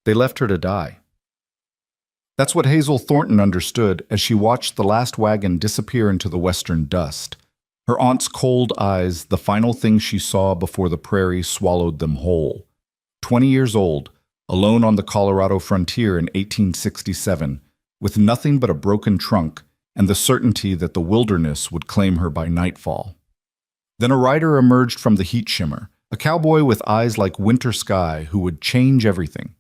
They left her to die. That's what Hazel Thornton understood as she watched the last wagon disappear into the western dust. Her aunt's cold eyes, the final thing she saw before the prairie swallowed them whole. 20 years old, alone on the Colorado frontier in 1867, with nothing but a broken trunk and the certainty that the wilderness would claim her by nightfall. Then a rider emerged from the heat shimmer, a cowboy with eyes like winter sky who would change everything.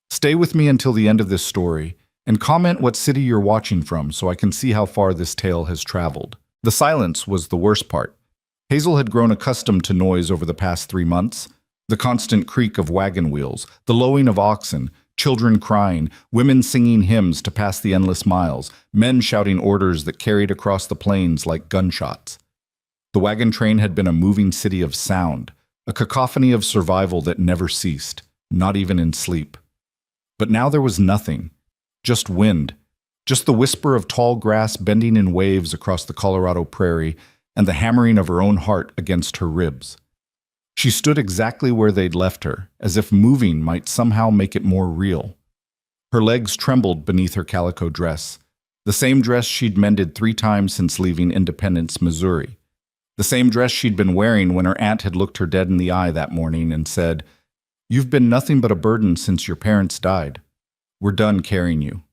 Stay with me until the end of this story, and comment what city you're watching from so I can see how far this tale has traveled. The silence was the worst part. Hazel had grown accustomed to noise over the past 3 months. The constant creak of wagon wheels, the lowing of oxen, children crying, women singing hymns to pass the endless miles, men shouting orders that carried across the plains like gunshots. The wagon train had been a moving city of sound, a cacophony of survival that never ceased, not even in sleep. But now there was nothing. Just wind, just the whisper of tall grass bending in waves across the Colorado prairie and the hammering of her own heart against her ribs. She stood exactly where they'd left her, as if moving might somehow make it more real. Her legs trembled beneath her calico dress, the same dress she'd mended 3 times since leaving Independence, Missouri. The same dress she'd been wearing when her aunt had looked her dead in the eye that morning and said, "You've been nothing but a burden since your parents died. We're done carrying you."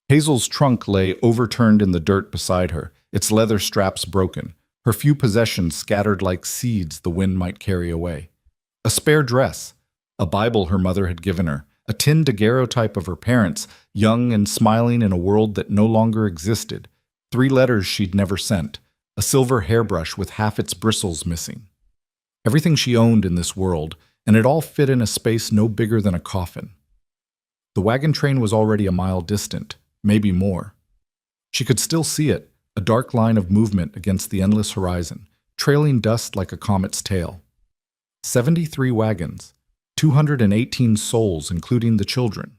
Hazel's trunk lay overturned in the dirt beside her, its leather straps broken, her few possessions scattered like seeds the wind might carry away. A spare dress, a Bible her mother had given her, a tin daguerreotype of her parents, young and smiling in a world that no longer existed, 3 letters she'd never sent, a silver hairbrush with half its bristles missing. Everything she owned in this world, and it all fit in a space no bigger than a coffin. The wagon train was already a mile distant, maybe more. She could still see it, a dark line of movement against the endless horizon, trailing dust like a comet's tail. 73 wagons, 218 souls, including the children.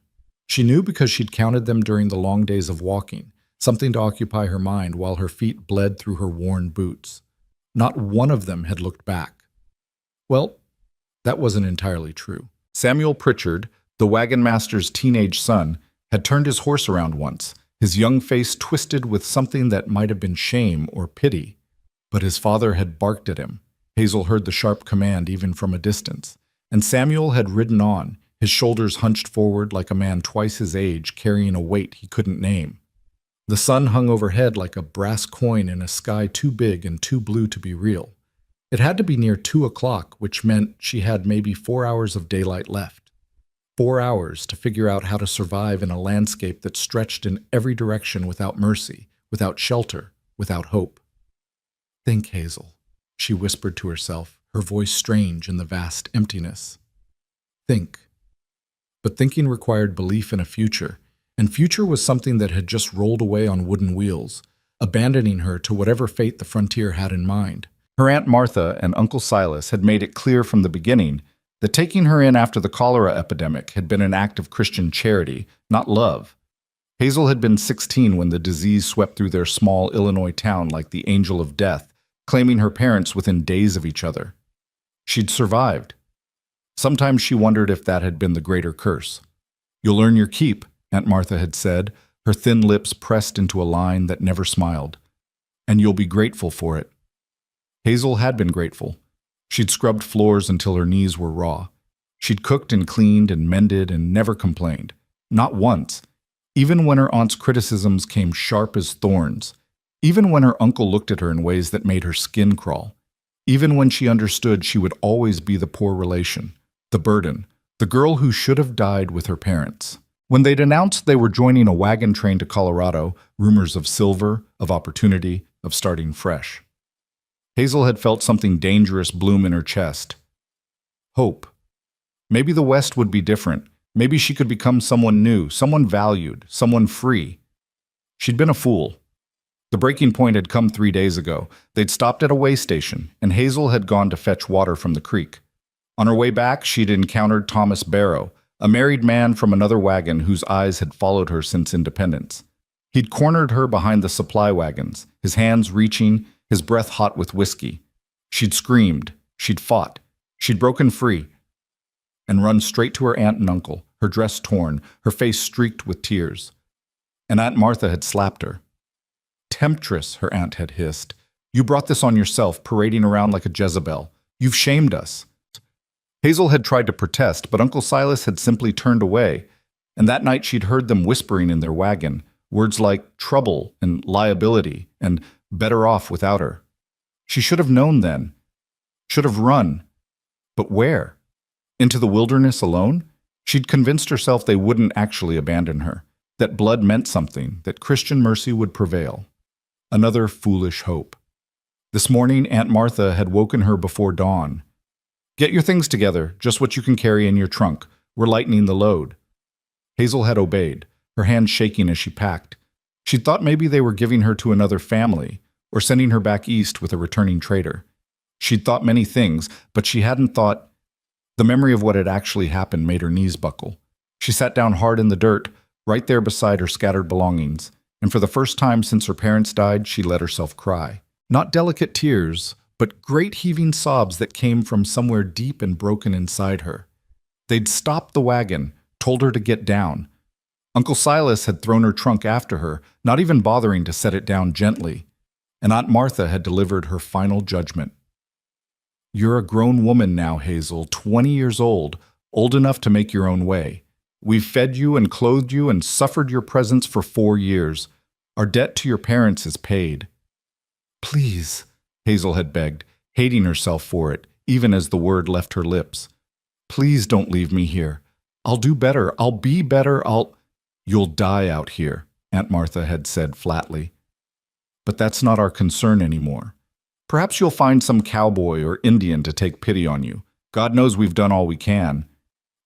She knew because she'd counted them during the long days of walking, something to occupy her mind while her feet bled through her worn boots. Not one of them had looked back. Well, that wasn't entirely true. Samuel Pritchard, the wagon master's teenage son, had turned his horse around once, his young face twisted with something that might have been shame or pity. But his father had barked at him. Hazel heard the sharp command even from a distance. And Samuel had ridden on, his shoulders hunched forward like a man twice his age carrying a weight he couldn't name. The sun hung overhead like a brass coin in a sky too big and too blue to be real. It had to be near 2 o'clock, which meant she had maybe 4 hours of daylight left. 4 hours to figure out how to survive in a landscape that stretched in every direction without mercy, without shelter, without hope. "Think, Hazel," she whispered to herself, her voice strange in the vast emptiness. Think. But thinking required belief in a future, and future was something that had just rolled away on wooden wheels, abandoning her to whatever fate the frontier had in mind. Her Aunt Martha and Uncle Silas had made it clear from the beginning that taking her in after the cholera epidemic had been an act of Christian charity, not love. Hazel had been 16 when the disease swept through their small Illinois town like the angel of death, claiming her parents within days of each other. She'd survived. Sometimes she wondered if that had been the greater curse. "You'll earn your keep," Aunt Martha had said, her thin lips pressed into a line that never smiled. "And you'll be grateful for it." Hazel had been grateful. She'd scrubbed floors until her knees were raw. She'd cooked and cleaned and mended and never complained. Not once. Even when her aunt's criticisms came sharp as thorns. Even when her uncle looked at her in ways that made her skin crawl. Even when she understood she would always be the poor relation, the burden, the girl who should have died with her parents. When they'd announced they were joining a wagon train to Colorado, rumors of silver, of opportunity, of starting fresh. Hazel had felt something dangerous bloom in her chest. Hope. Maybe the West would be different. Maybe she could become someone new, someone valued, someone free. She'd been a fool. The breaking point had come 3 days ago. They'd stopped at a way station, and Hazel had gone to fetch water from the creek. On her way back, she'd encountered Thomas Barrow, a married man from another wagon whose eyes had followed her since independence. He'd cornered her behind the supply wagons, his hands reaching, his breath hot with whiskey. She'd screamed, she'd fought, she'd broken free, and run straight to her aunt and uncle, her dress torn, her face streaked with tears. And Aunt Martha had slapped her. "Temptress," her aunt had hissed. "You brought this on yourself, parading around like a Jezebel. You've shamed us." Hazel had tried to protest, but Uncle Silas had simply turned away, and that night she'd heard them whispering in their wagon, words like trouble and liability and better off without her. She should have known then, should have run. But where? Into the wilderness alone? She'd convinced herself they wouldn't actually abandon her, that blood meant something, that Christian mercy would prevail. Another foolish hope. This morning, Aunt Martha had woken her before dawn. "Get your things together, just what you can carry in your trunk. We're lightening the load." Hazel had obeyed, her hands shaking as she packed. She'd thought maybe they were giving her to another family, or sending her back east with a returning trader. She'd thought many things, but she hadn't thought. The memory of what had actually happened made her knees buckle. She sat down hard in the dirt, right there beside her scattered belongings, and for the first time since her parents died, she let herself cry. Not delicate tears, but great heaving sobs that came from somewhere deep and broken inside her. They'd stopped the wagon, told her to get down. Uncle Silas had thrown her trunk after her, not even bothering to set it down gently. And Aunt Martha had delivered her final judgment. "You're a grown woman now, Hazel, 20 years old enough to make your own way. We've fed you and clothed you and suffered your presence for 4 years. Our debt to your parents is paid." "Please," Hazel had begged, hating herself for it, even as the word left her lips. "Please don't leave me here. I'll do better. I'll be better. You'll die out here," Aunt Martha had said flatly. "But that's not our concern anymore. Perhaps you'll find some cowboy or Indian to take pity on you. God knows we've done all we can."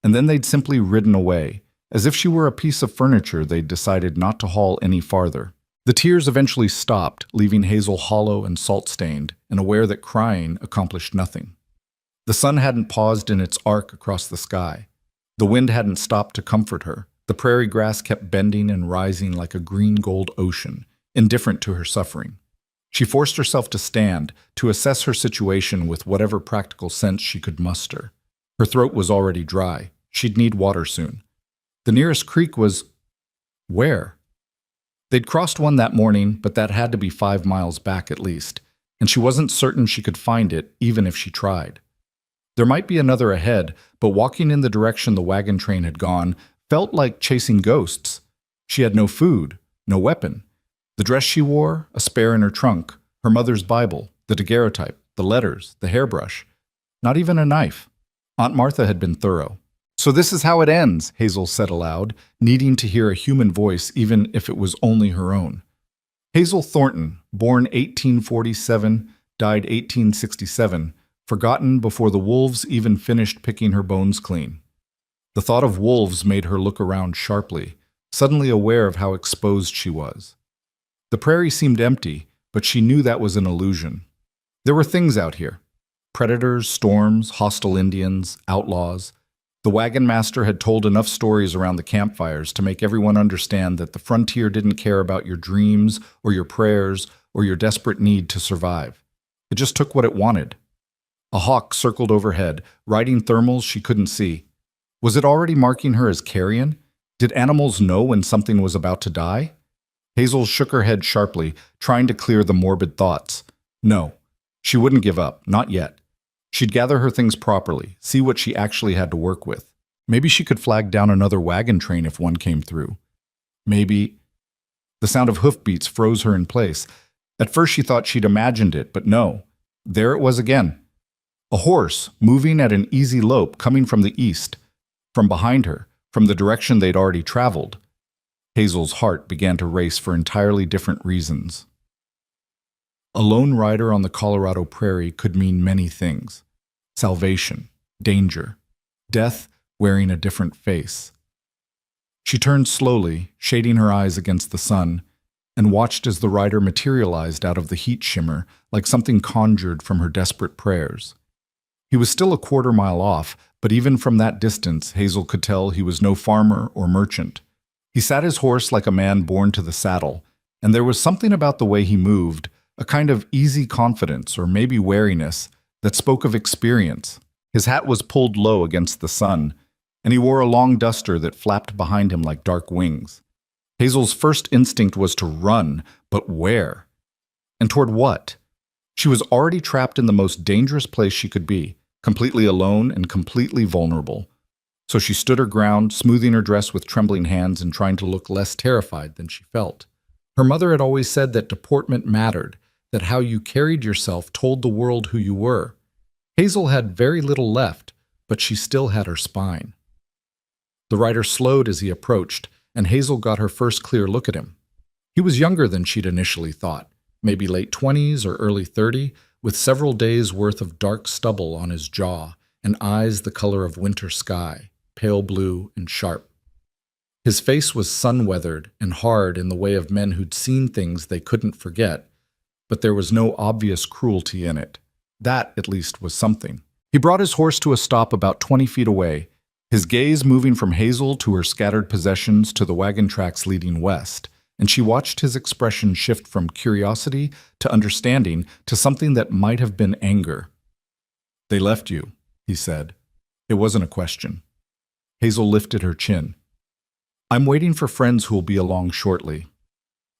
And then they'd simply ridden away, as if she were a piece of furniture they'd decided not to haul any farther. The tears eventually stopped, leaving Hazel hollow and salt-stained, and aware that crying accomplished nothing. The sun hadn't paused in its arc across the sky. The wind hadn't stopped to comfort her. The prairie grass kept bending and rising like a green-gold ocean, indifferent to her suffering. She forced herself to stand, to assess her situation with whatever practical sense she could muster. Her throat was already dry. She'd need water soon. The nearest creek was... where? They'd crossed one that morning, but that had to be 5 miles back at least, and she wasn't certain she could find it, even if she tried. There might be another ahead, but walking in the direction the wagon train had gone felt like chasing ghosts. She had no food, no weapon. The dress she wore, a spare in her trunk, her mother's Bible, the daguerreotype, the letters, the hairbrush. Not even a knife. Aunt Martha had been thorough. "So this is how it ends," Hazel said aloud, needing to hear a human voice even if it was only her own. Hazel Thornton, born 1847, died 1867, forgotten before the wolves even finished picking her bones clean. The thought of wolves made her look around sharply, suddenly aware of how exposed she was. The prairie seemed empty, but she knew that was an illusion. There were things out here. Predators, storms, hostile Indians, outlaws. The wagon master had told enough stories around the campfires to make everyone understand that the frontier didn't care about your dreams or your prayers or your desperate need to survive. It just took what it wanted. A hawk circled overhead, riding thermals she couldn't see. Was it already marking her as carrion? Did animals know when something was about to die? Hazel shook her head sharply, trying to clear the morbid thoughts. No, she wouldn't give up, not yet. She'd gather her things properly, see what she actually had to work with. Maybe she could flag down another wagon train if one came through. Maybe... The sound of hoofbeats froze her in place. At first she thought she'd imagined it, but no. There it was again. A horse, moving at an easy lope, coming from the east. From behind her, from the direction they'd already traveled. Hazel's heart began to race for entirely different reasons. A lone rider on the Colorado prairie could mean many things. Salvation, danger, death wearing a different face. She turned slowly, shading her eyes against the sun, and watched as the rider materialized out of the heat shimmer like something conjured from her desperate prayers. He was still a quarter-mile off, but even from that distance, Hazel could tell he was no farmer or merchant. He sat his horse like a man born to the saddle, and there was something about the way he moved, a kind of easy confidence or maybe wariness that spoke of experience. His hat was pulled low against the sun, and he wore a long duster that flapped behind him like dark wings. Hazel's first instinct was to run, but where? And toward what? She was already trapped in the most dangerous place she could be, completely alone and completely vulnerable. So she stood her ground, smoothing her dress with trembling hands and trying to look less terrified than she felt. Her mother had always said that deportment mattered, that how you carried yourself told the world who you were. Hazel had very little left, but she still had her spine. The rider slowed as he approached, and Hazel got her first clear look at him. He was younger than she'd initially thought, maybe late 20s or early 30, with several days' worth of dark stubble on his jaw and eyes the color of winter sky, pale blue and sharp. His face was sun-weathered and hard in the way of men who'd seen things they couldn't forget, but there was no obvious cruelty in it. That, at least, was something. He brought his horse to a stop about 20 feet away, his gaze moving from Hazel to her scattered possessions to the wagon tracks leading west, and she watched his expression shift from curiosity to understanding to something that might have been anger. "They left you," he said. It wasn't a question. Hazel lifted her chin. "I'm waiting for friends who will be along shortly."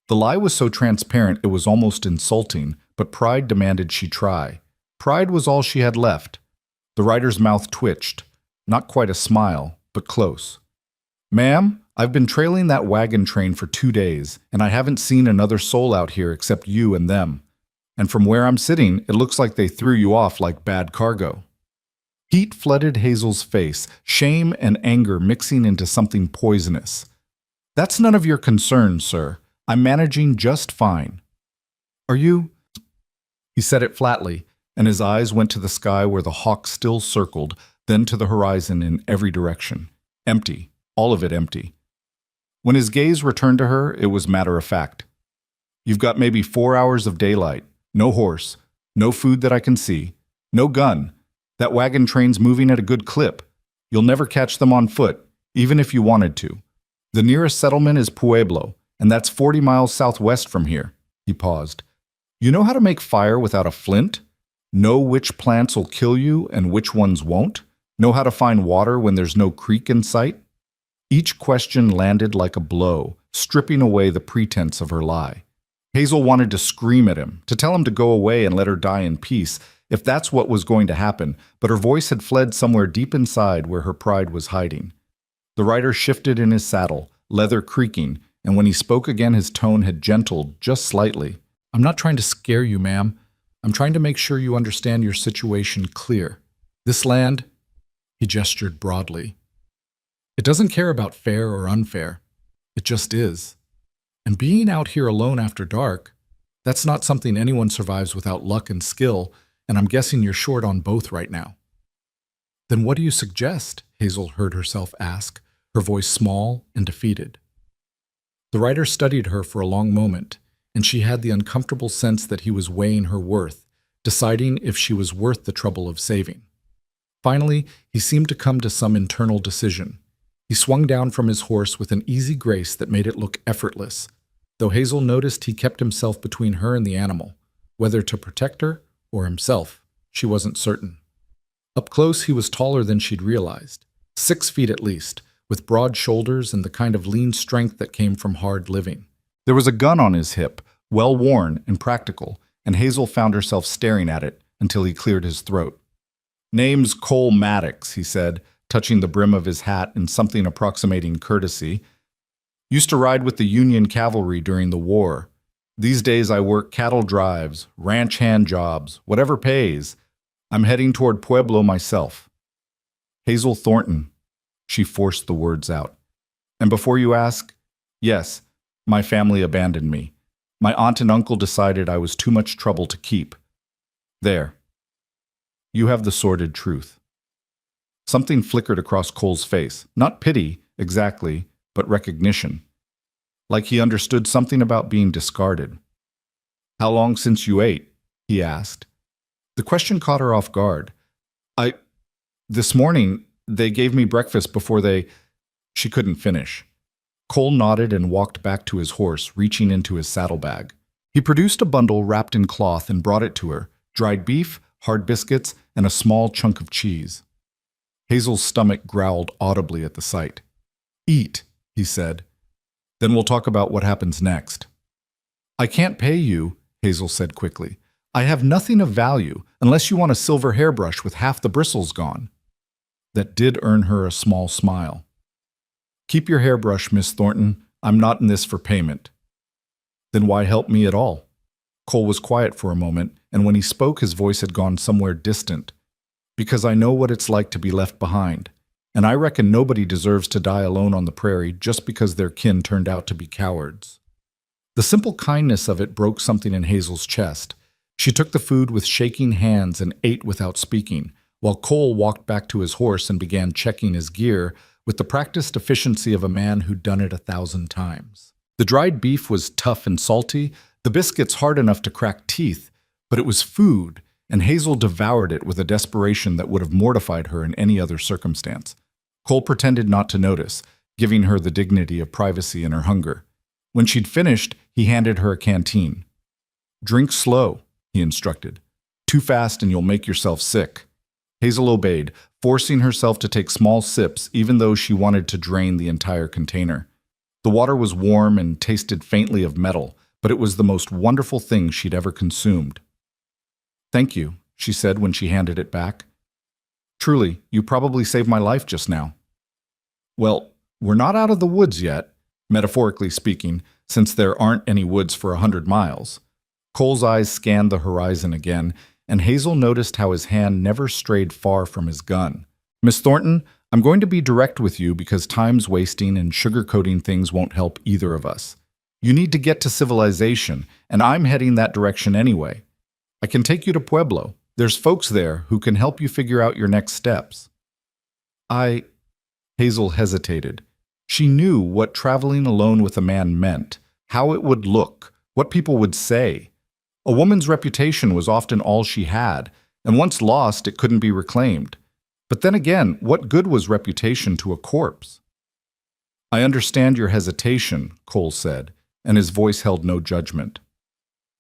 The lie was so transparent it was almost insulting, but pride demanded she try. Pride was all she had left. The rider's mouth twitched. Not quite a smile, but close. "Ma'am, I've been trailing that wagon train for 2 days, and I haven't seen another soul out here except you and them. And from where I'm sitting, it looks like they threw you off like bad cargo." Heat flooded Hazel's face, shame and anger mixing into something poisonous. "That's none of your concern, sir. I'm managing just fine." "Are you?" He said it flatly, and his eyes went to the sky where the hawk still circled, then to the horizon in every direction. Empty, all of it empty. When his gaze returned to her, it was matter of fact. "You've got maybe 4 hours of daylight, no horse, no food that I can see, no gun. That wagon train's moving at a good clip. You'll never catch them on foot, even if you wanted to. The nearest settlement is Pueblo, and that's 40 miles southwest from here." He paused. "You know how to make fire without a flint? Know which plants will kill you and which ones won't? Know how to find water when there's no creek in sight?" Each question landed like a blow, stripping away the pretense of her lie. Hazel wanted to scream at him, to tell him to go away and let her die in peace, if that's what was going to happen, but her voice had fled somewhere deep inside where her pride was hiding. The rider shifted in his saddle, leather creaking, and when he spoke again his tone had gentled just slightly. "I'm not trying to scare you, ma'am. I'm trying to make sure you understand your situation clear. This land," he gestured broadly, "it doesn't care about fair or unfair. It just is. And being out here alone after dark, that's not something anyone survives without luck and skill, and I'm guessing you're short on both right now." "Then what do you suggest?" Hazel heard herself ask, her voice small and defeated. The rider studied her for a long moment, and she had the uncomfortable sense that he was weighing her worth, deciding if she was worth the trouble of saving. Finally, he seemed to come to some internal decision. He swung down from his horse with an easy grace that made it look effortless, though Hazel noticed he kept himself between her and the animal. Whether to protect her or himself, she wasn't certain. Up close, he was taller than she'd realized, 6 feet at least, with broad shoulders and the kind of lean strength that came from hard living. There was a gun on his hip, well worn and practical, and Hazel found herself staring at it until he cleared his throat. "Name's Cole Maddox," he said, touching the brim of his hat in something approximating courtesy. "Used to ride with the Union cavalry during the war. These days I work cattle drives, ranch hand jobs, whatever pays. I'm heading toward Pueblo myself." "Hazel Thornton." She forced the words out. "And before you ask, yes, my family abandoned me. My aunt and uncle decided I was too much trouble to keep. There. You have the sordid truth." Something flickered across Cole's face. Not pity, exactly, but recognition. Like he understood something about being discarded. "How long since you ate?" he asked. The question caught her off guard. This morning, they gave me breakfast before they..." She couldn't finish. Cole nodded and walked back to his horse, reaching into his saddlebag. He produced a bundle wrapped in cloth and brought it to her, dried beef, hard biscuits, and a small chunk of cheese. Hazel's stomach growled audibly at the sight. Eat, he said. Then we'll talk about what happens next. I can't pay you, Hazel said quickly. I have nothing of value unless you want a silver hairbrush with half the bristles gone. That did earn her a small smile. Keep your hairbrush, Miss Thornton. I'm not in this for payment. Then why help me at all? Cole was quiet for a moment, and when he spoke his voice had gone somewhere distant. Because I know what it's like to be left behind, and I reckon nobody deserves to die alone on the prairie just because their kin turned out to be cowards. The simple kindness of it broke something in Hazel's chest. She took the food with shaking hands and ate without speaking, while Cole walked back to his horse and began checking his gear with the practiced efficiency of a man who'd done it 1,000 times. The dried beef was tough and salty, the biscuits hard enough to crack teeth, but it was food, and Hazel devoured it with a desperation that would have mortified her in any other circumstance. Cole pretended not to notice, giving her the dignity of privacy in her hunger. When she'd finished, he handed her a canteen. Drink slow, he instructed. Too fast and you'll make yourself sick. Hazel obeyed, forcing herself to take small sips even though she wanted to drain the entire container. The water was warm and tasted faintly of metal, but it was the most wonderful thing she'd ever consumed. Thank you, she said when she handed it back. Truly, you probably saved my life just now. Well, we're not out of the woods yet, metaphorically speaking, since there aren't any woods for 100 miles. Cole's eyes scanned the horizon again, and Hazel noticed how his hand never strayed far from his gun. Miss Thornton, I'm going to be direct with you because time's wasting and sugarcoating things won't help either of us. You need to get to civilization, and I'm heading that direction anyway. I can take you to Pueblo. There's folks there who can help you figure out your next steps. Hazel hesitated. She knew what traveling alone with a man meant, how it would look, what people would say. A woman's reputation was often all she had, and once lost, it couldn't be reclaimed. But then again, what good was reputation to a corpse? I understand your hesitation, Cole said, and his voice held no judgment.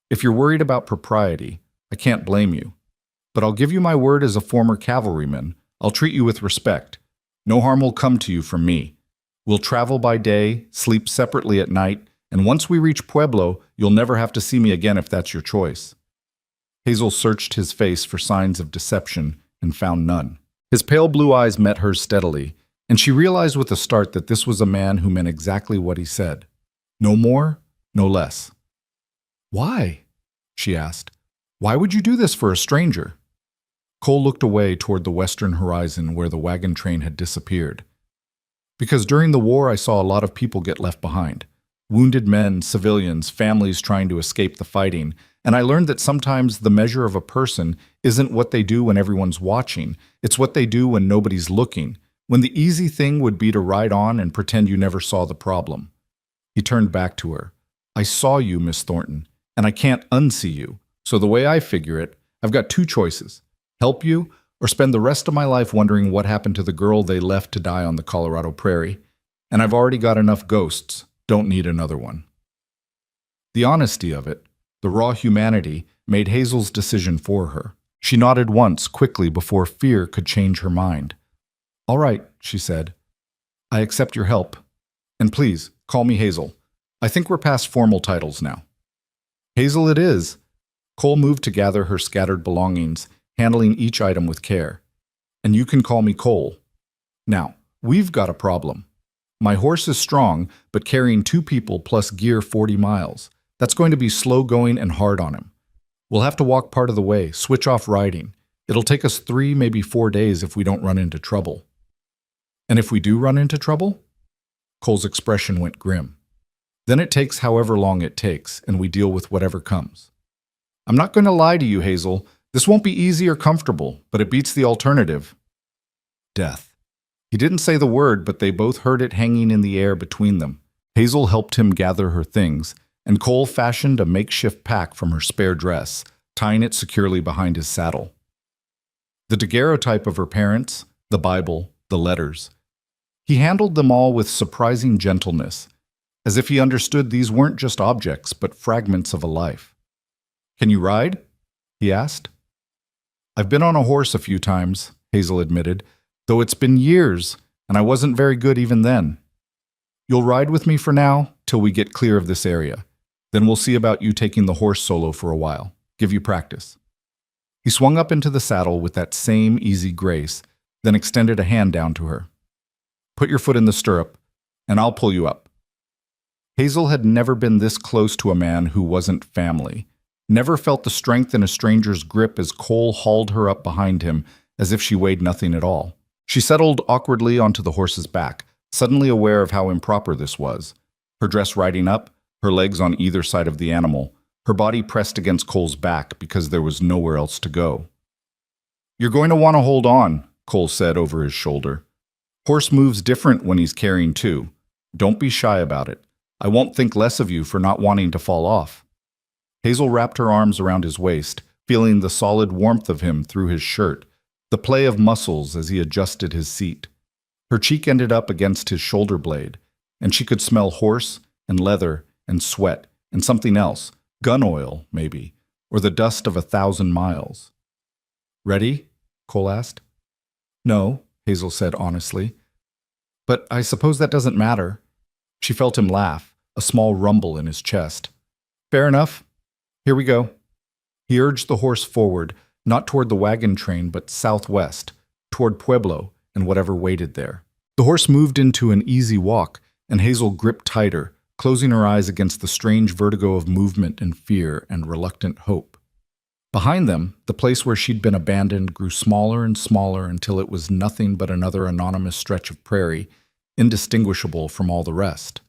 If you're worried about propriety, I can't blame you. But I'll give you my word as a former cavalryman, I'll treat you with respect. No harm will come to you from me. We'll travel by day, sleep separately at night, and once we reach Pueblo, you'll never have to see me again if that's your choice. Hazel searched his face for signs of deception and found none. His pale blue eyes met hers steadily, and she realized with a start that this was a man who meant exactly what he said. No more, no less. Why? She asked. Why would you do this for a stranger? Cole looked away toward the western horizon where the wagon train had disappeared. Because during the war I saw a lot of people get left behind. Wounded men, civilians, families trying to escape the fighting, and I learned that sometimes the measure of a person isn't what they do when everyone's watching, it's what they do when nobody's looking, when the easy thing would be to ride on and pretend you never saw the problem. He turned back to her. I saw you, Miss Thornton, and I can't unsee you, so the way I figure it, I've got two choices. Help you, or spend the rest of my life wondering what happened to the girl they left to die on the Colorado prairie. And I've already got enough ghosts, don't need another one. The honesty of it, the raw humanity, made Hazel's decision for her. She nodded once, quickly, before fear could change her mind. All right, she said. I accept your help. And please, call me Hazel. I think we're past formal titles now. Hazel it is. Cole moved to gather her scattered belongings, handling each item with care. And you can call me Cole. Now, we've got a problem. My horse is strong, but carrying 2 people plus gear 40 miles. That's going to be slow going and hard on him. We'll have to walk part of the way, switch off riding. It'll take us 3, maybe 4 days if we don't run into trouble. And if we do run into trouble? Cole's expression went grim. Then it takes however long it takes, and we deal with whatever comes. I'm not going to lie to you, Hazel. This won't be easy or comfortable, but it beats the alternative. Death. He didn't say the word, but they both heard it hanging in the air between them. Hazel helped him gather her things, and Cole fashioned a makeshift pack from her spare dress, tying it securely behind his saddle. The daguerreotype of her parents, the Bible, the letters. He handled them all with surprising gentleness, as if he understood these weren't just objects, but fragments of a life. Can you ride? He asked. I've been on a horse a few times, Hazel admitted, Though it's been years, and I wasn't very good even then. You'll ride with me for now, till we get clear of this area. Then we'll see about you taking the horse solo for a while. Give you practice." He swung up into the saddle with that same easy grace, then extended a hand down to her. "Put your foot in the stirrup, and I'll pull you up." Hazel had never been this close to a man who wasn't family, never felt the strength in a stranger's grip as Cole hauled her up behind him as if she weighed nothing at all. She settled awkwardly onto the horse's back, suddenly aware of how improper this was. Her dress riding up, her legs on either side of the animal, her body pressed against Cole's back because there was nowhere else to go. "You're going to want to hold on," Cole said over his shoulder. "Horse moves different when he's carrying two. Don't be shy about it. I won't think less of you for not wanting to fall off." Hazel wrapped her arms around his waist, feeling the solid warmth of him through his shirt, the play of muscles as he adjusted his seat. Her cheek ended up against his shoulder blade, and she could smell horse and leather and sweat and something else, gun oil, maybe, or the dust of 1,000 miles. "Ready?" Cole asked. "No," Hazel said honestly. "But I suppose that doesn't matter." She felt him laugh, a small rumble in his chest. "Fair enough. Here we go." He urged the horse forward, not toward the wagon train, but southwest, toward Pueblo and whatever waited there. The horse moved into an easy walk, and Hazel gripped tighter, closing her eyes against the strange vertigo of movement and fear and reluctant hope. Behind them, the place where she'd been abandoned grew smaller and smaller until it was nothing but another anonymous stretch of prairie, indistinguishable from all the rest.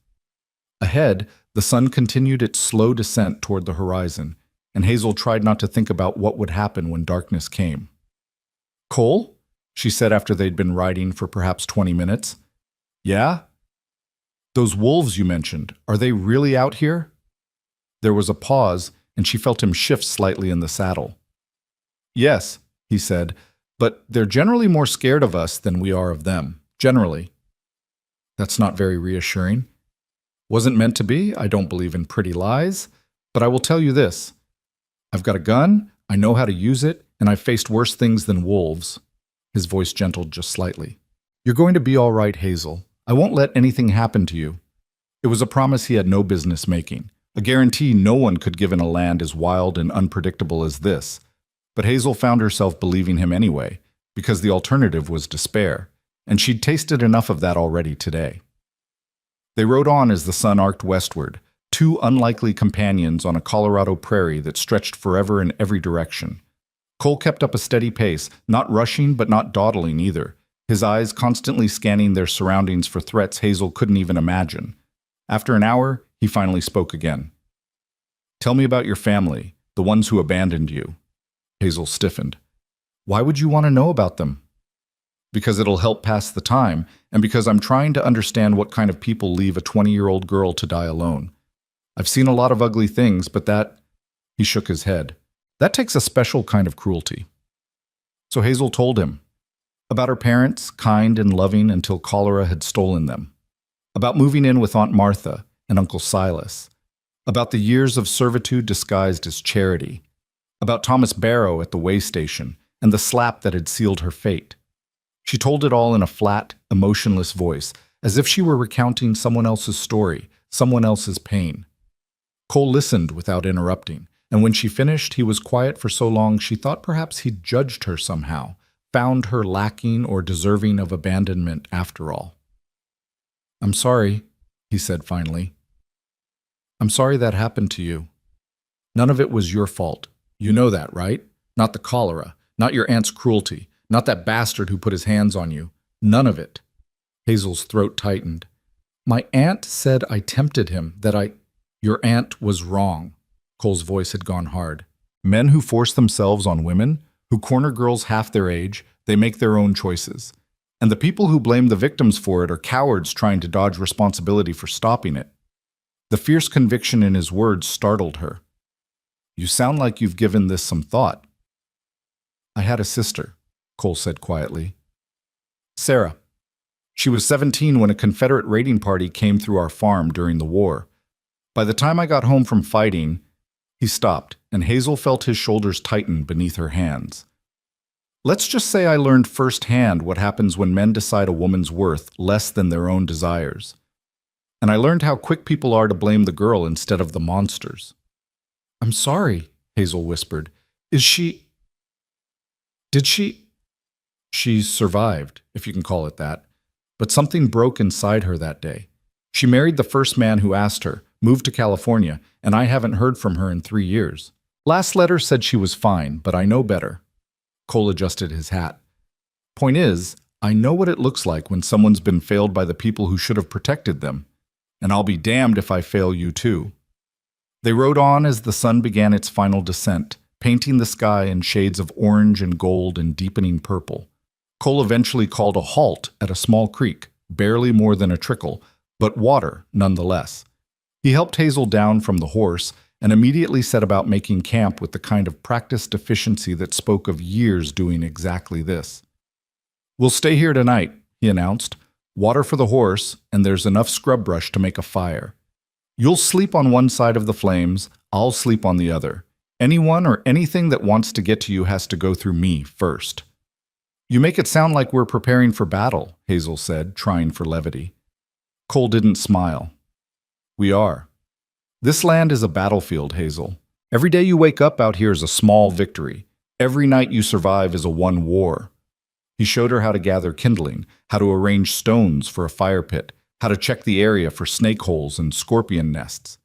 Ahead, the sun continued its slow descent toward the horizon, and Hazel tried not to think about what would happen when darkness came. "Cole?" she said after they'd been riding for perhaps 20 minutes. "Yeah?" "Those wolves you mentioned, are they really out here?" There was a pause, and she felt him shift slightly in the saddle. "Yes," he said, "but they're generally more scared of us than we are of them. Generally." "That's not very reassuring." "Wasn't meant to be. I don't believe in pretty lies. But I will tell you this. I've got a gun, I know how to use it, and I've faced worse things than wolves." His voice gentled just slightly. "You're going to be all right, Hazel. I won't let anything happen to you." It was a promise he had no business making, a guarantee no one could give in a land as wild and unpredictable as this. But Hazel found herself believing him anyway, because the alternative was despair, and she'd tasted enough of that already today. They rode on as the sun arced westward, two unlikely companions on a Colorado prairie that stretched forever in every direction. Cole kept up a steady pace, not rushing but not dawdling either, his eyes constantly scanning their surroundings for threats Hazel couldn't even imagine. After an hour, he finally spoke again. "Tell me about your family, the ones who abandoned you." Hazel stiffened. "Why would you want to know about them?" "Because it'll help pass the time, and because I'm trying to understand what kind of people leave a 20-year-old girl to die alone. I've seen a lot of ugly things, but that—" He shook his head. "That takes a special kind of cruelty." So Hazel told him. About her parents, kind and loving until cholera had stolen them. About moving in with Aunt Martha and Uncle Silas. About the years of servitude disguised as charity. About Thomas Barrow at the way station and the slap that had sealed her fate. She told it all in a flat, emotionless voice, as if she were recounting someone else's story, someone else's pain. Cole listened without interrupting, and when she finished, he was quiet for so long she thought perhaps he'd judged her somehow, found her lacking or deserving of abandonment after all. "I'm sorry," he said finally. "I'm sorry that happened to you. None of it was your fault. You know that, right? Not the cholera, not your aunt's cruelty, not that bastard who put his hands on you. None of it." Hazel's throat tightened. "My aunt said I tempted him, that I—" "Your aunt was wrong." Cole's voice had gone hard. "Men who force themselves on women, who corner girls half their age, they make their own choices. And the people who blame the victims for it are cowards trying to dodge responsibility for stopping it." The fierce conviction in his words startled her. "You sound like you've given this some thought." "I had a sister," Cole said quietly. "Sarah. She was 17 when a Confederate raiding party came through our farm during the war. By the time I got home from fighting—" He stopped, and Hazel felt his shoulders tighten beneath her hands. Let's just say I learned firsthand what happens when men decide a woman's worth less than their own desires. And I learned how quick people are to blame the girl instead of the monsters. I'm sorry, Hazel whispered. Is she... Did she... She survived, if you can call it that. But something broke inside her that day. She married the first man who asked her, moved to California, and I haven't heard from her in 3 years. Last letter said she was fine, but I know better. Cole adjusted his hat. Point is, I know what it looks like when someone's been failed by the people who should have protected them. And I'll be damned if I fail you too. They rode on as the sun began its final descent, painting the sky in shades of orange and gold and deepening purple. Cole eventually called a halt at a small creek, barely more than a trickle, but water nonetheless. He helped Hazel down from the horse and immediately set about making camp with the kind of practiced efficiency that spoke of years doing exactly this. We'll stay here tonight, he announced. Water for the horse, and there's enough scrub brush to make a fire. You'll sleep on one side of the flames, I'll sleep on the other. Anyone or anything that wants to get to you has to go through me first. You make it sound like we're preparing for battle, Hazel said, trying for levity. Cole didn't smile. We are. This land is a battlefield, Hazel. Every day you wake up out here is a small victory. Every night you survive is a won war. He showed her how to gather kindling, how to arrange stones for a fire pit, how to check the area for snake holes and scorpion nests.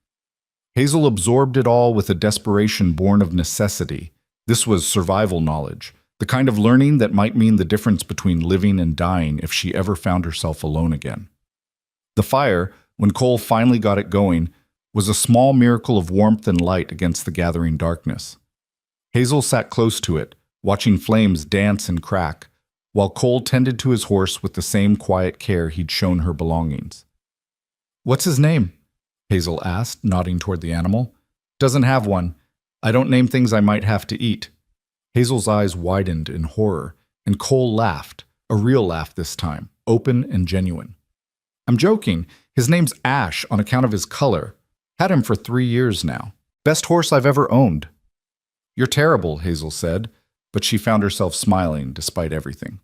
Hazel absorbed it all with a desperation born of necessity. This was survival knowledge, the kind of learning that might mean the difference between living and dying if she ever found herself alone again. The fire, when Cole finally got it going, was a small miracle of warmth and light against the gathering darkness. Hazel sat close to it, watching flames dance and crack, while Cole tended to his horse with the same quiet care he'd shown her belongings. What's his name? Hazel asked, nodding toward the animal. Doesn't have one. I don't name things I might have to eat. Hazel's eyes widened in horror, and Cole laughed, a real laugh this time, open and genuine. I'm joking. His name's Ash on account of his color. Had him for 3 years now. Best horse I've ever owned. You're terrible, Hazel said, but she found herself smiling despite everything.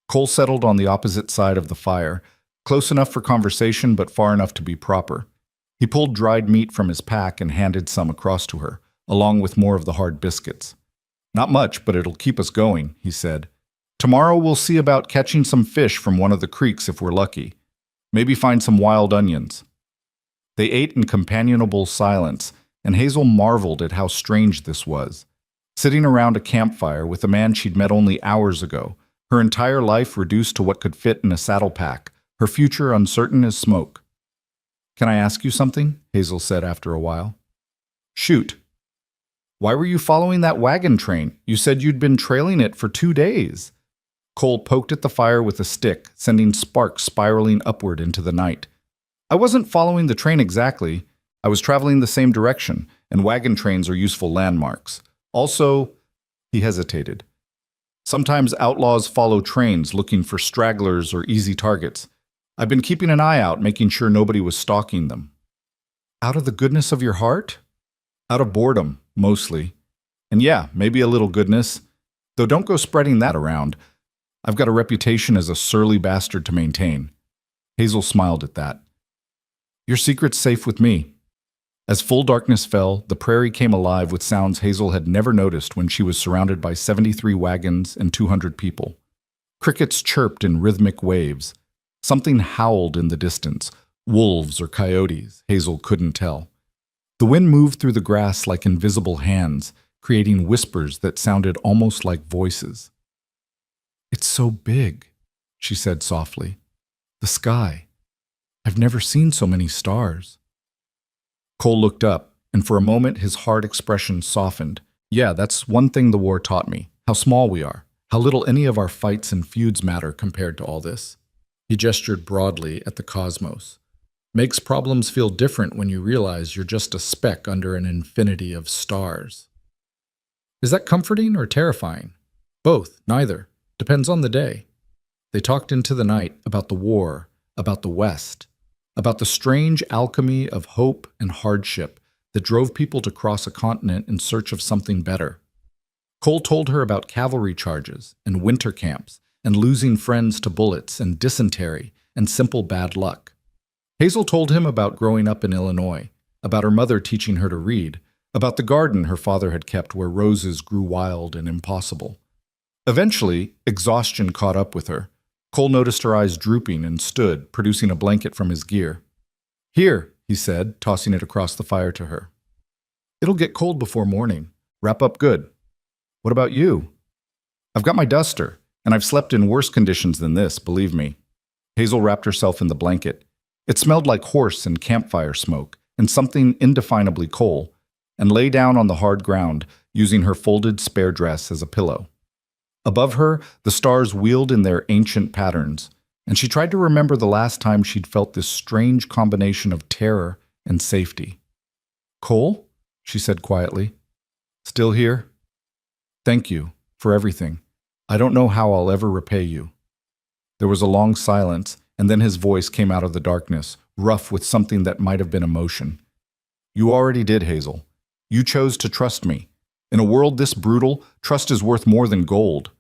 Cole settled on the opposite side of the fire, close enough for conversation but far enough to be proper. He pulled dried meat from his pack and handed some across to her, along with more of the hard biscuits. Not much, but it'll keep us going, he said. Tomorrow we'll see about catching some fish from one of the creeks if we're lucky. Maybe find some wild onions. They ate in companionable silence, and Hazel marveled at how strange this was. Sitting around a campfire with a man she'd met only hours ago, her entire life reduced to what could fit in a saddle pack, her future uncertain as smoke. Can I ask you something? Hazel said after a while. Shoot. Why were you following that wagon train? You said you'd been trailing it for 2 days. Cole poked at the fire with a stick, sending sparks spiraling upward into the night. I wasn't following the train exactly. I was traveling the same direction, and wagon trains are useful landmarks. Also, he hesitated. Sometimes outlaws follow trains looking for stragglers or easy targets. I've been keeping an eye out, making sure nobody was stalking them. Out of the goodness of your heart? Out of boredom, mostly. And yeah, maybe a little goodness. Though don't go spreading that around. I've got a reputation as a surly bastard to maintain. Hazel smiled at that. Your secret's safe with me. As full darkness fell, the prairie came alive with sounds Hazel had never noticed when she was surrounded by 73 wagons and 200 people. Crickets chirped in rhythmic waves. Something howled in the distance. Wolves or coyotes, Hazel couldn't tell. The wind moved through the grass like invisible hands, creating whispers that sounded almost like voices. It's so big, she said softly. The sky. I've never seen so many stars. Cole looked up, and for a moment his hard expression softened. Yeah, that's one thing the war taught me. How small we are. How little any of our fights and feuds matter compared to all this. He gestured broadly at the cosmos. Makes problems feel different when you realize you're just a speck under an infinity of stars. Is that comforting or terrifying? Both, neither. Depends on the day. They talked into the night about the war, about the West, about the strange alchemy of hope and hardship that drove people to cross a continent in search of something better. Cole told her about cavalry charges and winter camps and losing friends to bullets and dysentery and simple bad luck. Hazel told him about growing up in Illinois, about her mother teaching her to read, about the garden her father had kept where roses grew wild and impossible. Eventually, exhaustion caught up with her. Cole noticed her eyes drooping and stood, producing a blanket from his gear. "Here," he said, tossing it across the fire to her. "It'll get cold before morning. Wrap up good. What about you?" "I've got my duster, and I've slept in worse conditions than this, believe me." Hazel wrapped herself in the blanket. It smelled like horse and campfire smoke, and something indefinably coal, and lay down on the hard ground, using her folded spare dress as a pillow. Above her, the stars wheeled in their ancient patterns, and she tried to remember the last time she'd felt this strange combination of terror and safety. "Cole?" she said quietly. "Still here? Thank you for everything. I don't know how I'll ever repay you." There was a long silence, and then his voice came out of the darkness, rough with something that might have been emotion. "You already did, Hazel. You chose to trust me. In a world this brutal, trust is worth more than gold."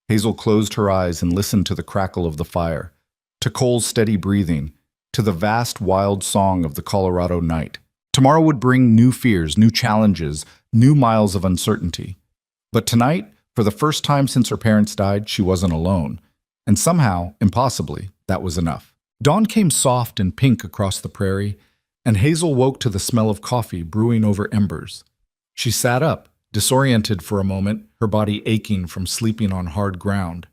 Hazel closed her eyes and listened to the crackle of the fire, to Cole's steady breathing, to the vast, wild song of the Colorado night. Tomorrow would bring new fears, new challenges, new miles of uncertainty. But tonight, for the first time since her parents died, she wasn't alone. And somehow, impossibly, that was enough. Dawn came soft and pink across the prairie, and Hazel woke to the smell of coffee brewing over embers. She sat up, disoriented for a moment, her body aching from sleeping on hard ground.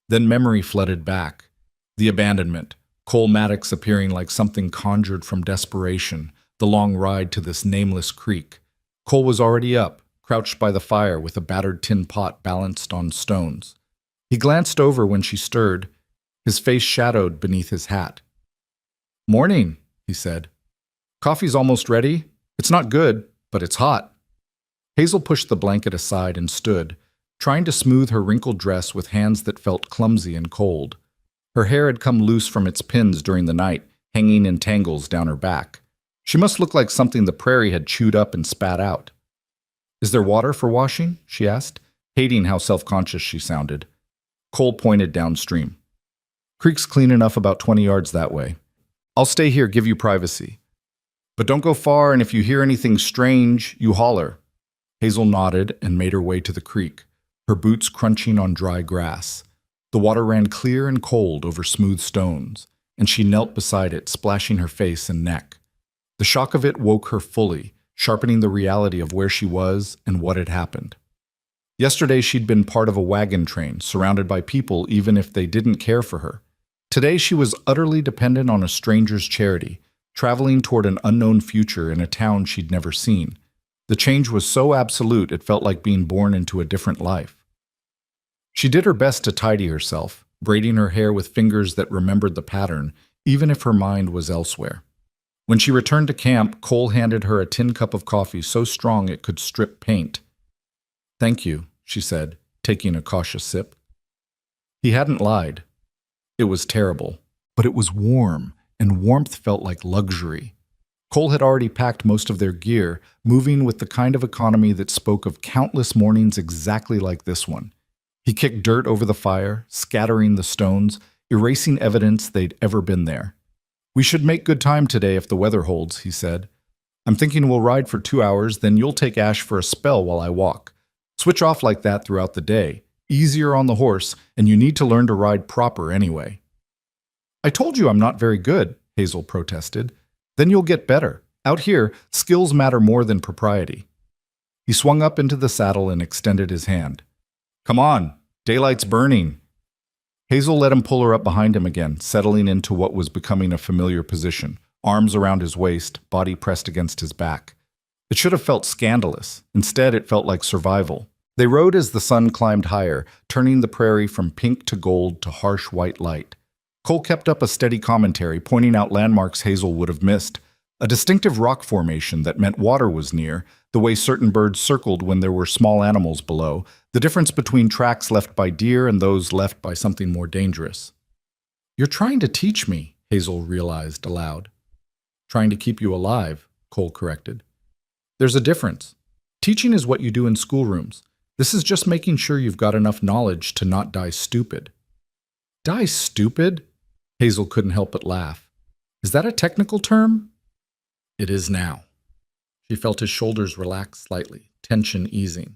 Then memory flooded back. The abandonment, Cole Maddox appearing like something conjured from desperation, the long ride to this nameless creek. Cole was already up, crouched by the fire with a battered tin pot balanced on stones. He glanced over when she stirred, his face shadowed beneath his hat. "Morning," he said. "Coffee's almost ready. It's not good, but it's hot." Hazel pushed the blanket aside and stood, trying to smooth her wrinkled dress with hands that felt clumsy and cold. Her hair had come loose from its pins during the night, hanging in tangles down her back. She must look like something the prairie had chewed up and spat out. "Is there water for washing?" she asked, hating how self-conscious she sounded. Cole pointed downstream. "Creek's clean enough about 20 yards that way. I'll stay here, give you privacy. But don't go far, and if you hear anything strange, you holler." Hazel nodded and made her way to the creek, her boots crunching on dry grass. The water ran clear and cold over smooth stones, and she knelt beside it, splashing her face and neck. The shock of it woke her fully, sharpening the reality of where she was and what had happened. Yesterday she'd been part of a wagon train, surrounded by people even if they didn't care for her. Today she was utterly dependent on a stranger's charity, traveling toward an unknown future in a town she'd never seen. The change was so absolute it felt like being born into a different life. She did her best to tidy herself, braiding her hair with fingers that remembered the pattern, even if her mind was elsewhere. When she returned to camp, Cole handed her a tin cup of coffee so strong it could strip paint. "Thank you," she said, taking a cautious sip. He hadn't lied. It was terrible, but it was warm, and warmth felt like luxury. Cole had already packed most of their gear, moving with the kind of economy that spoke of countless mornings exactly like this one. He kicked dirt over the fire, scattering the stones, erasing evidence they'd ever been there. "We should make good time today if the weather holds," he said. "I'm thinking we'll ride for 2 hours, then you'll take Ash for a spell while I walk. Switch off like that throughout the day. Easier on the horse, and you need to learn to ride proper anyway." "I told you I'm not very good," Hazel protested. "Then you'll get better. Out here, skills matter more than propriety." He swung up into the saddle and extended his hand. "Come on, daylight's burning." Hazel let him pull her up behind him again, settling into what was becoming a familiar position, arms around his waist, body pressed against his back. It should have felt scandalous. Instead, it felt like survival. They rode as the sun climbed higher, turning the prairie from pink to gold to harsh white light. Cole kept up a steady commentary, pointing out landmarks Hazel would have missed. A distinctive rock formation that meant water was near, the way certain birds circled when there were small animals below, the difference between tracks left by deer and those left by something more dangerous. "You're trying to teach me," Hazel realized aloud. "Trying to keep you alive," Cole corrected. "There's a difference. Teaching is what you do in schoolrooms. This is just making sure you've got enough knowledge to not die stupid." "Die stupid?" Hazel couldn't help but laugh. "Is that a technical term?" "It is now." She felt his shoulders relax slightly, tension easing.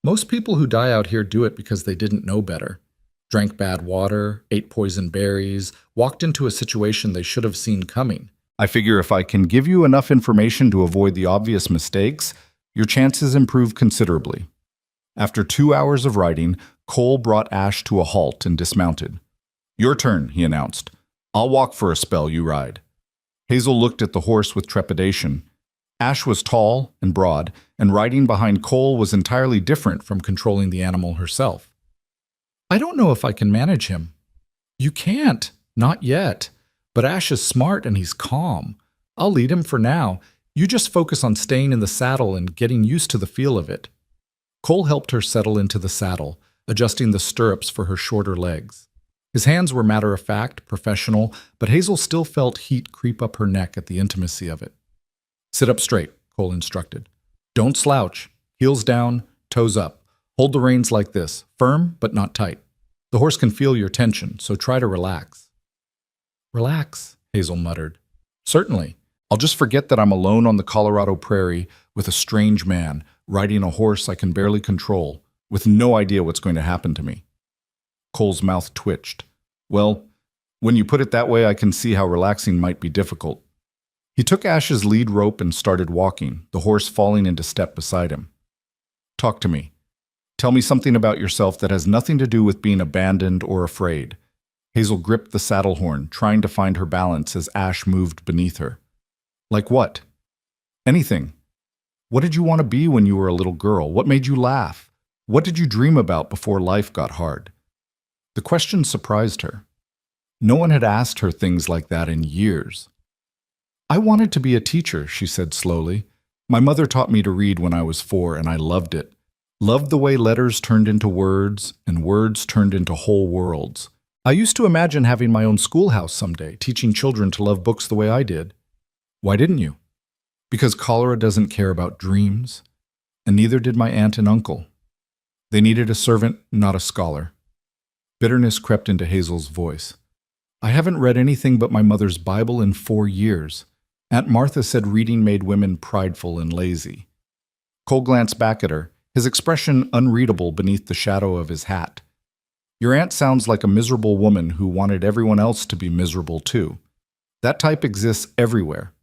"Most people who die out here do it because they didn't know better. Drank bad water, ate poison berries, walked into a situation they should have seen coming. I figure if I can give you enough information to avoid the obvious mistakes, your chances improve considerably." After 2 hours of riding, Cole brought Ash to a halt and dismounted. "Your turn," he announced. "I'll walk for a spell, you ride." Hazel looked at the horse with trepidation. Ash was tall and broad, and riding behind Cole was entirely different from controlling the animal herself. "I don't know if I can manage him." "You can't. Not yet. But Ash is smart and he's calm. I'll lead him for now. You just focus on staying in the saddle and getting used to the feel of it." Cole helped her settle into the saddle, adjusting the stirrups for her shorter legs. His hands were matter-of-fact, professional, but Hazel still felt heat creep up her neck at the intimacy of it. "Sit up straight," Cole instructed. "Don't slouch. Heels down, toes up. Hold the reins like this, firm but not tight. The horse can feel your tension, so try to relax." "Relax," Hazel muttered. "Certainly. I'll just forget that I'm alone on the Colorado prairie with a strange man, riding a horse I can barely control, with no idea what's going to happen to me." Cole's mouth twitched. "Well, when you put it that way, I can see how relaxing might be difficult." He took Ash's lead rope and started walking, the horse falling into step beside him. "Talk to me. Tell me something about yourself that has nothing to do with being abandoned or afraid." Hazel gripped the saddle horn, trying to find her balance as Ash moved beneath her. "Like what?" "Anything. What did you want to be when you were a little girl? What made you laugh? What did you dream about before life got hard?" The question surprised her. No one had asked her things like that in years. "I wanted to be a teacher," she said slowly. "My mother taught me to read when I was 4, and I loved it. Loved the way letters turned into words, and words turned into whole worlds. I used to imagine having my own schoolhouse someday, teaching children to love books the way I did." "Why didn't you?" "Because cholera doesn't care about dreams, and neither did my aunt and uncle. They needed a servant, not a scholar." Bitterness crept into Hazel's voice. "I haven't read anything but my mother's Bible in 4 years. Aunt Martha said reading made women prideful and lazy." Cole glanced back at her, his expression unreadable beneath the shadow of his hat. "Your aunt sounds like a miserable woman who wanted everyone else to be miserable too. That type exists everywhere.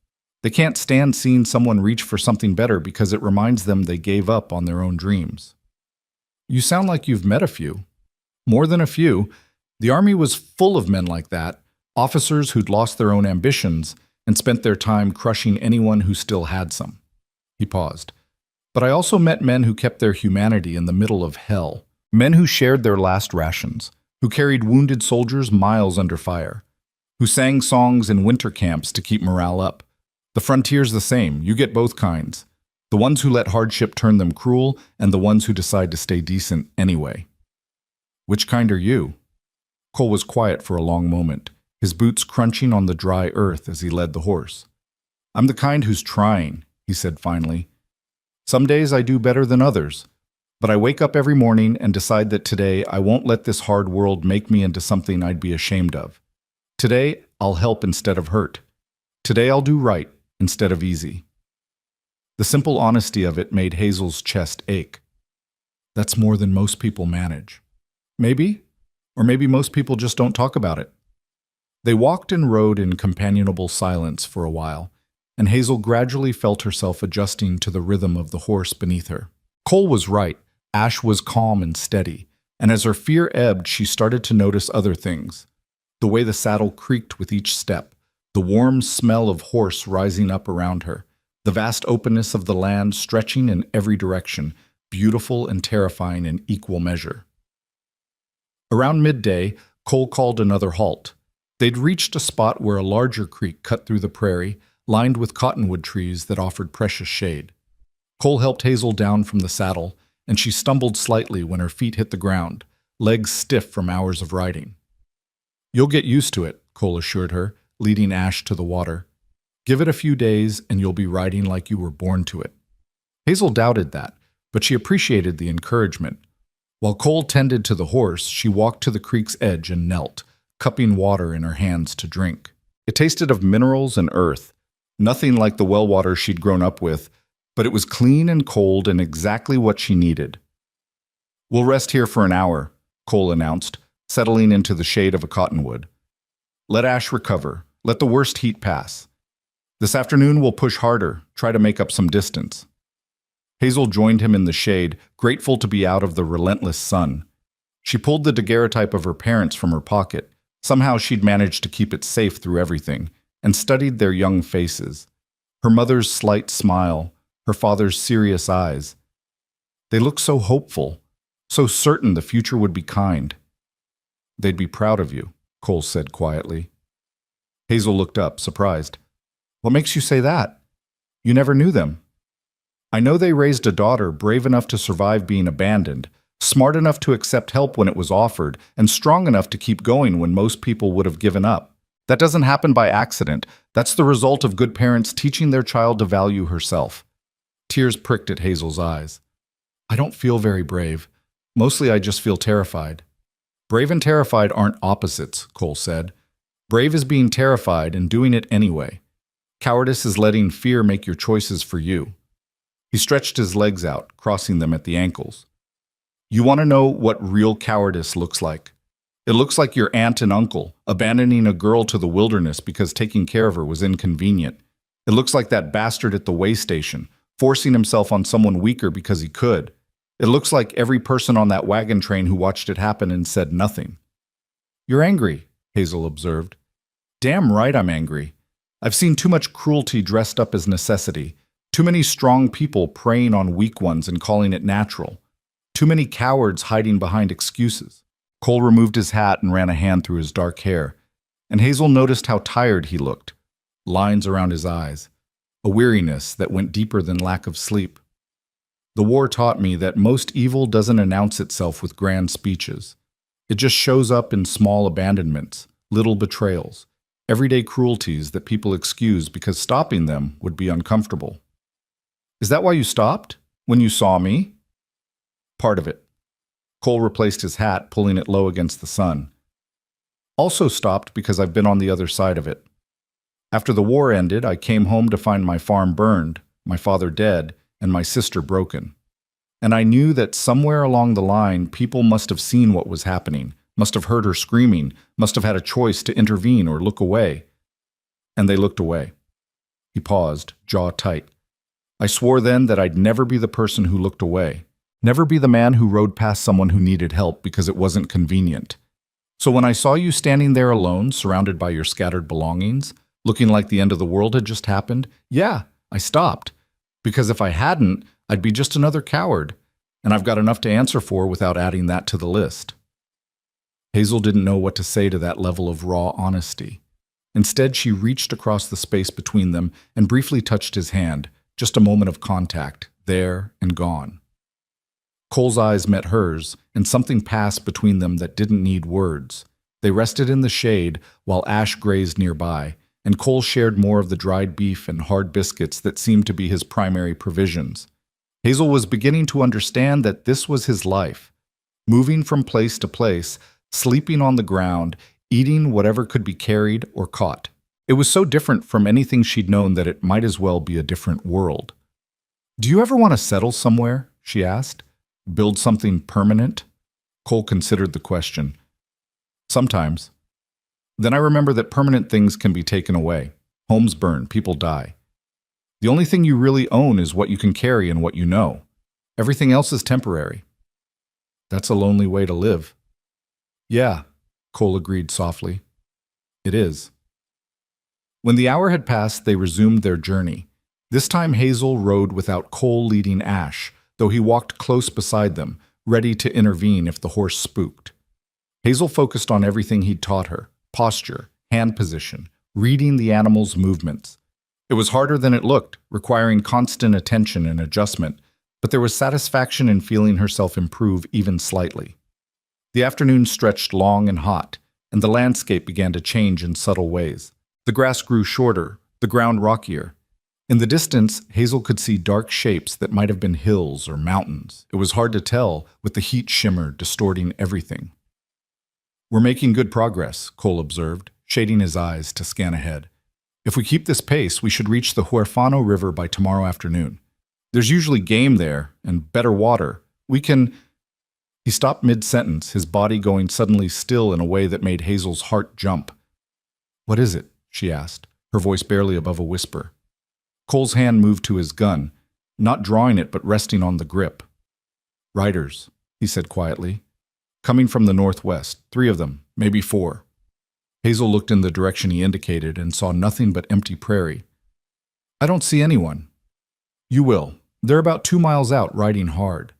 They can't stand seeing someone reach for something better because it reminds them they gave up on their own dreams." "You sound like you've met a few." "More than a few. The Army was full of men like that, officers who'd lost their own ambitions and spent their time crushing anyone who still had some." He paused. "But I also met men who kept their humanity in the middle of hell. Men who shared their last rations, who carried wounded soldiers miles under fire, who sang songs in winter camps to keep morale up. The frontier's the same. You get both kinds. The ones who let hardship turn them cruel, and the ones who decide to stay decent anyway." "Which kind are you?" Cole was quiet for a long moment, his boots crunching on the dry earth as he led the horse. "I'm the kind who's trying," he said finally. "Some days I do better than others, but I wake up every morning and decide that today I won't let this hard world make me into something I'd be ashamed of. Today I'll help instead of hurt. Today I'll do right instead of easy." The simple honesty of it made Hazel's chest ache. That's more than most people manage. Maybe, or maybe most people just don't talk about it. They walked and rode in companionable silence for a while, and Hazel gradually felt herself adjusting to the rhythm of the horse beneath her. Cole was right. Ash was calm and steady, and as her fear ebbed, she started to notice other things. The way the saddle creaked with each step, the warm smell of horse rising up around her, the vast openness of the land stretching in every direction, beautiful and terrifying in equal measure. Around midday, Cole called another halt. They'd reached a spot where a larger creek cut through the prairie, lined with cottonwood trees that offered precious shade. Cole helped Hazel down from the saddle, and she stumbled slightly when her feet hit the ground, legs stiff from hours of riding. "You'll get used to it," Cole assured her, leading Ash to the water. "Give it a few days, and you'll be riding like you were born to it." Hazel doubted that. but she appreciated the encouragement. While Cole tended to the horse, she walked to the creek's edge and knelt, cupping water in her hands to drink. It tasted of minerals and earth, nothing like the well water she'd grown up with, but it was clean and cold and exactly what she needed. "We'll rest here for an hour," Cole announced, settling into the shade of a cottonwood. "Let Ash recover. Let the worst heat pass. This afternoon we'll push harder, try to make up some distance." Hazel joined him in the shade, grateful to be out of the relentless sun. She pulled the daguerreotype of her parents from her pocket. Somehow she'd managed to keep it safe through everything, and studied their young faces. Her mother's slight smile, her father's serious eyes. They looked so hopeful, so certain the future would be kind. "They'd be proud of you," Cole said quietly. Hazel looked up, surprised. "What makes you say that? You never knew them." "I know they raised a daughter brave enough to survive being abandoned, smart enough to accept help when it was offered, and strong enough to keep going when most people would have given up. That doesn't happen by accident. That's the result of good parents teaching their child to value herself." Tears pricked at Hazel's eyes. "I don't feel very brave. Mostly I just feel terrified." "Brave and terrified aren't opposites," Cole said. "Brave is being terrified and doing it anyway. Cowardice is letting fear make your choices for you." He stretched his legs out, crossing them at the ankles. "You want to know what real cowardice looks like? It looks like your aunt and uncle abandoning a girl to the wilderness because taking care of her was inconvenient. It looks like that bastard at the way station, forcing himself on someone weaker because he could. It looks like every person on that wagon train who watched it happen and said nothing." "You're angry," Hazel observed. "Damn right I'm angry. I've seen too much cruelty dressed up as necessity, too many strong people preying on weak ones and calling it natural, too many cowards hiding behind excuses." Cole removed his hat and ran a hand through his dark hair, and Hazel noticed how tired he looked, lines around his eyes, a weariness that went deeper than lack of sleep. "The war taught me that most evil doesn't announce itself with grand speeches. It just shows up in small abandonments, little betrayals, everyday cruelties that people excuse because stopping them would be uncomfortable." "Is that why you stopped? When you saw me?" "Part of it." Cole replaced his hat, pulling it low against the sun. "Also stopped because I've been on the other side of it. After the war ended, I came home to find my farm burned, my father dead, and my sister broken. And I knew that somewhere along the line, people must have seen what was happening, must have heard her screaming, must have had a choice to intervene or look away. And they looked away." He paused, jaw tight. "I swore then that I'd never be the person who looked away. Never be the man who rode past someone who needed help because it wasn't convenient. So when I saw you standing there alone, surrounded by your scattered belongings, looking like the end of the world had just happened, yeah, I stopped. Because if I hadn't, I'd be just another coward, and I've got enough to answer for without adding that to the list." Hazel didn't know what to say to that level of raw honesty. Instead, she reached across the space between them and briefly touched his hand, just a moment of contact, there and gone. Cole's eyes met hers, and something passed between them that didn't need words. They rested in the shade while Ash grazed nearby, and Cole shared more of the dried beef and hard biscuits that seemed to be his primary provisions. Hazel was beginning to understand that this was his life, moving from place to place, sleeping on the ground, eating whatever could be carried or caught. It was so different from anything she'd known that it might as well be a different world. "Do you ever want to settle somewhere?" she asked. "Build something permanent?" Cole considered the question. "Sometimes. Then I remember that permanent things can be taken away. Homes burn, people die. The only thing you really own is what you can carry and what you know. Everything else is temporary." "That's a lonely way to live." "Yeah," Cole agreed softly. "It is." When the hour had passed, they resumed their journey. This time Hazel rode without Cole leading Ash, though he walked close beside them, ready to intervene if the horse spooked. Hazel focused on everything he'd taught her: posture, hand position, reading the animal's movements. It was harder than it looked, requiring constant attention and adjustment, but there was satisfaction in feeling herself improve even slightly. The afternoon stretched long and hot, and the landscape began to change in subtle ways. The grass grew shorter, the ground rockier. In the distance, Hazel could see dark shapes that might have been hills or mountains. It was hard to tell, with the heat shimmer distorting everything. We're making good progress, Cole observed, shading his eyes to scan ahead. If we keep this pace, we should reach the Huerfano River by tomorrow afternoon. There's usually game there and better water. We can... He stopped mid-sentence, his body going suddenly still in a way that made Hazel's heart jump. What is it? She asked, her voice barely above a whisper. Cole's hand moved to his gun, not drawing it but resting on the grip. Riders, he said quietly. Coming from the northwest, 3 of them, maybe 4. Hazel looked in the direction he indicated and saw nothing but empty prairie. I don't see anyone. You will. They're about 2 miles out, riding hard.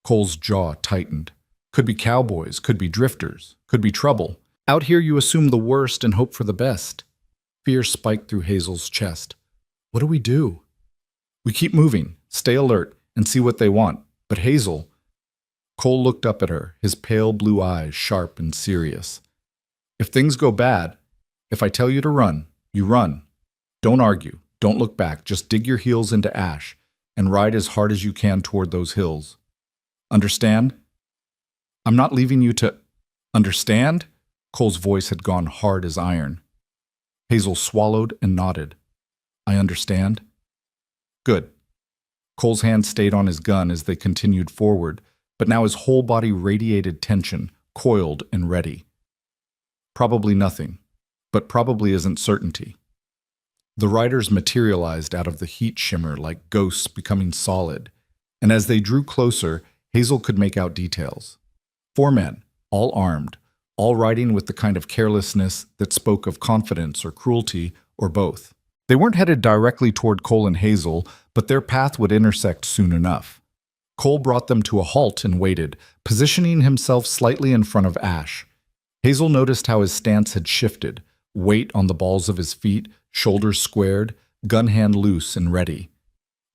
Cole's jaw tightened. Could be cowboys, could be drifters, could be trouble. Out here you assume the worst and hope for the best. Fear spiked through Hazel's chest. What do we do? We keep moving, stay alert, and see what they want. But Hazel... Cole looked up at her, his pale blue eyes sharp and serious. If things go bad, if I tell you to run, you run. Don't argue, don't look back, just dig your heels into ash and ride as hard as you can toward those hills. Understand? I'm not leaving you to... Understand? Cole's voice had gone hard as iron. Hazel swallowed and nodded. I understand. Good. Cole's hand stayed on his gun as they continued forward, but now his whole body radiated tension, coiled and ready. Probably nothing, but probably isn't certainty. The riders materialized out of the heat shimmer like ghosts becoming solid, and as they drew closer, Hazel could make out details. 4 men, all armed, all riding with the kind of carelessness that spoke of confidence or cruelty or both. They weren't headed directly toward Cole and Hazel, but their path would intersect soon enough. Cole brought them to a halt and waited, positioning himself slightly in front of Ash. Hazel noticed how his stance had shifted, weight on the balls of his feet, shoulders squared, gun hand loose and ready.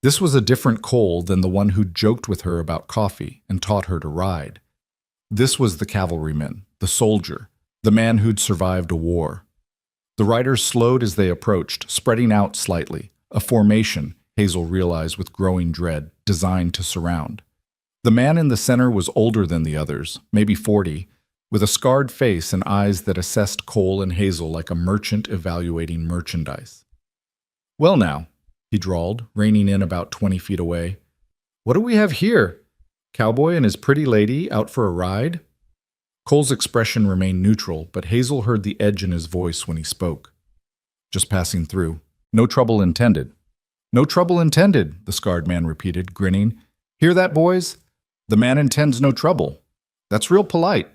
This was a different Cole than the one who'd joked with her about coffee and taught her to ride. This was the cavalryman, the soldier, the man who'd survived a war. The riders slowed as they approached, spreading out slightly, a formation, Hazel realized with growing dread, designed to surround. The man in the center was older than the others, maybe 40, with a scarred face and eyes that assessed Cole and Hazel like a merchant evaluating merchandise. Well now, he drawled, reining in about 20 feet away. What do we have here? Cowboy and his pretty lady out for a ride? Cole's expression remained neutral, but Hazel heard the edge in his voice when he spoke. Just passing through. No trouble intended. No trouble intended, the scarred man repeated, grinning. Hear that, boys? The man intends no trouble. That's real polite.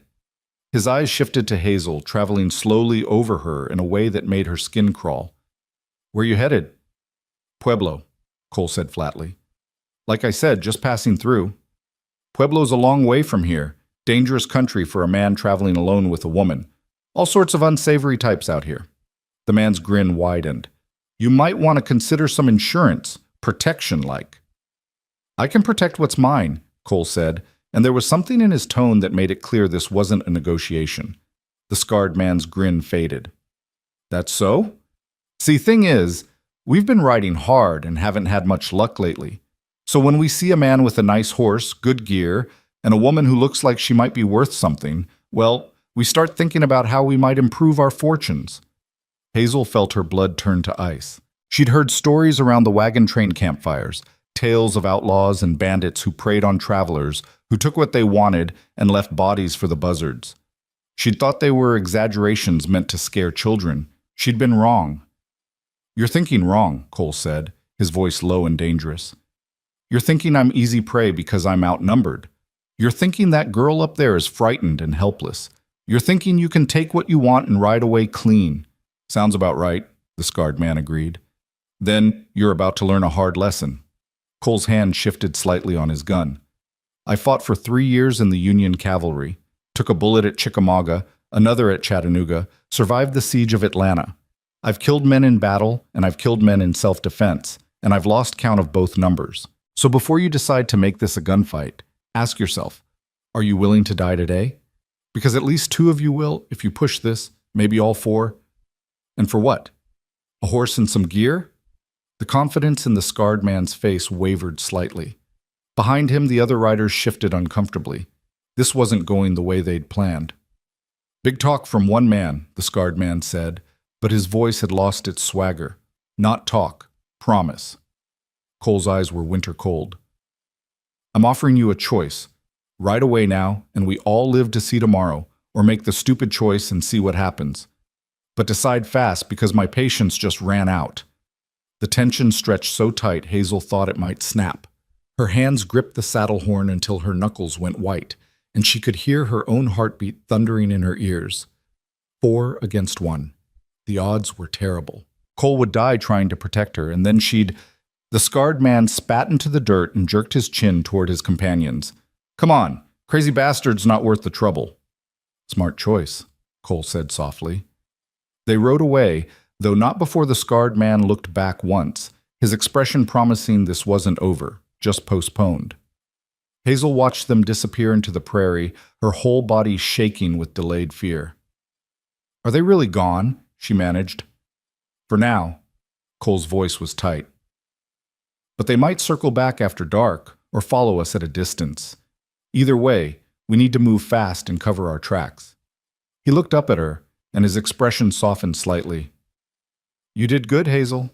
His eyes shifted to Hazel, traveling slowly over her in a way that made her skin crawl. Where you headed? Pueblo, Cole said flatly. Like I said, just passing through. Pueblo's a long way from here. Dangerous country for a man traveling alone with a woman. All sorts of unsavory types out here. The man's grin widened. You might want to consider some insurance, protection-like. I can protect what's mine, Cole said, and there was something in his tone that made it clear this wasn't a negotiation. The scarred man's grin faded. That's so? See, thing is, we've been riding hard and haven't had much luck lately. So when we see a man with a nice horse, good gear, and a woman who looks like she might be worth something, well, we start thinking about how we might improve our fortunes. Hazel felt her blood turn to ice. She'd heard stories around the wagon train campfires, tales of outlaws and bandits who preyed on travelers, who took what they wanted and left bodies for the buzzards. She'd thought they were exaggerations meant to scare children. She'd been wrong. You're thinking wrong, Cole said, his voice low and dangerous. You're thinking I'm easy prey because I'm outnumbered. You're thinking that girl up there is frightened and helpless. You're thinking you can take what you want and ride away clean. Sounds about right, the scarred man agreed. Then you're about to learn a hard lesson. Cole's hand shifted slightly on his gun. I fought for 3 years in the Union cavalry, took a bullet at Chickamauga, another at Chattanooga, survived the siege of Atlanta. I've killed men in battle, and I've killed men in self-defense, and I've lost count of both numbers. So before you decide to make this a gunfight, ask yourself, are you willing to die today? Because at least 2 of you will, if you push this, maybe all 4. And for what? A horse and some gear? The confidence in the scarred man's face wavered slightly. Behind him, the other riders shifted uncomfortably. This wasn't going the way they'd planned. "Big talk from one man," the scarred man said, but his voice had lost its swagger. "Not talk. Promise." Cole's eyes were winter cold. "I'm offering you a choice. Ride away now, and we all live to see tomorrow, or make the stupid choice and see what happens. But decide fast, because my patience just ran out." The tension stretched so tight Hazel thought it might snap. Her hands gripped the saddle horn until her knuckles went white, and she could hear her own heartbeat thundering in her ears. 4 against 1. The odds were terrible. Cole would die trying to protect her, and then she'd... The scarred man spat into the dirt and jerked his chin toward his companions. "Come on, crazy bastard's not worth the trouble." "Smart choice," Cole said softly. They rode away, though not before the scarred man looked back once, his expression promising this wasn't over, just postponed. Hazel watched them disappear into the prairie, her whole body shaking with delayed fear. "Are they really gone?" she managed. "For now." Cole's voice was tight. "But they might circle back after dark, or follow us at a distance. Either way, we need to move fast and cover our tracks." He looked up at her, and his expression softened slightly. "You did good, Hazel.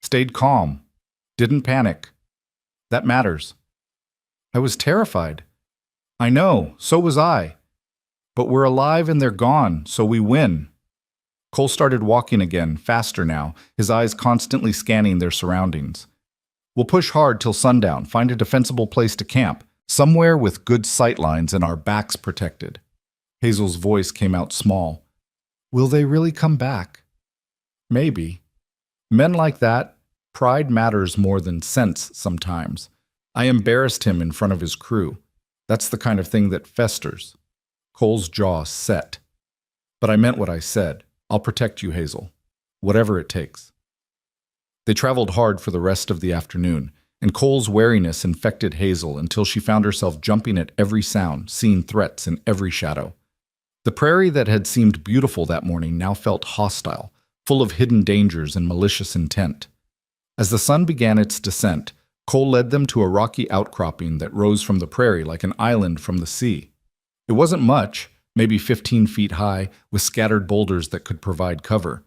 Stayed calm. Didn't panic. That matters." "I was terrified." "I know, so was I. But we're alive and they're gone, so we win." Cole started walking again, faster now, his eyes constantly scanning their surroundings. "We'll push hard till sundown, find a defensible place to camp, somewhere with good sightlines and our backs protected." Hazel's voice came out small. "Will they really come back?" "Maybe. Men like that, pride matters more than sense sometimes. I embarrassed him in front of his crew. That's the kind of thing that festers." Cole's jaw set. "But I meant what I said. I'll protect you, Hazel. Whatever it takes." They traveled hard for the rest of the afternoon, and Cole's wariness infected Hazel until she found herself jumping at every sound, seeing threats in every shadow. The prairie that had seemed beautiful that morning now felt hostile, full of hidden dangers and malicious intent. As the sun began its descent, Cole led them to a rocky outcropping that rose from the prairie like an island from the sea. It wasn't much, maybe 15 feet high, with scattered boulders that could provide cover,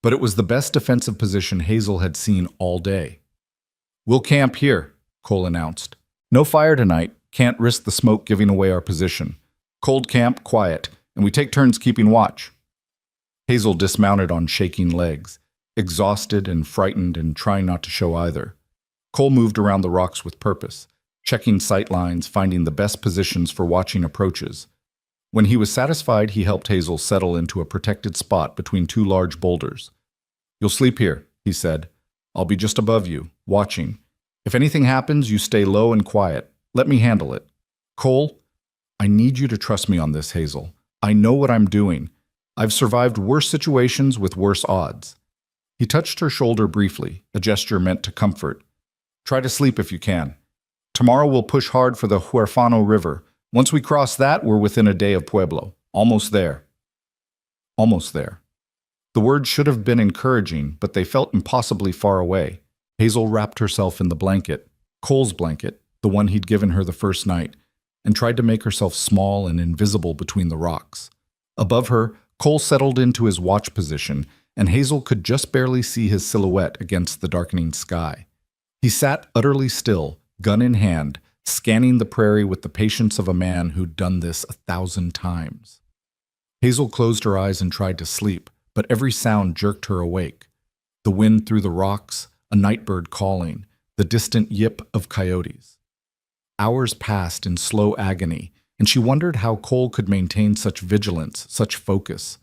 but it was the best defensive position Hazel had seen all day. "We'll camp here," Cole announced. "No fire tonight, can't risk the smoke giving away our position. Cold camp, quiet, and we take turns keeping watch." Hazel dismounted on shaking legs, exhausted and frightened and trying not to show either. Cole moved around the rocks with purpose, checking sight lines, finding the best positions for watching approaches. When he was satisfied, he helped Hazel settle into a protected spot between 2 large boulders. "You'll sleep here," he said. "I'll be just above you, watching. If anything happens, you stay low and quiet. Let me handle it." "Cole, I need you to trust me on this, Hazel. I know what I'm doing. I've survived worse situations with worse odds." He touched her shoulder briefly, a gesture meant to comfort. "Try to sleep if you can. Tomorrow we'll push hard for the Huerfano River. Once we cross that, we're within a day of Pueblo. Almost there." Almost there. The words should have been encouraging, but they felt impossibly far away. Hazel wrapped herself in the blanket, Cole's blanket, the one he'd given her the first night, and tried to make herself small and invisible between the rocks. Above her, Cole settled into his watch position, and Hazel could just barely see his silhouette against the darkening sky. He sat utterly still, gun in hand, scanning the prairie with the patience of a man who'd done this 1,000 times. Hazel closed her eyes and tried to sleep, but every sound jerked her awake. The wind through the rocks, a nightbird calling, the distant yip of coyotes. Hours passed in slow agony, and she wondered how Cole could maintain such vigilance, such focus.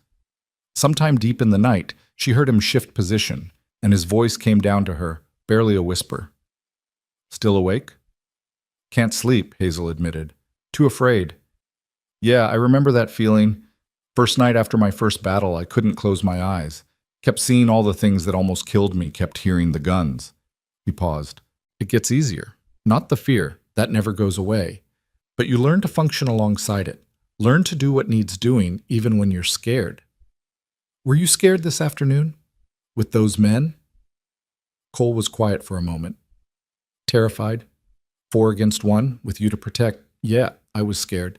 Sometime deep in the night, she heard him shift position, and his voice came down to her, barely a whisper. "Still awake?" "Can't sleep," Hazel admitted. "Too afraid." "Yeah, I remember that feeling. First night after my first battle, I couldn't close my eyes. Kept seeing all the things that almost killed me, kept hearing the guns." He paused. "It gets easier. Not the fear. That never goes away. But you learn to function alongside it. Learn to do what needs doing, even when you're scared." "Were you scared this afternoon? With those men?" Cole was quiet for a moment. Terrified? 4 against 1, with you to protect? Yeah, I was scared.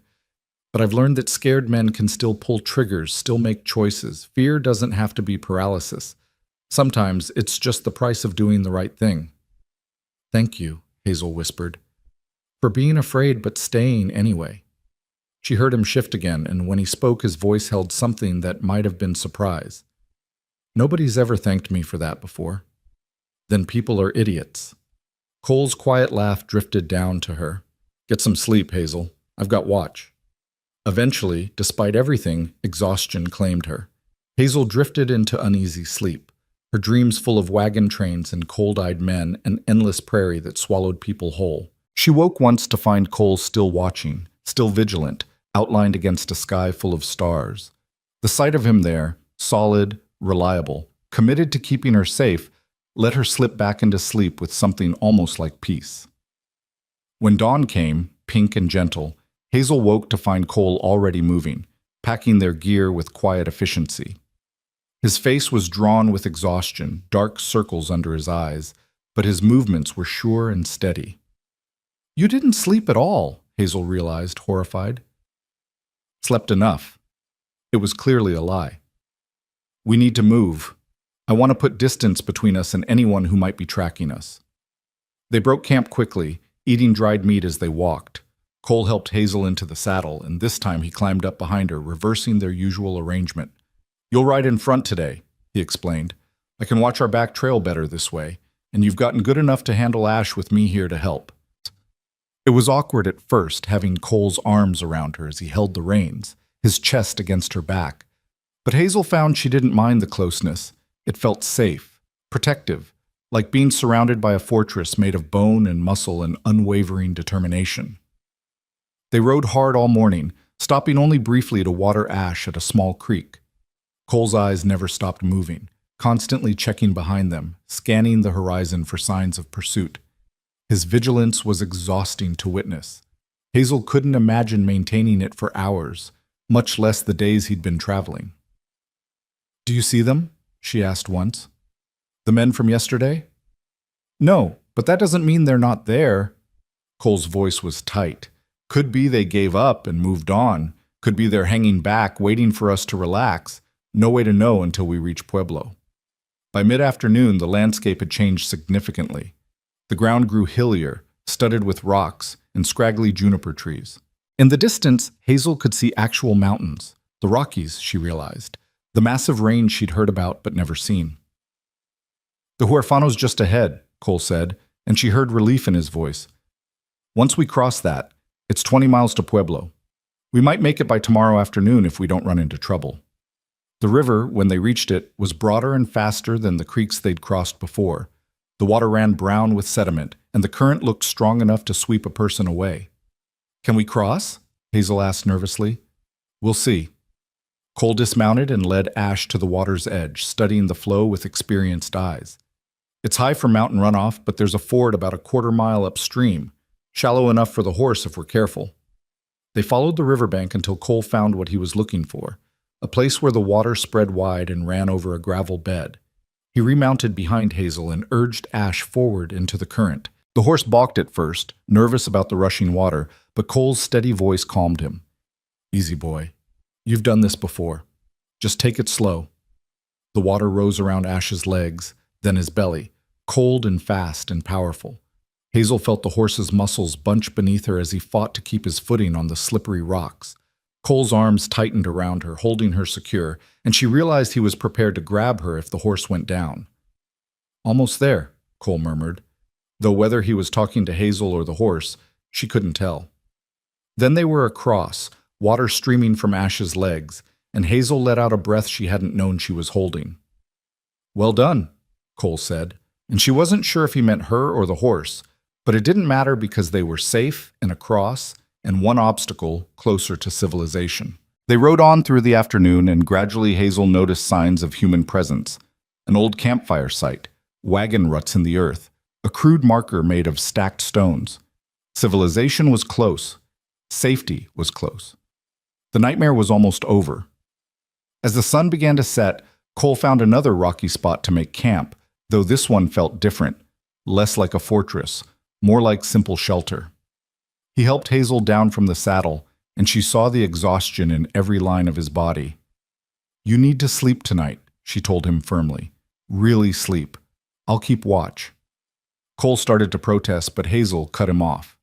But I've learned that scared men can still pull triggers, still make choices. Fear doesn't have to be paralysis. Sometimes it's just the price of doing the right thing. Thank you, Hazel whispered, for being afraid but staying anyway. She heard him shift again, and when he spoke, his voice held something that might have been surprise. Nobody's ever thanked me for that before. Then people are idiots. Cole's quiet laugh drifted down to her. Get some sleep, Hazel. I've got watch. Eventually, despite everything, exhaustion claimed her. Hazel drifted into uneasy sleep, her dreams full of wagon trains and cold-eyed men, an endless prairie that swallowed people whole. She woke once to find Cole still watching, still vigilant, outlined against a sky full of stars. The sight of him there, solid, reliable, committed to keeping her safe, let her slip back into sleep with something almost like peace. When dawn came, pink and gentle, Hazel woke to find Cole already moving, packing their gear with quiet efficiency. His face was drawn with exhaustion, dark circles under his eyes, but his movements were sure and steady. You didn't sleep at all, Hazel realized, horrified. Slept enough. It was clearly a lie. We need to move. I want to put distance between us and anyone who might be tracking us. They broke camp quickly, eating dried meat as they walked. Cole helped Hazel into the saddle, and this time he climbed up behind her, reversing their usual arrangement. You'll ride in front today, he explained. I can watch our back trail better this way, and you've gotten good enough to handle Ash with me here to help. It was awkward at first, having Cole's arms around her as he held the reins, his chest against her back. But Hazel found she didn't mind the closeness. It felt safe, protective, like being surrounded by a fortress made of bone and muscle and unwavering determination. They rode hard all morning, stopping only briefly to water Ash at a small creek. Cole's eyes never stopped moving, constantly checking behind them, scanning the horizon for signs of pursuit. His vigilance was exhausting to witness. Hazel couldn't imagine maintaining it for hours, much less the days he'd been traveling. Do you see them? She asked once. The men from yesterday? No, but that doesn't mean they're not there. Cole's voice was tight. Could be they gave up and moved on. Could be they're hanging back, waiting for us to relax. No way to know until we reach Pueblo. By mid-afternoon, the landscape had changed significantly. The ground grew hillier, studded with rocks and scraggly juniper trees. In the distance, Hazel could see actual mountains. The Rockies, she realized. The massive range she'd heard about but never seen. The Huerfanos just ahead, Cole said, and she heard relief in his voice. Once we cross that, it's 20 miles to Pueblo. We might make it by tomorrow afternoon if we don't run into trouble. The river, when they reached it, was broader and faster than the creeks they'd crossed before. The water ran brown with sediment, and the current looked strong enough to sweep a person away. Can we cross? Hazel asked nervously. We'll see. Cole dismounted and led Ash to the water's edge, studying the flow with experienced eyes. It's high for mountain runoff, but there's a ford about a quarter-mile upstream, shallow enough for the horse if we're careful. They followed the riverbank until Cole found what he was looking for, a place where the water spread wide and ran over a gravel bed. He remounted behind Hazel and urged Ash forward into the current. The horse balked at first, nervous about the rushing water, but Cole's steady voice calmed him. Easy, boy. You've done this before. Just take it slow. The water rose around Ash's legs, then his belly, cold and fast and powerful. Hazel felt the horse's muscles bunch beneath her as he fought to keep his footing on the slippery rocks. Cole's arms tightened around her, holding her secure, and she realized he was prepared to grab her if the horse went down. Almost there, Cole murmured, though whether he was talking to Hazel or the horse, she couldn't tell. Then they were across, water streaming from Ash's legs, and Hazel let out a breath she hadn't known she was holding. Well done, Cole said, and she wasn't sure if he meant her or the horse, but it didn't matter because they were safe and across, and one obstacle closer to civilization. They rode on through the afternoon, and gradually Hazel noticed signs of human presence. An old campfire site, wagon ruts in the earth, a crude marker made of stacked stones. Civilization was close. Safety was close. The nightmare was almost over. As the sun began to set, Cole found another rocky spot to make camp, though this one felt different, less like a fortress, more like simple shelter. He helped Hazel down from the saddle, and she saw the exhaustion in every line of his body. "You need to sleep tonight," she told him firmly. "Really sleep. I'll keep watch." Cole started to protest, but Hazel cut him off.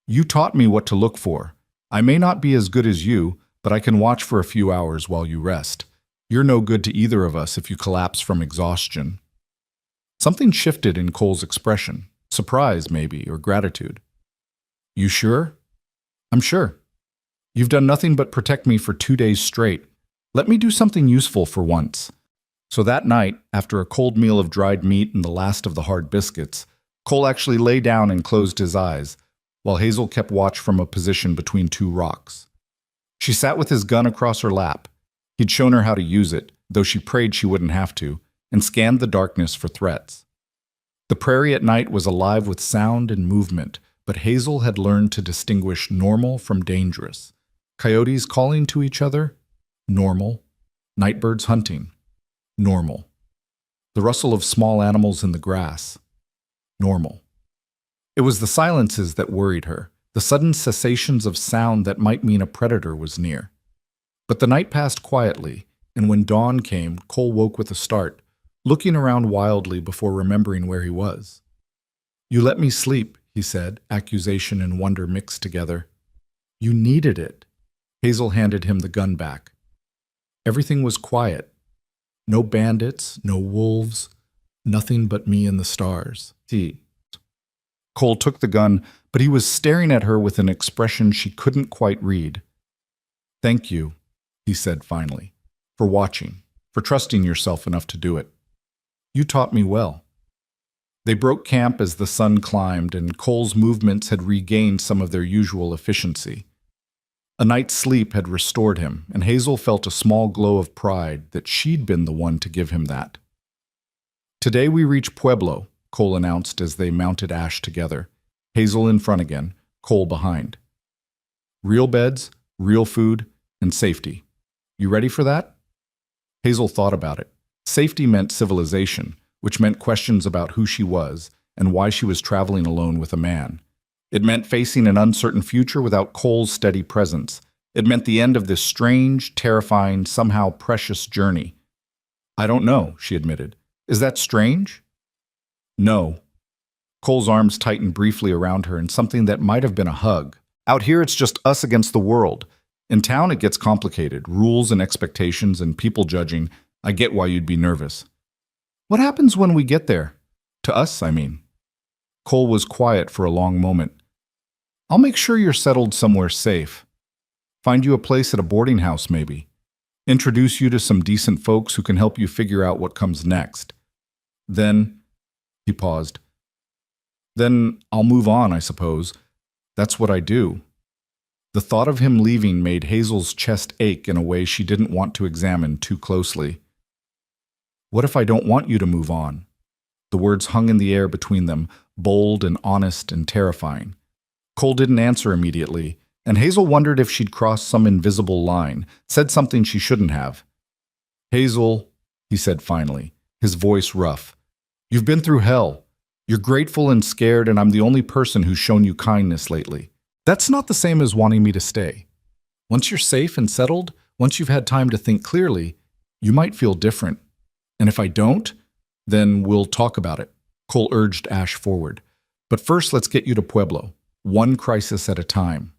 "You taught me what to look for. I may not be as good as you, but I can watch for a few hours while you rest. You're no good to either of us if you collapse from exhaustion." Something shifted in Cole's expression. Surprise, maybe, or gratitude. "You sure?" "I'm sure. You've done nothing but protect me for 2 days straight. Let me do something useful for once." So that night, after a cold meal of dried meat and the last of the hard biscuits, Cole actually lay down and closed his eyes, while Hazel kept watch from a position between two rocks. She sat with his gun across her lap. He'd shown her how to use it, though she prayed she wouldn't have to, and scanned the darkness for threats. The prairie at night was alive with sound and movement, but Hazel had learned to distinguish normal from dangerous. Coyotes calling to each other? Normal. Nightbirds hunting? Normal. The rustle of small animals in the grass? Normal. It was the silences that worried her, the sudden cessations of sound that might mean a predator was near. But the night passed quietly, and when dawn came, Cole woke with a start, looking around wildly before remembering where he was. "You let me sleep," he said, accusation and wonder mixed together. "You needed it." Hazel handed him the gun back. Everything was quiet. No bandits, no wolves, nothing but me and the stars. Cole took the gun, but he was staring at her with an expression she couldn't quite read. "Thank you," he said finally, "for watching, for trusting yourself enough to do it. You taught me well." They broke camp as the sun climbed, and Cole's movements had regained some of their usual efficiency. A night's sleep had restored him, and Hazel felt a small glow of pride that she'd been the one to give him that. "Today we reach Pueblo," Cole announced as they mounted Ash together, Hazel in front again, Cole behind. "Real beds, real food, and safety. You ready for that?" Hazel thought about it. Safety meant civilization, which meant questions about who she was and why she was traveling alone with a man. It meant facing an uncertain future without Cole's steady presence. It meant the end of this strange, terrifying, somehow precious journey. "I don't know," she admitted. "Is that strange?" "No." Cole's arms tightened briefly around her in something that might have been a hug. "Out here it's just us against the world. In town it gets complicated, rules and expectations and people judging. I get why you'd be nervous." "What happens when we get there? To us, I mean." Cole was quiet for a long moment. "I'll make sure you're settled somewhere safe. Find you a place at a boarding house, maybe. Introduce you to some decent folks who can help you figure out what comes next. Then," he paused, "then I'll move on, I suppose. That's what I do." The thought of him leaving made Hazel's chest ache in a way she didn't want to examine too closely. "What if I don't want you to move on?" The words hung in the air between them, bold and honest and terrifying. Cole didn't answer immediately, and Hazel wondered if she'd crossed some invisible line, said something she shouldn't have. "Hazel," he said finally, his voice rough, "you've been through hell. You're grateful and scared, and I'm the only person who's shown you kindness lately. That's not the same as wanting me to stay. Once you're safe and settled, once you've had time to think clearly, you might feel different. And if I don't, then we'll talk about it." Cole urged Ash forward. "But first, let's get you to Pueblo, one crisis at a time."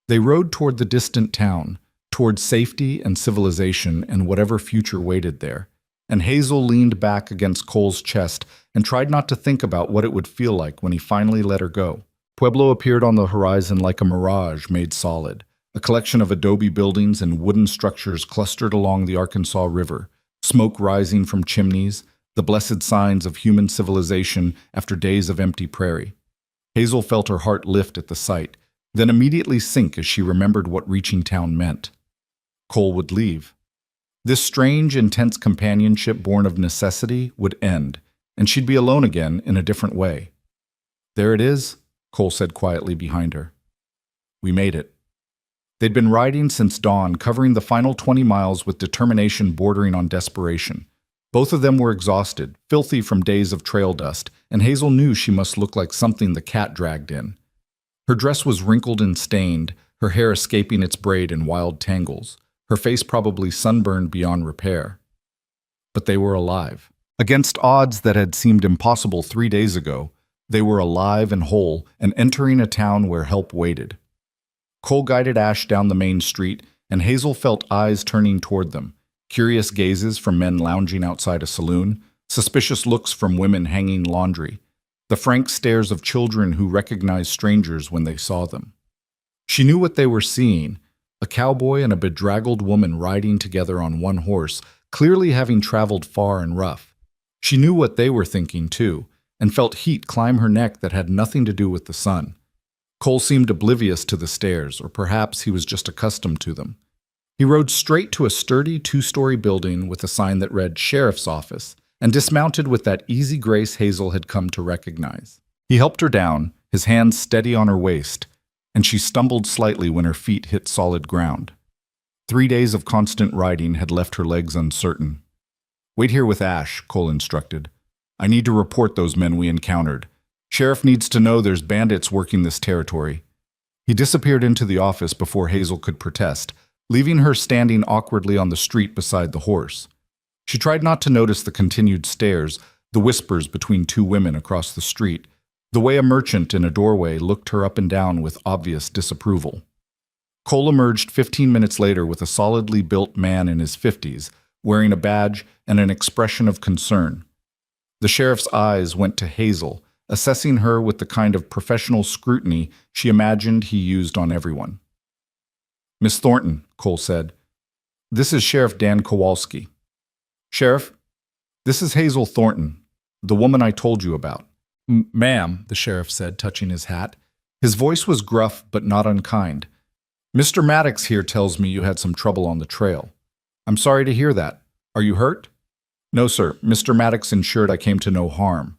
They rode toward the distant town, toward safety and civilization and whatever future waited there. And Hazel leaned back against Cole's chest and tried not to think about what it would feel like when he finally let her go. Pueblo appeared on the horizon like a mirage made solid, a collection of adobe buildings and wooden structures clustered along the Arkansas River, smoke rising from chimneys, the blessed signs of human civilization after days of empty prairie. Hazel felt her heart lift at the sight, then immediately sink as she remembered what reaching town meant. Cole would leave. This strange, intense companionship born of necessity would end, and she'd be alone again in a different way. "There it is," Cole said quietly behind her. "We made it." They'd been riding since dawn, covering the final 20 miles with determination bordering on desperation. Both of them were exhausted, filthy from days of trail dust, and Hazel knew she must look like something the cat dragged in. Her dress was wrinkled and stained, her hair escaping its braid in wild tangles, her face probably sunburned beyond repair. But they were alive. Against odds that had seemed impossible 3 days ago, they were alive and whole and entering a town where help waited. Cole guided Ash down the main street, and Hazel felt eyes turning toward them, curious gazes from men lounging outside a saloon, suspicious looks from women hanging laundry, the frank stares of children who recognized strangers when they saw them. She knew what they were seeing, a cowboy and a bedraggled woman riding together on one horse, clearly having traveled far and rough. She knew what they were thinking, too, and felt heat climb her neck that had nothing to do with the sun. Cole seemed oblivious to the stares, or perhaps he was just accustomed to them. He rode straight to a sturdy 2-story building with a sign that read Sheriff's Office, and dismounted with that easy grace Hazel had come to recognize. He helped her down, his hands steady on her waist, and she stumbled slightly when her feet hit solid ground. 3 days of constant riding had left her legs uncertain. "Wait here with Ash," Cole instructed. "I need to report those men we encountered. Sheriff needs to know there's bandits working this territory." He disappeared into the office before Hazel could protest, leaving her standing awkwardly on the street beside the horse. She tried not to notice the continued stares, the whispers between 2 women across the street, the way a merchant in a doorway looked her up and down with obvious disapproval. Cole emerged 15 minutes later with a solidly built man in his 50s, wearing a badge and an expression of concern. The sheriff's eyes went to Hazel, assessing her with the kind of professional scrutiny she imagined he used on everyone. "Miss Thornton," Cole said, "this is Sheriff Dan Kowalski." "Sheriff, this is Hazel Thornton, the woman I told you about." "Ma'am," the sheriff said, touching his hat. His voice was gruff but not unkind. "Mr. Maddox here tells me you had some trouble on the trail. I'm sorry to hear that. Are you hurt?" "No, sir. Mr. Maddox ensured I came to no harm."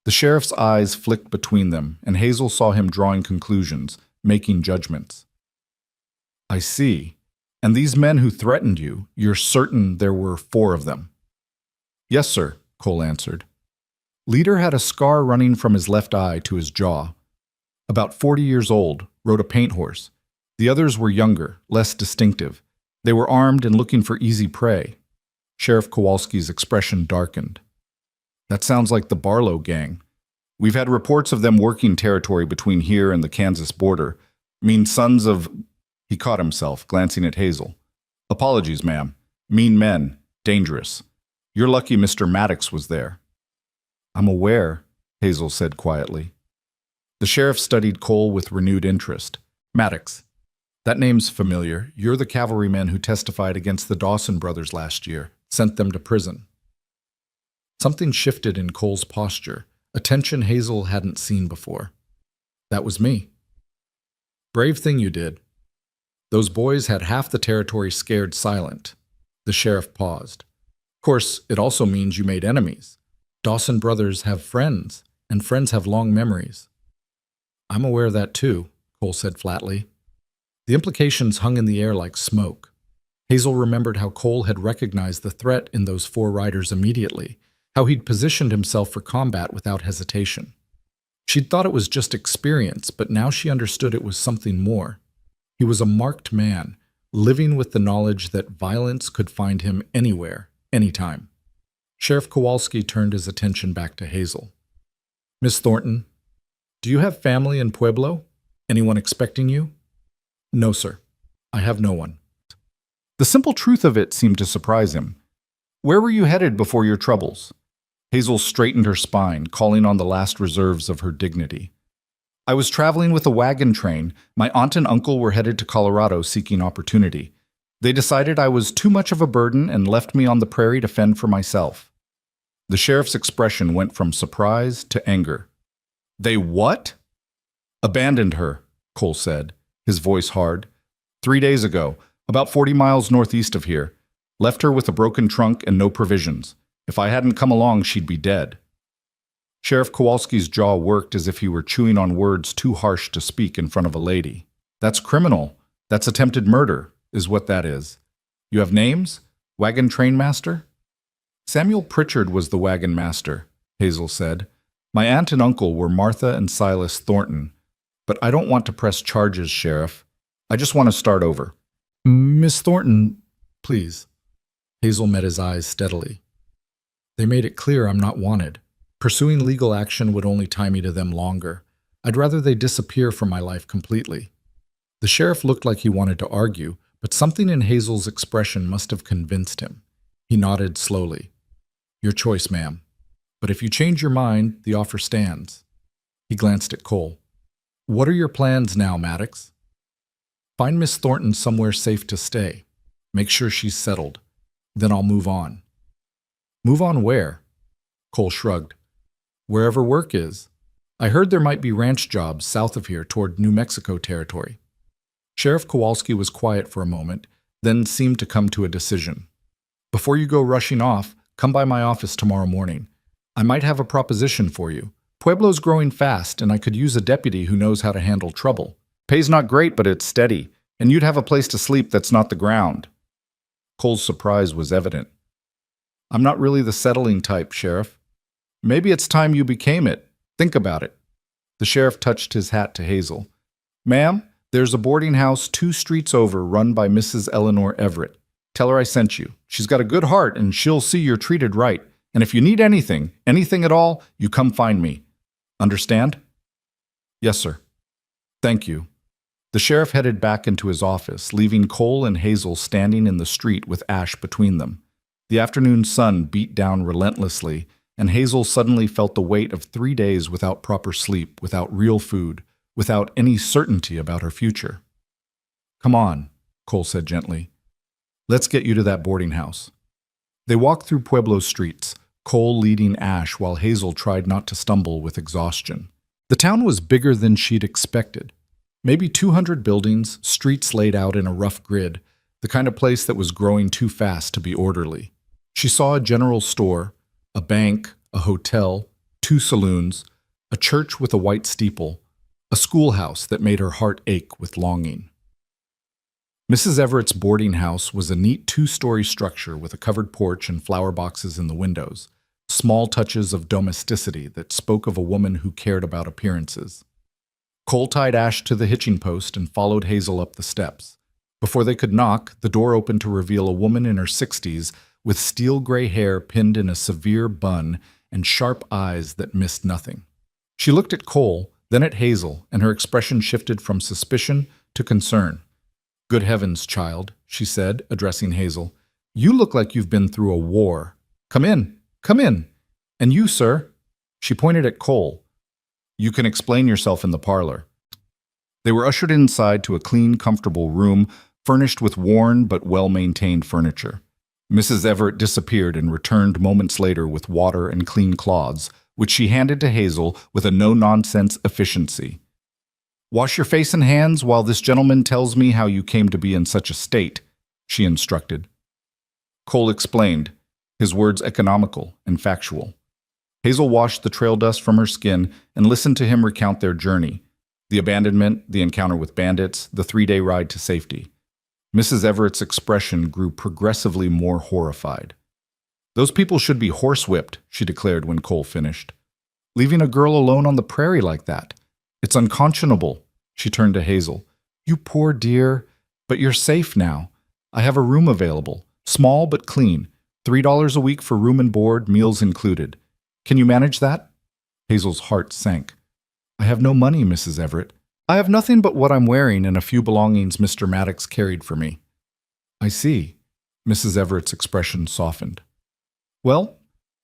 The sheriff's eyes flicked between them, and Hazel saw him drawing conclusions, making judgments. "I see. And these men who threatened you, you're certain there were 4 of them?" "Yes, sir," Cole answered. Leader had a scar running from his left eye to his jaw. About 40 years old, rode a paint horse. The others were younger, less distinctive. They were armed and looking for easy prey. Sheriff Kowalski's expression darkened. "That sounds like the Barlow gang. We've had reports of them working territory between here and the Kansas border. Mean sons of—" He caught himself, glancing at Hazel. "Apologies, ma'am. Mean men. Dangerous. You're lucky Mr. Maddox was there." "I'm aware," Hazel said quietly. The sheriff studied Cole with renewed interest. "Maddox. That name's familiar. You're the cavalryman who testified against the Dawson brothers last year, sent them to prison." Something shifted in Cole's posture, a tension Hazel hadn't seen before. "That was me." "Brave thing you did. Those boys had half the territory scared silent." The sheriff paused. "Of course, it also means you made enemies. Dawson brothers have friends, and friends have long memories." "I'm aware of that too," Cole said flatly. The implications hung in the air like smoke. Hazel remembered how Cole had recognized the threat in those 4 riders immediately, how he'd positioned himself for combat without hesitation. She'd thought it was just experience, but now she understood it was something more. He was a marked man, living with the knowledge that violence could find him anywhere, anytime. Sheriff Kowalski turned his attention back to Hazel. "Miss Thornton, do you have family in Pueblo? Anyone expecting you?" "No, sir. I have no one." The simple truth of it seemed to surprise him. "Where were you headed before your troubles?" Hazel straightened her spine, calling on the last reserves of her dignity. "I was traveling with a wagon train. My aunt and uncle were headed to Colorado seeking opportunity. They decided I was too much of a burden and left me on the prairie to fend for myself." The sheriff's expression went from surprise to anger. "They what?" "Abandoned her," Cole said, his voice hard. 3 days ago, about 40 miles northeast of here. Left her with a broken trunk and no provisions. If I hadn't come along, she'd be dead." Sheriff Kowalski's jaw worked as if he were chewing on words too harsh to speak in front of a lady. "That's criminal. That's attempted murder, is what that is. You have names? Wagon train master?" Samuel Pritchard was the wagon master, Hazel said. My aunt and uncle were Martha and Silas Thornton. But I don't want to press charges, Sheriff. I just want to start over. Miss Thornton, please. Hazel met his eyes steadily. They made it clear I'm not wanted. Pursuing legal action would only tie me to them longer. I'd rather they disappear from my life completely. The sheriff looked like he wanted to argue, but something in Hazel's expression must have convinced him. He nodded slowly. Your choice, ma'am. But if you change your mind, the offer stands. He glanced at Cole. What are your plans now, Maddox? Find Miss Thornton somewhere safe to stay. Make sure she's settled. Then I'll move on. Move on where? Cole shrugged. Wherever work is. I heard there might be ranch jobs south of here toward New Mexico territory. Sheriff Kowalski was quiet for a moment, then seemed to come to a decision. Before you go rushing off, come by my office tomorrow morning. I might have a proposition for you. Pueblo's growing fast, and I could use a deputy who knows how to handle trouble. Pay's not great, but it's steady, and you'd have a place to sleep that's not the ground. Cole's surprise was evident. I'm not really the settling type, Sheriff. Maybe it's time you became it. Think about it. The sheriff touched his hat to Hazel. Ma'am, there's a boarding house 2 streets over run by Mrs. Eleanor Everett. Tell her I sent you. She's got a good heart, and she'll see you're treated right. And if you need anything at all, you come find me. Understand? Yes, sir. Thank you. The sheriff headed back into his office, leaving Cole and Hazel standing in the street with Ash between them. The afternoon sun beat down relentlessly, and Hazel suddenly felt the weight of 3 days without proper sleep, without real food, without any certainty about her future. Come on, Cole said gently. Let's get you to that boarding house. They walked through Pueblo's streets, Cole leading Ash while Hazel tried not to stumble with exhaustion. The town was bigger than she'd expected. Maybe 200 buildings, streets laid out in a rough grid, the kind of place that was growing too fast to be orderly. She saw a general store, a bank, a hotel, 2 saloons, a church with a white steeple, a schoolhouse that made her heart ache with longing. Mrs. Everett's boarding house was a neat 2-story structure with a covered porch and flower boxes in the windows, small touches of domesticity that spoke of a woman who cared about appearances. Cole tied Ash to the hitching post and followed Hazel up the steps. Before they could knock, the door opened to reveal a woman in her 60s with steel-gray hair pinned in a severe bun and sharp eyes that missed nothing. She looked at Cole, then at Hazel, and her expression shifted from suspicion to concern. Good heavens, child, she said, addressing Hazel. You look like you've been through a war. Come in, come in. And you, sir? She pointed at Cole. You can explain yourself in the parlor. They were ushered inside to a clean, comfortable room, furnished with worn but well-maintained furniture. Mrs. Everett disappeared and returned moments later with water and clean cloths, which she handed to Hazel with a no-nonsense efficiency. Wash your face and hands while this gentleman tells me how you came to be in such a state, she instructed. Cole explained, his words economical and factual. Hazel washed the trail dust from her skin and listened to him recount their journey, the abandonment, the encounter with bandits, the 3-day ride to safety. Mrs. Everett's expression grew progressively more horrified. Those people should be horsewhipped, she declared when Cole finished. Leaving a girl alone on the prairie like that. It's unconscionable, she turned to Hazel. You poor dear, but you're safe now. I have a room available, small but clean, $3 a week for room and board, meals included. Can you manage that? Hazel's heart sank. I have no money, Mrs. Everett. I have nothing but what I'm wearing and a few belongings Mr. Maddox carried for me. I see. Mrs. Everett's expression softened. Well,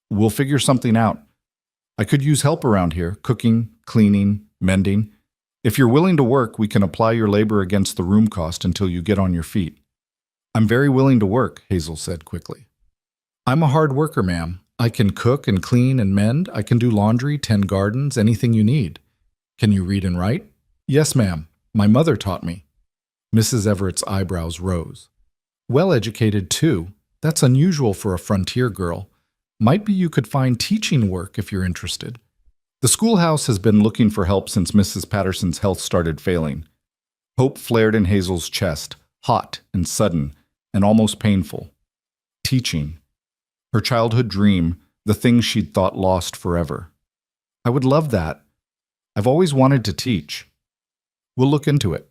we'll figure something out. I could use help around here, cooking, cleaning, mending. If you're willing to work, we can apply your labor against the room cost until you get on your feet. I'm very willing to work, Hazel said quickly. I'm a hard worker, ma'am. I can cook and clean and mend. I can do laundry, tend gardens, anything you need. Can you read and write? Yes, ma'am. My mother taught me. Mrs. Everett's eyebrows rose. Well-educated, too. That's unusual for a frontier girl. Might be you could find teaching work if you're interested. The schoolhouse has been looking for help since Mrs. Patterson's health started failing. Hope flared in Hazel's chest, hot and sudden and almost painful. Teaching. Her childhood dream, the thing she'd thought lost forever. I would love that. I've always wanted to teach. We'll look into it.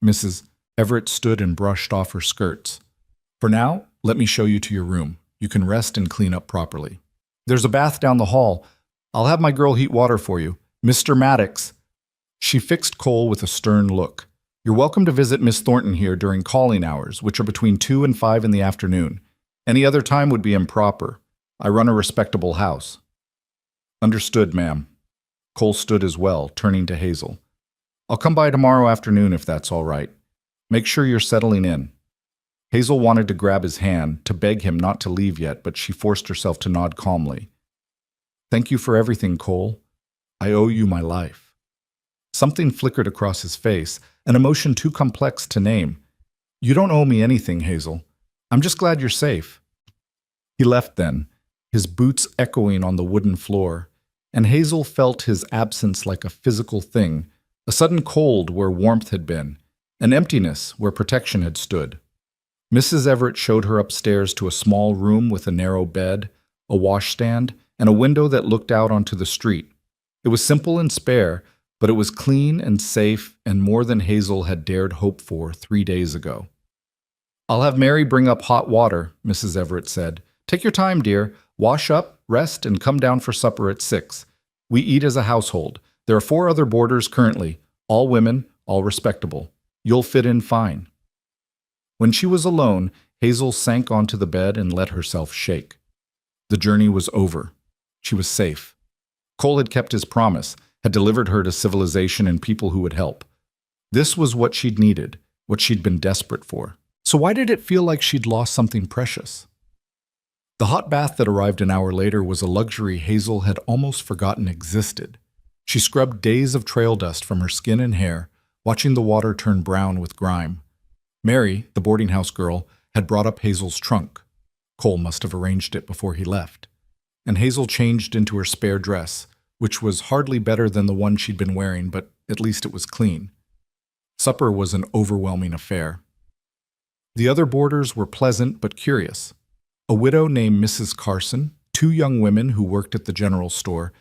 Mrs. Everett stood and brushed off her skirts. For now, let me show you to your room. You can rest and clean up properly. There's a bath down the hall. I'll have my girl heat water for you. Mr. Maddox. She fixed Cole with a stern look. You're welcome to visit Miss Thornton here during calling hours, which are between 2 and 5 in the afternoon. Any other time would be improper. I run a respectable house. Understood, ma'am. Cole stood as well, turning to Hazel. I'll come by tomorrow afternoon if that's all right. Make sure you're settling in. Hazel wanted to grab his hand, to beg him not to leave yet, but she forced herself to nod calmly. Thank you for everything, Cole. I owe you my life. Something flickered across his face, an emotion too complex to name. You don't owe me anything, Hazel. I'm just glad you're safe. He left then, his boots echoing on the wooden floor, and Hazel felt his absence like a physical thing, a sudden cold where warmth had been, an emptiness where protection had stood. Mrs. Everett showed her upstairs to a small room with a narrow bed, a washstand, and a window that looked out onto the street. It was simple and spare, but it was clean and safe and more than Hazel had dared hope for 3 days ago. I'll have Mary bring up hot water, Mrs. Everett said. Take your time, dear. Wash up, rest, and come down for supper at 6. We eat as a household. There are 4 other boarders currently, all women, all respectable. You'll fit in fine. When she was alone, Hazel sank onto the bed and let herself shake. The journey was over. She was safe. Cole had kept his promise, had delivered her to civilization and people who would help. This was what she'd needed, what she'd been desperate for. So why did it feel like she'd lost something precious? The hot bath that arrived an hour later was a luxury Hazel had almost forgotten existed. She scrubbed days of trail dust from her skin and hair, watching the water turn brown with grime. Mary, the boarding house girl, had brought up Hazel's trunk. Cole must have arranged it before he left. And Hazel changed into her spare dress, which was hardly better than the one she'd been wearing, but at least it was clean. Supper was an overwhelming affair. The other boarders were pleasant but curious. A widow named Mrs. Carson, 2 young women who worked at the general store,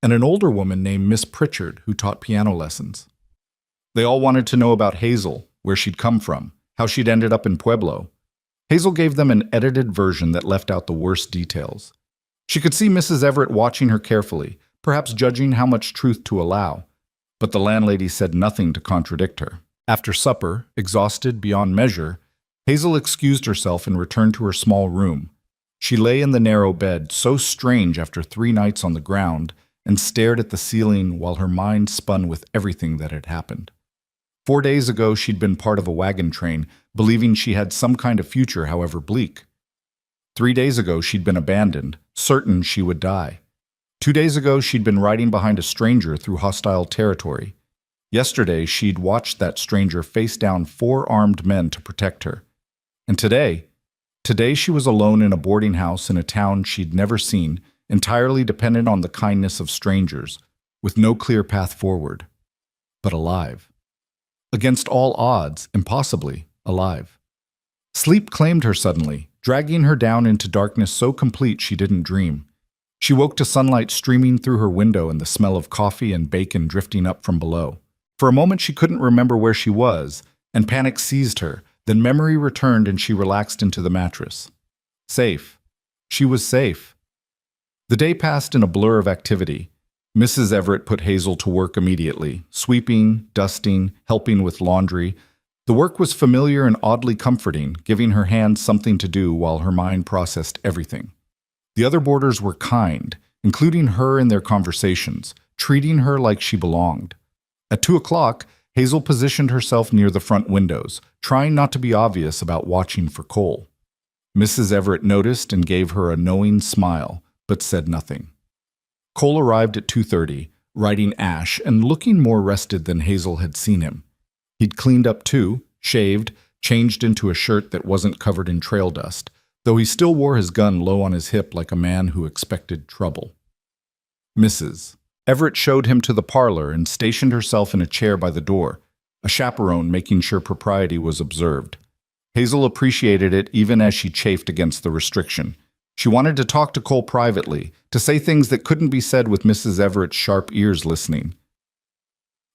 and an older woman named Miss Pritchard who taught piano lessons. They all wanted to know about Hazel, where she'd come from, how she'd ended up in Pueblo. Hazel gave them an edited version that left out the worst details. She could see Mrs. Everett watching her carefully, perhaps judging how much truth to allow, but the landlady said nothing to contradict her. After supper, exhausted beyond measure, Hazel excused herself and returned to her small room. She lay in the narrow bed, so strange after 3 nights on the ground, and stared at the ceiling while her mind spun with everything that had happened. 4 days ago, she'd been part of a wagon train, believing she had some kind of future, however bleak. 3 days ago, she'd been abandoned, certain she would die. 2 days ago, she'd been riding behind a stranger through hostile territory. Yesterday, she'd watched that stranger face down 4 armed men to protect her. And today she was alone in a boarding house in a town she'd never seen, entirely dependent on the kindness of strangers, with no clear path forward. But alive. Against all odds, impossibly alive. Sleep claimed her suddenly, dragging her down into darkness so complete she didn't dream. She woke to sunlight streaming through her window and the smell of coffee and bacon drifting up from below. For a moment she couldn't remember where she was, and panic seized her. Then memory returned and she relaxed into the mattress. Safe. She was safe. The day passed in a blur of activity. Mrs. Everett put Hazel to work immediately, sweeping, dusting, helping with laundry. The work was familiar and oddly comforting, giving her hands something to do while her mind processed everything. The other boarders were kind, including her in their conversations, treating her like she belonged. At 2 o'clock, Hazel positioned herself near the front windows, trying not to be obvious about watching for Cole. Mrs. Everett noticed and gave her a knowing smile, but said nothing. Cole arrived at 2:30, riding Ash and looking more rested than Hazel had seen him. He'd cleaned up too, shaved, changed into a shirt that wasn't covered in trail dust, though he still wore his gun low on his hip like a man who expected trouble. Mrs. Everett showed him to the parlor and stationed herself in a chair by the door, a chaperone making sure propriety was observed. Hazel appreciated it even as she chafed against the restriction. She wanted to talk to Cole privately, to say things that couldn't be said with Mrs. Everett's sharp ears listening.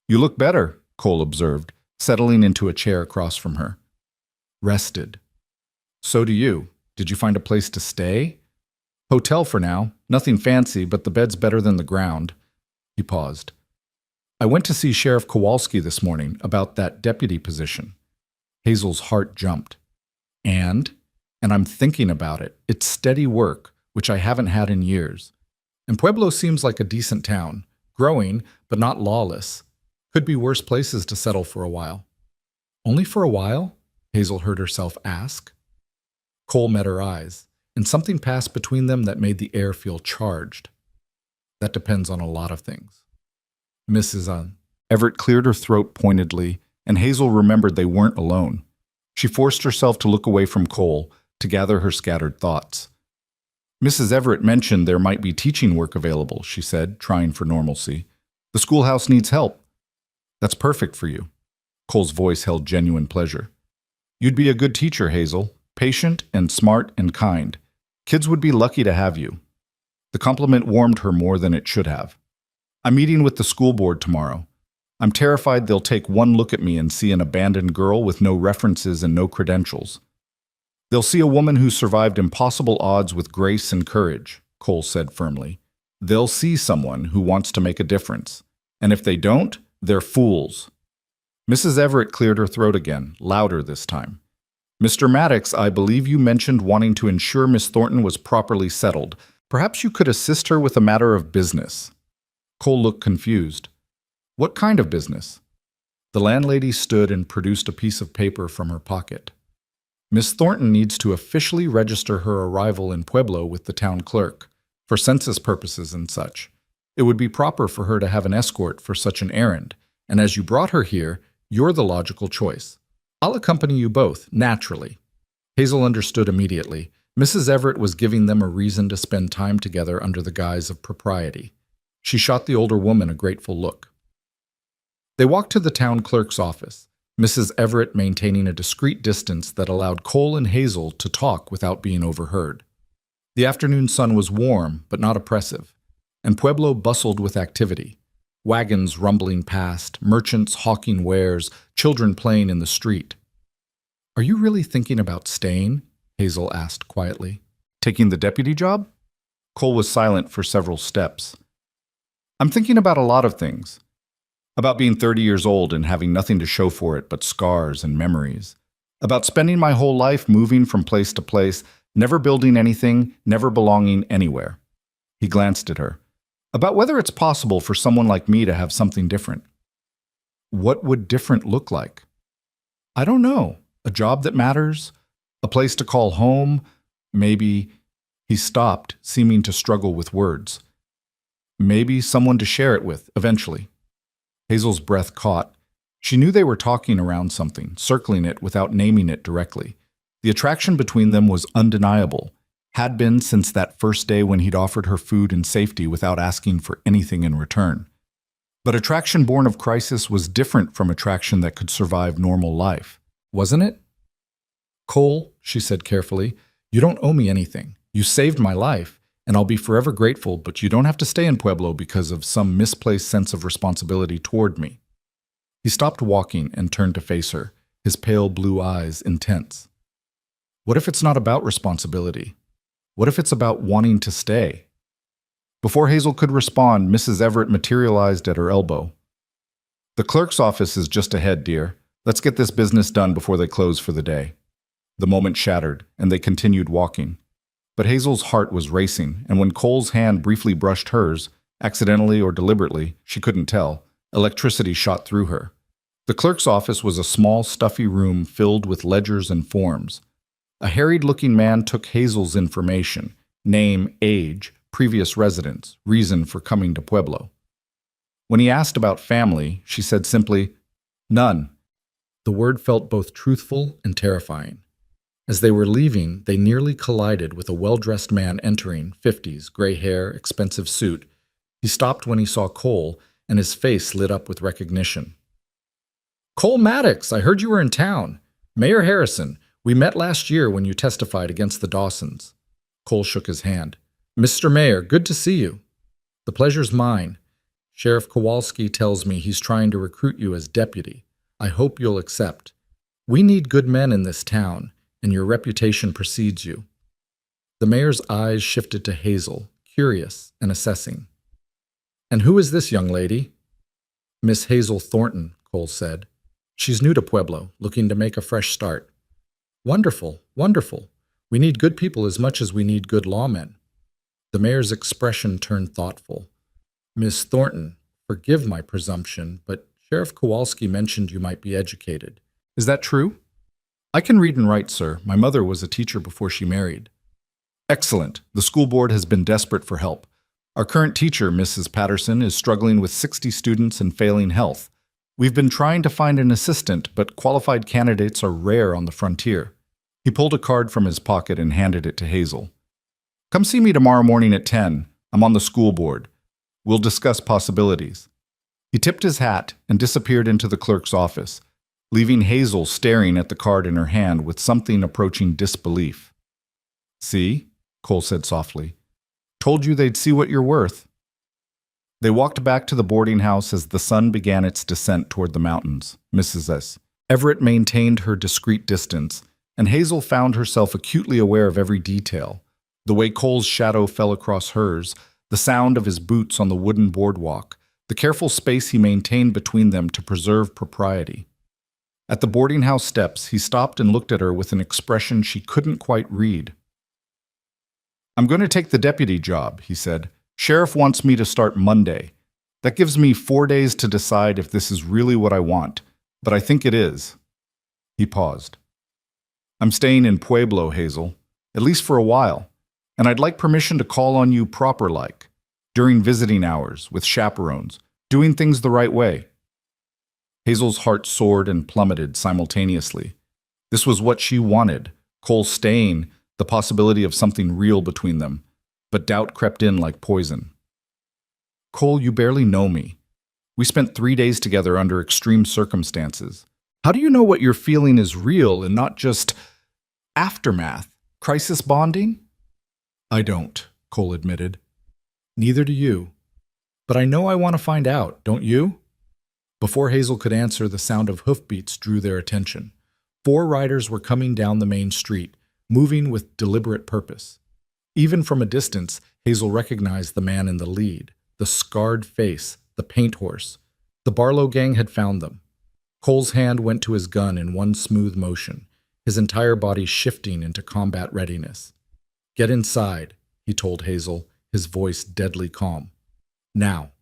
"You look better," Cole observed, settling into a chair across from her. "Rested." "So do you. Did you find a place to stay?" "Hotel for now. Nothing fancy, but the bed's better than the ground." He paused. "I went to see Sheriff Kowalski this morning about that deputy position." Hazel's heart jumped. And I'm thinking about it. It's steady work, which I haven't had in years. And Pueblo seems like a decent town. Growing, but not lawless. Could be worse places to settle for a while. "Only for a while?" Hazel heard herself ask. Cole met her eyes, and something passed between them that made the air feel charged. "That depends on a lot of things." Mrs. Everett cleared her throat pointedly, and Hazel remembered they weren't alone. She forced herself to look away from Cole, to gather her scattered thoughts. "Mrs. Everett mentioned there might be teaching work available," she said, trying for normalcy. "The schoolhouse needs help." "That's perfect for you." Cole's voice held genuine pleasure. "You'd be a good teacher, Hazel. Patient and smart and kind. Kids would be lucky to have you." The compliment warmed her more than it should have. "I'm meeting with the school board tomorrow. I'm terrified they'll take one look at me and see an abandoned girl with no references and no credentials. They'll see a woman who survived impossible odds with grace and courage," Cole said firmly. "They'll see someone who wants to make a difference. And if they don't, they're fools." Mrs. Everett cleared her throat again, louder this time. "Mr. Maddox, I believe you mentioned wanting to ensure Miss Thornton was properly settled. Perhaps you could assist her with a matter of business." Cole looked confused. "What kind of business?" The landlady stood and produced a piece of paper from her pocket. "Miss Thornton needs to officially register her arrival in Pueblo with the town clerk, for census purposes and such. It would be proper for her to have an escort for such an errand, and as you brought her here, you're the logical choice. I'll accompany you both, naturally." Hazel understood immediately. Mrs. Everett was giving them a reason to spend time together under the guise of propriety. She shot the older woman a grateful look. They walked to the town clerk's office, Mrs. Everett maintaining a discreet distance that allowed Cole and Hazel to talk without being overheard. The afternoon sun was warm, but not oppressive, and Pueblo bustled with activity. Wagons rumbling past, merchants hawking wares, children playing in the street. "Are you really thinking about staying?" Hazel asked quietly. "Taking the deputy job?" Cole was silent for several steps. "I'm thinking about a lot of things. About being 30 years old and having nothing to show for it but scars and memories. About spending my whole life moving from place to place, never building anything, never belonging anywhere." He glanced at her. "About whether it's possible for someone like me to have something different." "What would different look like?" "I don't know. A job that matters? A place to call home? Maybe—" He stopped, seeming to struggle with words. "Maybe someone to share it with, eventually." Hazel's breath caught. She knew they were talking around something, circling it without naming it directly. The attraction between them was undeniable, had been since that first day when he'd offered her food and safety without asking for anything in return. But attraction born of crisis was different from attraction that could survive normal life, wasn't it? "Cole," she said carefully, "you don't owe me anything. You saved my life, and I'll be forever grateful, but you don't have to stay in Pueblo because of some misplaced sense of responsibility toward me." He stopped walking and turned to face her, his pale blue eyes intense. "What if it's not about responsibility? What if it's about wanting to stay?" Before Hazel could respond, Mrs. Everett materialized at her elbow. "The clerk's office is just ahead, dear. Let's get this business done before they close for the day." The moment shattered, and they continued walking. But Hazel's heart was racing, and when Cole's hand briefly brushed hers, accidentally or deliberately, she couldn't tell, electricity shot through her. The clerk's office was a small, stuffy room filled with ledgers and forms. A harried-looking man took Hazel's information, name, age, previous residence, reason for coming to Pueblo. When he asked about family, she said simply, "None." The word felt both truthful and terrifying. As they were leaving, they nearly collided with a well-dressed man entering, 50s, gray hair, expensive suit. He stopped when he saw Cole, and his face lit up with recognition. "Cole Maddox, I heard you were in town. Mayor Harrison, we met last year when you testified against the Dawsons." Cole shook his hand. Mr. Mayor, good to see you. The pleasure's mine. Sheriff Kowalski tells me he's trying to recruit you as deputy. I hope you'll accept. We need good men in this town, and your reputation precedes you. The mayor's eyes shifted to Hazel, curious and assessing. And who is this young lady? Miss Hazel Thornton, Cole said. She's new to Pueblo, looking to make a fresh start. Wonderful, wonderful. We need good people as much as we need good lawmen. The mayor's expression turned thoughtful. Miss Thornton, forgive my presumption, but Sheriff Kowalski mentioned you might be educated. Is that true? I can read and write, sir. My mother was a teacher before she married. Excellent. The school board has been desperate for help. Our current teacher, Mrs. Patterson, is struggling with 60 students and failing health. We've been trying to find an assistant, but qualified candidates are rare on the frontier. He pulled a card from his pocket and handed it to Hazel. Come see me tomorrow morning at 10. I'm on the school board. We'll discuss possibilities. He tipped his hat and disappeared into the clerk's office, leaving Hazel staring at the card in her hand with something approaching disbelief. See? Cole said softly. Told you they'd see what you're worth. They walked back to the boarding house as the sun began its descent toward the mountains. Mrs. S. Everett maintained her discreet distance, and Hazel found herself acutely aware of every detail. The way Cole's shadow fell across hers, the sound of his boots on the wooden boardwalk, the careful space he maintained between them to preserve propriety. At the boarding house steps, he stopped and looked at her with an expression she couldn't quite read. I'm going to take the deputy job, he said. Sheriff wants me to start Monday. That gives me 4 days to decide if this is really what I want, but I think it is. He paused. I'm staying in Pueblo, Hazel, at least for a while, and I'd like permission to call on you proper-like, during visiting hours, with chaperones, doing things the right way. Hazel's heart soared and plummeted simultaneously. This was what she wanted, Cole staying, the possibility of something real between them, but doubt crept in like poison. Cole, you barely know me. We spent 3 days together under extreme circumstances. How do you know what you're feeling is real and not just aftermath, crisis bonding? I don't, Cole admitted. Neither do you. But I know I want to find out, don't you? Before Hazel could answer, the sound of hoofbeats drew their attention. 4 riders were coming down the main street, moving with deliberate purpose. Even from a distance, Hazel recognized the man in the lead, the scarred face, the paint horse. The Barlow gang had found them. Cole's hand went to his gun in one smooth motion, his entire body shifting into combat readiness. Get inside, he told Hazel, his voice deadly calm. Now,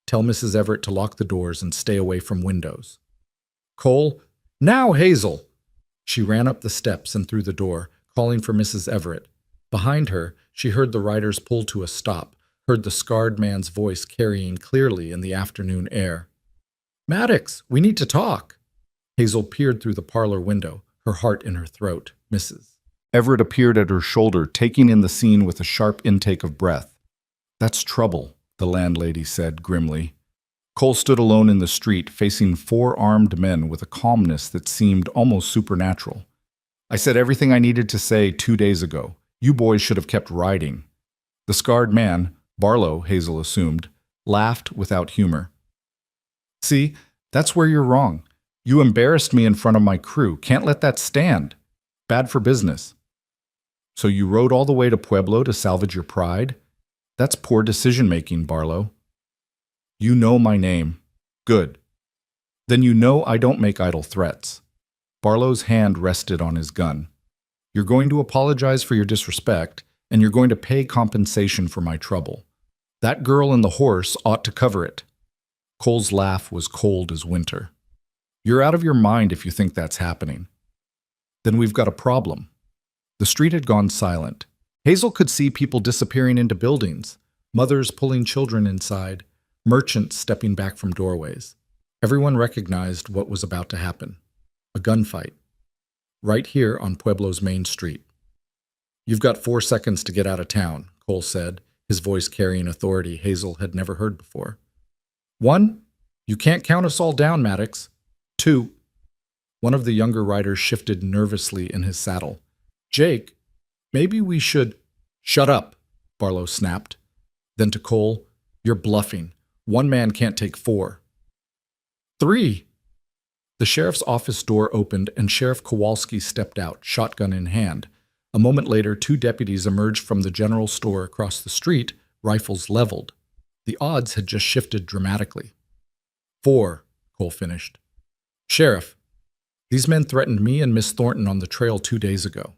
tell Mrs. Everett to lock the doors and stay away from windows. Cole, now, Hazel! She ran up the steps and through the door, calling for Mrs. Everett. Behind her, she heard the riders pull to a stop, heard the scarred man's voice carrying clearly in the afternoon air. Maddox, we need to talk. Hazel peered through the parlor window, her heart in her throat. Mrs. Everett appeared at her shoulder, taking in the scene with a sharp intake of breath. That's trouble, the landlady said grimly. Cole stood alone in the street, facing 4 armed men with a calmness that seemed almost supernatural. I said everything I needed to say 2 days ago. You boys should have kept riding. The scarred man, Barlow, Hazel assumed, laughed without humor. See, that's where you're wrong. You embarrassed me in front of my crew. Can't let that stand. Bad for business. So you rode all the way to Pueblo to salvage your pride? That's poor decision-making, Barlow. You know my name. Good. Then you know I don't make idle threats. Barlow's hand rested on his gun. You're going to apologize for your disrespect, and you're going to pay compensation for my trouble. That girl and the horse ought to cover it. Cole's laugh was cold as winter. You're out of your mind if you think that's happening. Then we've got a problem. The street had gone silent. Hazel could see people disappearing into buildings, mothers pulling children inside, merchants stepping back from doorways. Everyone recognized what was about to happen. A gunfight. Right here on Pueblo's main street. You've got 4 seconds to get out of town, Cole said, his voice carrying authority Hazel had never heard before. 1, you can't count us all down, Maddox. 2, one of the younger riders shifted nervously in his saddle. Jake, maybe we should... "Shut up," Barlow snapped. Then to Cole, "You're bluffing. One man can't take 4. 3." The sheriff's office door opened and Sheriff Kowalski stepped out, shotgun in hand. A moment later, 2 deputies emerged from the general store across the street, rifles leveled. The odds had just shifted dramatically. 4, Cole finished. "Sheriff, these men threatened me and Miss Thornton on the trail 2 days ago.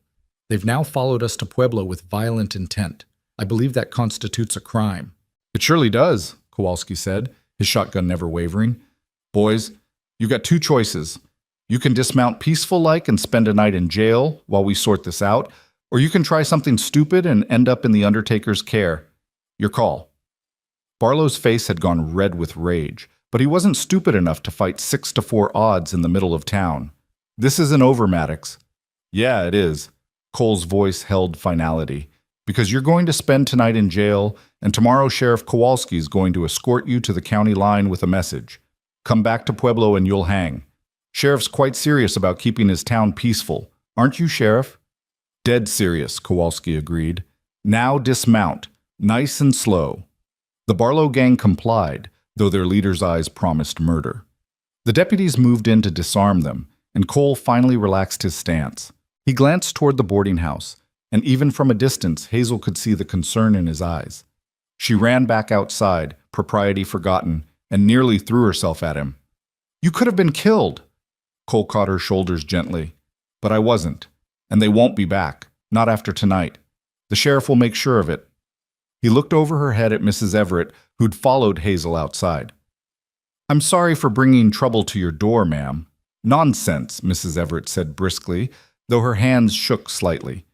They've now followed us to Pueblo with violent intent. I believe that constitutes a crime." "It surely does," Kowalski said, his shotgun never wavering. "Boys, you got 2 choices. You can dismount peaceful-like and spend a night in jail while we sort this out, or you can try something stupid and end up in the Undertaker's care. Your call." Barlow's face had gone red with rage, but he wasn't stupid enough to fight 6-4 odds in the middle of town. "This isn't over, Maddox." "Yeah, it is." Cole's voice held finality. "Because you're going to spend tonight in jail, and tomorrow Sheriff Kowalski is going to escort you to the county line with a message. Come back to Pueblo and you'll hang. Sheriff's quite serious about keeping his town peaceful. Aren't you, Sheriff?" "Dead serious," Kowalski agreed. "Now dismount. Nice and slow." The Barlow gang complied, though their leader's eyes promised murder. The deputies moved in to disarm them, and Cole finally relaxed his stance. He glanced toward the boarding house, and even from a distance, Hazel could see the concern in his eyes. She ran back outside, propriety forgotten, and nearly threw herself at him. "You could have been killed." Cole caught her shoulders gently. "But I wasn't, and they won't be back, not after tonight. The sheriff will make sure of it." He looked over her head at Mrs. Everett, who'd followed Hazel outside. "I'm sorry for bringing trouble to your door, ma'am." "Nonsense," Mrs. Everett said briskly, though her hands shook slightly.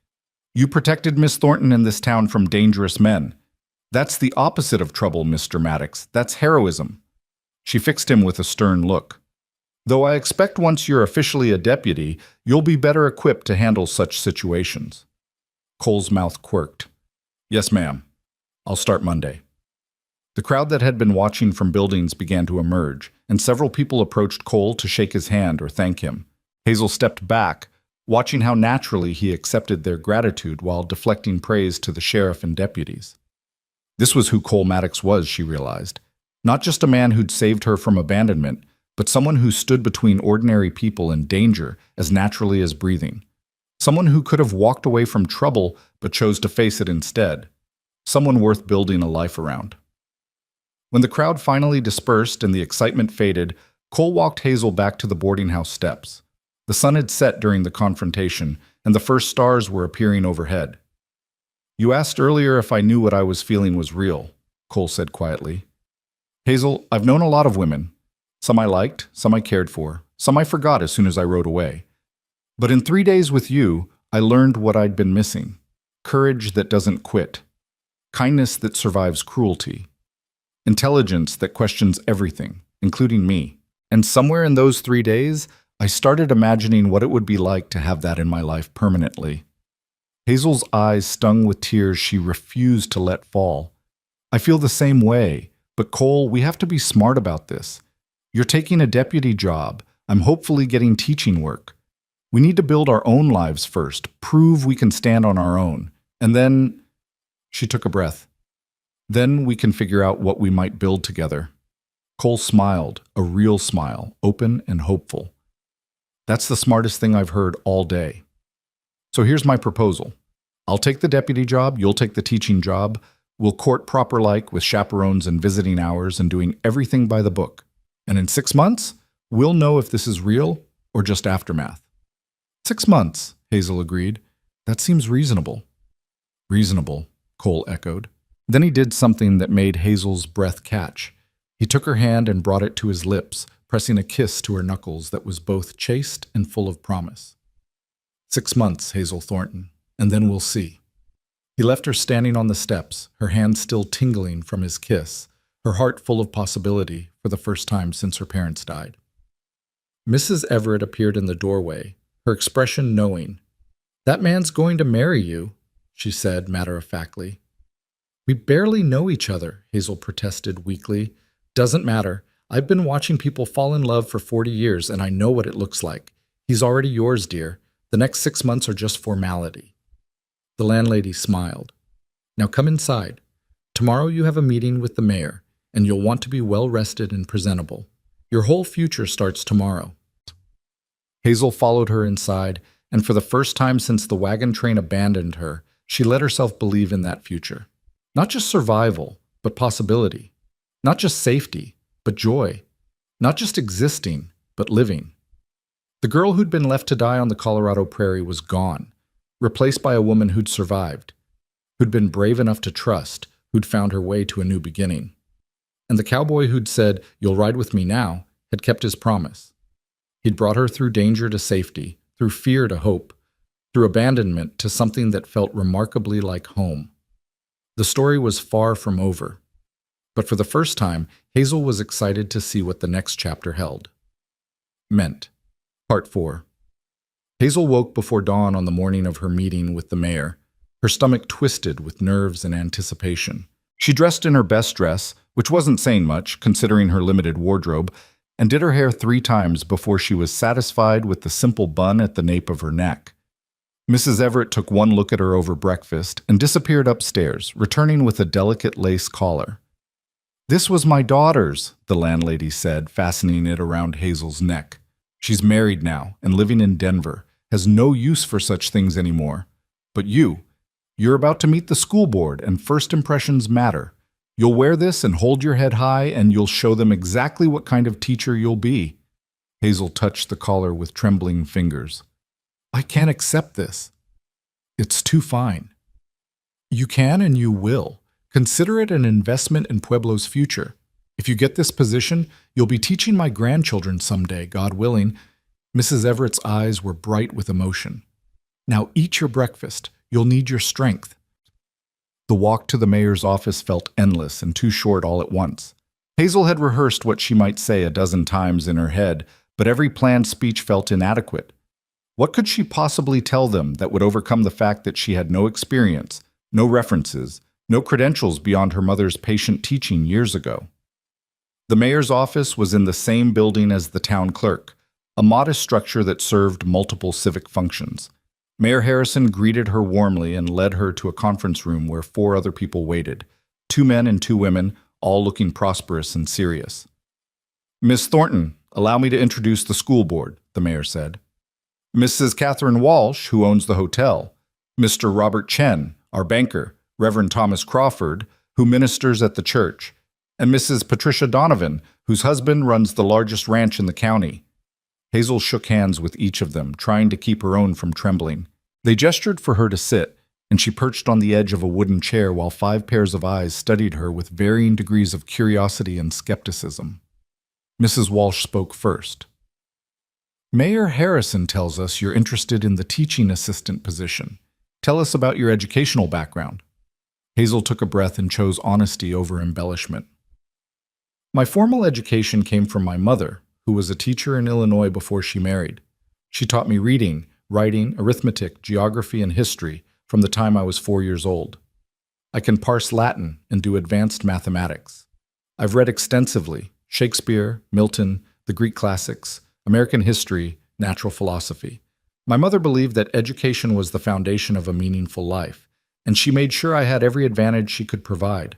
"You protected Miss Thornton in this town from dangerous men. That's the opposite of trouble, Mr. Maddox. That's heroism." She fixed him with a stern look. "Though I expect once you're officially a deputy, you'll be better equipped to handle such situations." Cole's mouth quirked. "Yes, ma'am. I'll start Monday." The crowd that had been watching from buildings began to emerge, and several people approached Cole to shake his hand or thank him. Hazel stepped back, watching how naturally he accepted their gratitude while deflecting praise to the sheriff and deputies. This was who Cole Maddox was, she realized. Not just a man who'd saved her from abandonment, but someone who stood between ordinary people and danger as naturally as breathing. Someone who could have walked away from trouble but chose to face it instead. Someone worth building a life around. When the crowd finally dispersed and the excitement faded, Cole walked Hazel back to the boarding house steps. The sun had set during the confrontation, and the first stars were appearing overhead. "You asked earlier if I knew what I was feeling was real," Cole said quietly. "Hazel, I've known a lot of women. Some I liked, some I cared for, some I forgot as soon as I rode away. But in 3 days with you, I learned what I'd been missing. Courage that doesn't quit. Kindness that survives cruelty. Intelligence that questions everything, including me. And somewhere in those 3 days, I started imagining what it would be like to have that in my life permanently." Hazel's eyes stung with tears she refused to let fall. "I feel the same way, but Cole, we have to be smart about this. You're taking a deputy job. I'm hopefully getting teaching work. We need to build our own lives first, prove we can stand on our own. And then," she took a breath, "then we can figure out what we might build together." Cole smiled, a real smile, open and hopeful. "That's the smartest thing I've heard all day. So here's my proposal. I'll take the deputy job, you'll take the teaching job. We'll court proper-like with chaperones and visiting hours and doing everything by the book. And in 6 months, we'll know if this is real or just aftermath." 6 months, Hazel agreed. "That seems reasonable." "Reasonable," Cole echoed. Then he did something that made Hazel's breath catch. He took her hand and brought it to his lips, pressing a kiss to her knuckles that was both chaste and full of promise. 6 months, Hazel Thornton, and then we'll see." He left her standing on the steps, her hand still tingling from his kiss, her heart full of possibility for the first time since her parents died. Mrs. Everett appeared in the doorway, her expression knowing. "That man's going to marry you," she said matter-of-factly. "We barely know each other," Hazel protested weakly. "Doesn't matter. I've been watching people fall in love for 40 years, and I know what it looks like. He's already yours, dear. The next 6 months are just formality." The landlady smiled. Now come inside. Tomorrow you have a meeting with the mayor, and you'll want to be well rested and presentable. Your whole future starts tomorrow." Hazel followed her inside, and for the first time since the wagon train abandoned her, she let herself believe in that future. Not just survival, but possibility. Not just safety, but joy. Not just existing, but living. The girl who'd been left to die on the Colorado prairie was gone, replaced by a woman who'd survived, who'd been brave enough to trust, who'd found her way to a new beginning. And the cowboy who'd said, "You'll ride with me now," had kept his promise. He'd brought her through danger to safety, through fear to hope, through abandonment to something that felt remarkably like home. The story was far from over. But for the first time, Hazel was excited to see what the next chapter held. Meant. Part 4. Hazel woke before dawn on the morning of her meeting with the mayor, her stomach twisted with nerves and anticipation. She dressed in her best dress, which wasn't saying much, considering her limited wardrobe, and did her hair 3 times before she was satisfied with the simple bun at the nape of her neck. Mrs. Everett took one look at her over breakfast and disappeared upstairs, returning with a delicate lace collar. "This was my daughter's," the landlady said, fastening it around Hazel's neck. "She's married now and living in Denver, has no use for such things anymore. But you're about to meet the school board, and first impressions matter. You'll wear this and hold your head high, and you'll show them exactly what kind of teacher you'll be." Hazel touched the collar with trembling fingers. "I can't accept this. It's too fine." "You can and you will. Consider it an investment in Pueblo's future. If you get this position, you'll be teaching my grandchildren someday, God willing." Mrs. Everett's eyes were bright with emotion. "Now eat your breakfast. You'll need your strength." The walk to the mayor's office felt endless and too short all at once. Hazel had rehearsed what she might say a dozen times in her head, but every planned speech felt inadequate. What could she possibly tell them that would overcome the fact that she had no experience, no references, no credentials beyond her mother's patient teaching years ago? The mayor's office was in the same building as the town clerk, a modest structure that served multiple civic functions. Mayor Harrison greeted her warmly and led her to a conference room where 4 other people waited, 2 men and 2 women, all looking prosperous and serious. "Miss Thornton, allow me to introduce the school board," the mayor said. "Mrs. Catherine Walsh, who owns the hotel. Mr. Robert Chen, our banker. Reverend Thomas Crawford, who ministers at the church. And Mrs. Patricia Donovan, whose husband runs the largest ranch in the county." Hazel shook hands with each of them, trying to keep her own from trembling. They gestured for her to sit, and she perched on the edge of a wooden chair while 5 pairs of eyes studied her with varying degrees of curiosity and skepticism. Mrs. Walsh spoke first. "Mayor Harrison tells us you're interested in the teaching assistant position. Tell us about your educational background." Hazel took a breath and chose honesty over embellishment. "My formal education came from my mother, who was a teacher in Illinois before she married. She taught me reading, writing, arithmetic, geography, and history from the time I was 4 years old. I can parse Latin and do advanced mathematics. I've read extensively Shakespeare, Milton, the Greek classics, American history, natural philosophy. My mother believed that education was the foundation of a meaningful life, and she made sure I had every advantage she could provide."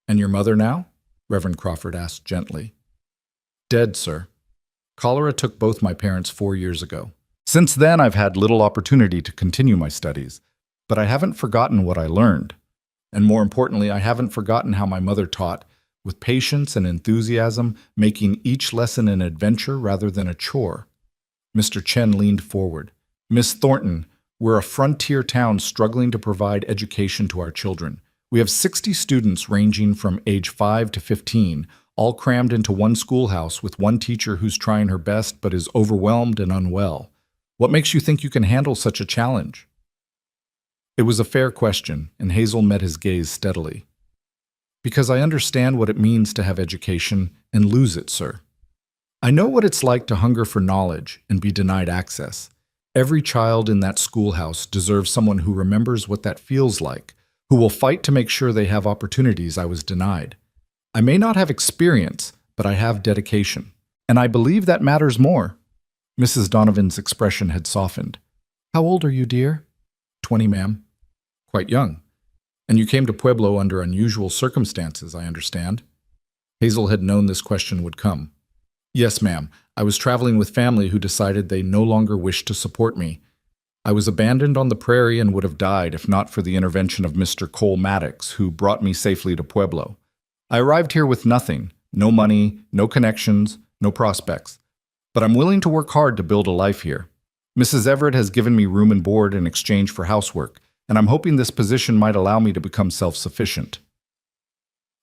"And your mother now?" Reverend Crawford asked gently. "Dead, sir. Cholera took both my parents 4 years ago. Since then, I've had little opportunity to continue my studies, but I haven't forgotten what I learned. And more importantly, I haven't forgotten how my mother taught, with patience and enthusiasm, making each lesson an adventure rather than a chore." Mr. Chen leaned forward. "Miss Thornton, we're a frontier town struggling to provide education to our children. We have 60 students ranging from age 5 to 15, all crammed into one schoolhouse with one teacher who's trying her best but is overwhelmed and unwell. What makes you think you can handle such a challenge?" It was a fair question, and Hazel met his gaze steadily. "Because I understand what it means to have education and lose it, sir. I know what it's like to hunger for knowledge and be denied access. Every child in that schoolhouse deserves someone who remembers what that feels like, who will fight to make sure they have opportunities I was denied. I may not have experience, but I have dedication, and I believe that matters more." Mrs. Donovan's expression had softened. "How old are you, dear?" 20, ma'am." "Quite young." And you came to Pueblo under unusual circumstances, I understand. Hazel had known this question would come. Yes, ma'am. I was traveling with family who decided they no longer wished to support me. I was abandoned on the prairie and would have died if not for the intervention of Mr. Cole Maddox, who brought me safely to Pueblo. I arrived here with nothing, no money, no connections, no prospects. But I'm willing to work hard to build a life here. Mrs. Everett has given me room and board in exchange for housework, and I'm hoping this position might allow me to become self-sufficient.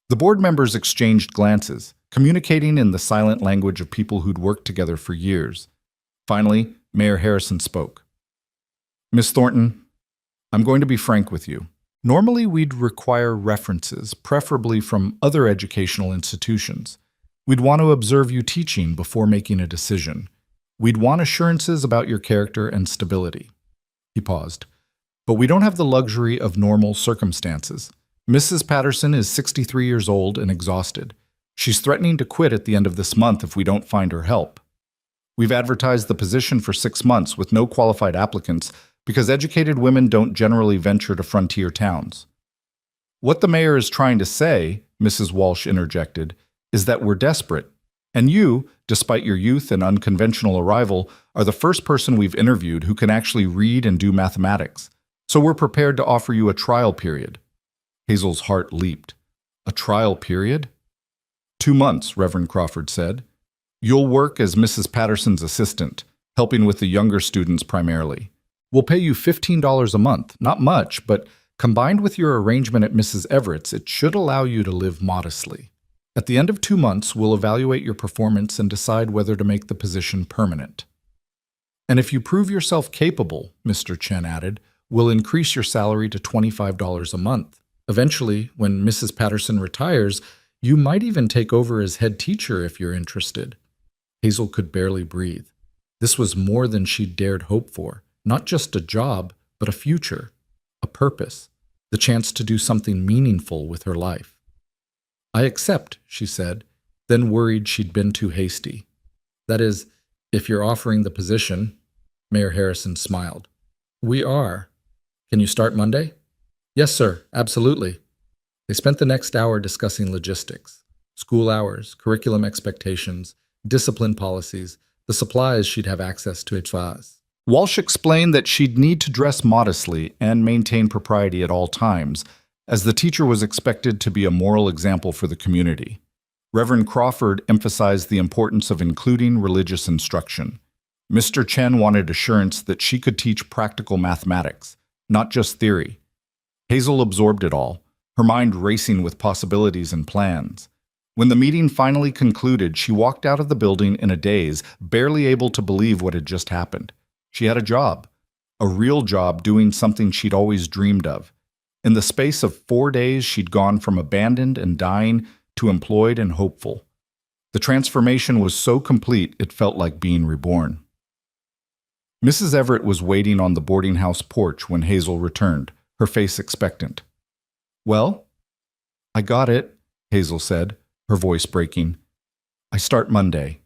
The board members exchanged glances, communicating in the silent language of people who'd worked together for years. Finally, Mayor Harrison spoke. Miss Thornton, I'm going to be frank with you. Normally, we'd require references, preferably from other educational institutions. We'd want to observe you teaching before making a decision. We'd want assurances about your character and stability. He paused. But we don't have the luxury of normal circumstances. Mrs. Patterson is 63 years old and exhausted. She's threatening to quit at the end of this month if we don't find her help. We've advertised the position for 6 months with no qualified applicants because educated women don't generally venture to frontier towns. What the mayor is trying to say, Mrs. Walsh interjected, is that we're desperate. And you, despite your youth and unconventional arrival, are the first person we've interviewed who can actually read and do mathematics. So we're prepared to offer you a trial period. Hazel's heart leaped. A trial period? 2 months, Reverend Crawford said. You'll work as Mrs. Patterson's assistant, helping with the younger students primarily. We'll pay you $15 a month, not much, but combined with your arrangement at Mrs. Everett's, it should allow you to live modestly. At the end of 2 months, we'll evaluate your performance and decide whether to make the position permanent. And if you prove yourself capable, Mr. Chen added, we'll increase your salary to $25 a month. Eventually, when Mrs. Patterson retires, you might even take over as head teacher if you're interested. Hazel could barely breathe. This was more than she'd dared hope for. Not just a job, but a future, a purpose, the chance to do something meaningful with her life. I accept, she said, then worried she'd been too hasty. That is, if you're offering the position, Mayor Harrison smiled. We are. Can you start Monday? Yes, sir, absolutely. They spent the next hour discussing logistics, school hours, curriculum expectations, discipline policies, the supplies she'd have access to at FAS. Walsh explained that she'd need to dress modestly and maintain propriety at all times, as the teacher was expected to be a moral example for the community. Reverend Crawford emphasized the importance of including religious instruction. Mr. Chen wanted assurance that she could teach practical mathematics, not just theory. Hazel absorbed it all, her mind racing with possibilities and plans. When the meeting finally concluded, she walked out of the building in a daze, barely able to believe what had just happened. She had a real job doing something she'd always dreamed of. In the space of 4 days, she'd gone from abandoned and dying to employed and hopeful. The transformation was so complete it felt like being reborn. Mrs. Everett was waiting on the boarding house porch when Hazel returned, her face expectant. Well? I got it, Hazel said, her voice breaking. I start Monday.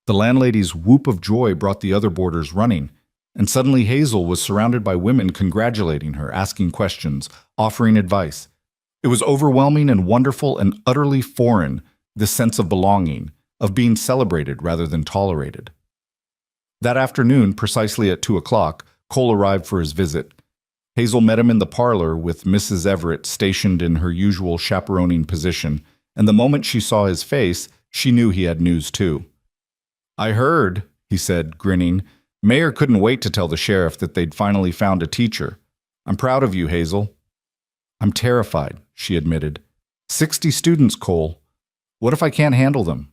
The landlady's whoop of joy brought the other boarders running, and suddenly Hazel was surrounded by women congratulating her, asking questions, offering advice. It was overwhelming and wonderful and utterly foreign, this sense of belonging, of being celebrated rather than tolerated. That afternoon, precisely at 2 o'clock, Cole arrived for his visit. Hazel met him in the parlor with Mrs. Everett stationed in her usual chaperoning position, and the moment she saw his face, she knew he had news too. I heard, he said, grinning. Mayor couldn't wait to tell the sheriff that they'd finally found a teacher. I'm proud of you, Hazel. I'm terrified, she admitted. 60 students, Cole. What if I can't handle them?